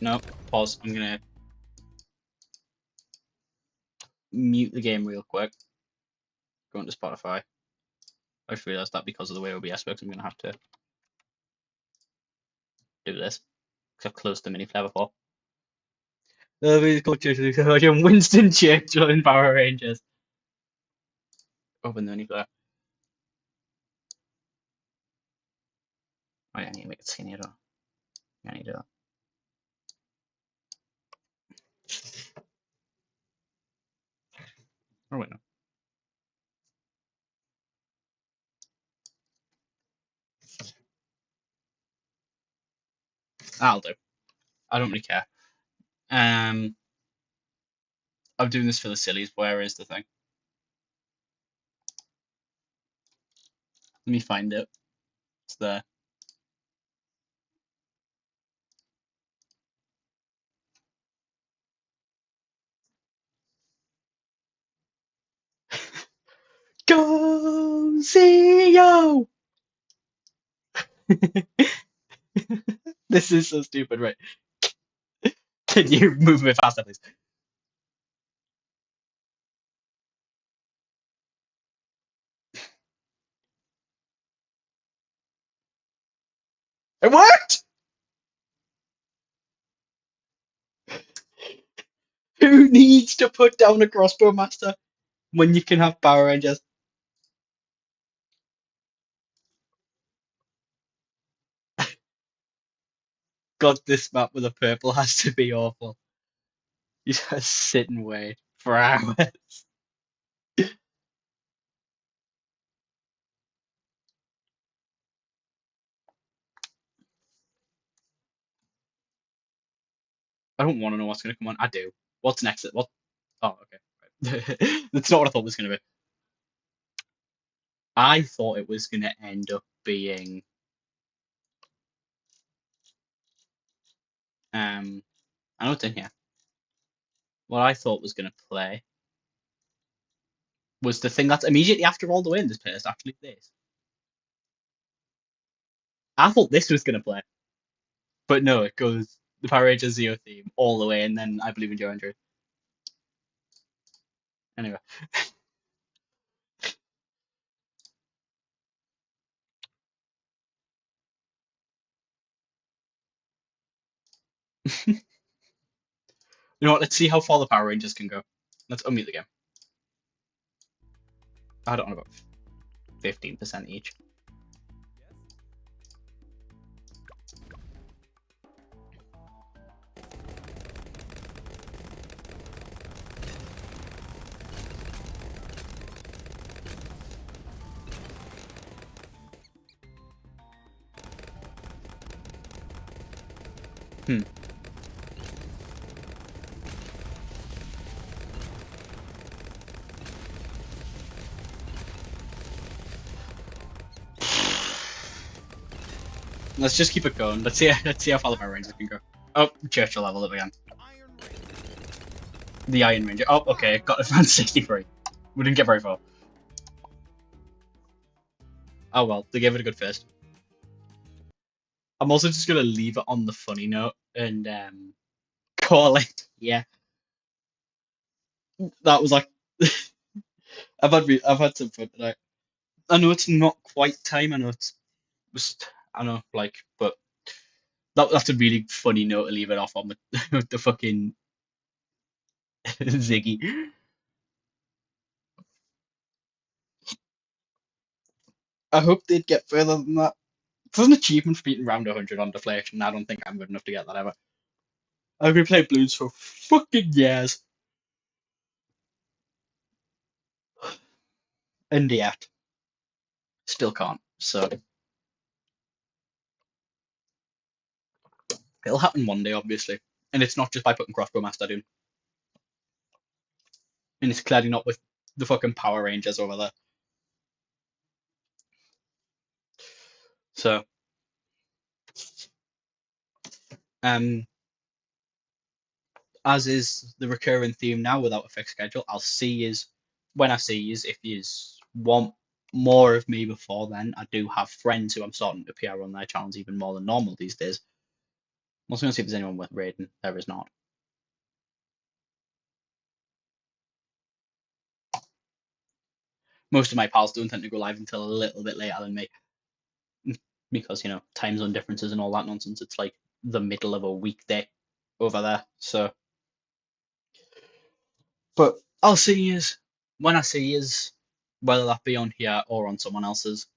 No, pause. I'm gonna mute the game real quick. Go into Spotify. I just realised that because of the way OBS works, I'm gonna have to do this. Because I've closed the mini player before. Winston Churchill in Power Rangers. Open the mini player. Oh yeah, I need to make it skinnier though. Yeah, I need to do that. Oh wait, no. I'll do. I don't really care. I'm doing this for the sillies. Where is the thing? Let me find it. It's there. Go see yo! This is so stupid, right? Can you move a bit faster, please? It worked! Who needs to put down a crossbow master when you can have Power Rangers? God, this map with a purple has to be awful. You just sit and wait for hours. I don't want to know what's going to come on. I do. What's next? What? Oh, okay. Right. That's not what I thought it was going to be. I thought it was going to end up being I know it's in here. What I thought was going to play was the thing that's immediately after all the way in this place. Actually, this. I thought this was going to play, but no, it goes the Power Rangers Zeo theme all the way, and then I Believe in Joe Andrew. Anyway. You know what? Let's see how far the Power Rangers can go. Let's unmute the game. I don't know, about 15% each. Hmm. Let's just keep it going. Let's see how far the Power Rangers can go. Oh, Churchill level it again. The Iron Ranger. Oh, okay, got advanced 63. We didn't get very far. Oh well, they gave it a good first. I'm also just gonna leave it on the funny note and call it. Yeah, that was like I've had some fun tonight. I know it's not quite time. I know it's just I know like, but that's a really funny note to leave it off on with the fucking Ziggy. I hope they'd get further than that. For an achievement for beating round 100 on deflation, I don't think I'm good enough to get that ever. I've been playing Blues for fucking years. And yet, still can't. So, it'll happen one day, obviously. And it's not just by putting Crossbow Master down. And it's clearly not with the fucking Power Rangers over there. So, um, as is the recurring theme now without a fixed schedule, I'll see yous when I see yous. If yous want more of me before then, I do have friends who I'm starting to PR on their channels even more than normal these days. I'm also going to see if there's anyone worth raiding. There is not. Most of my pals don't tend to go live until a little bit later than me because, time zone differences and all that nonsense. It's like the middle of a weekday over there. So, but I'll see yous when I see yous, whether that be on here or on someone else's.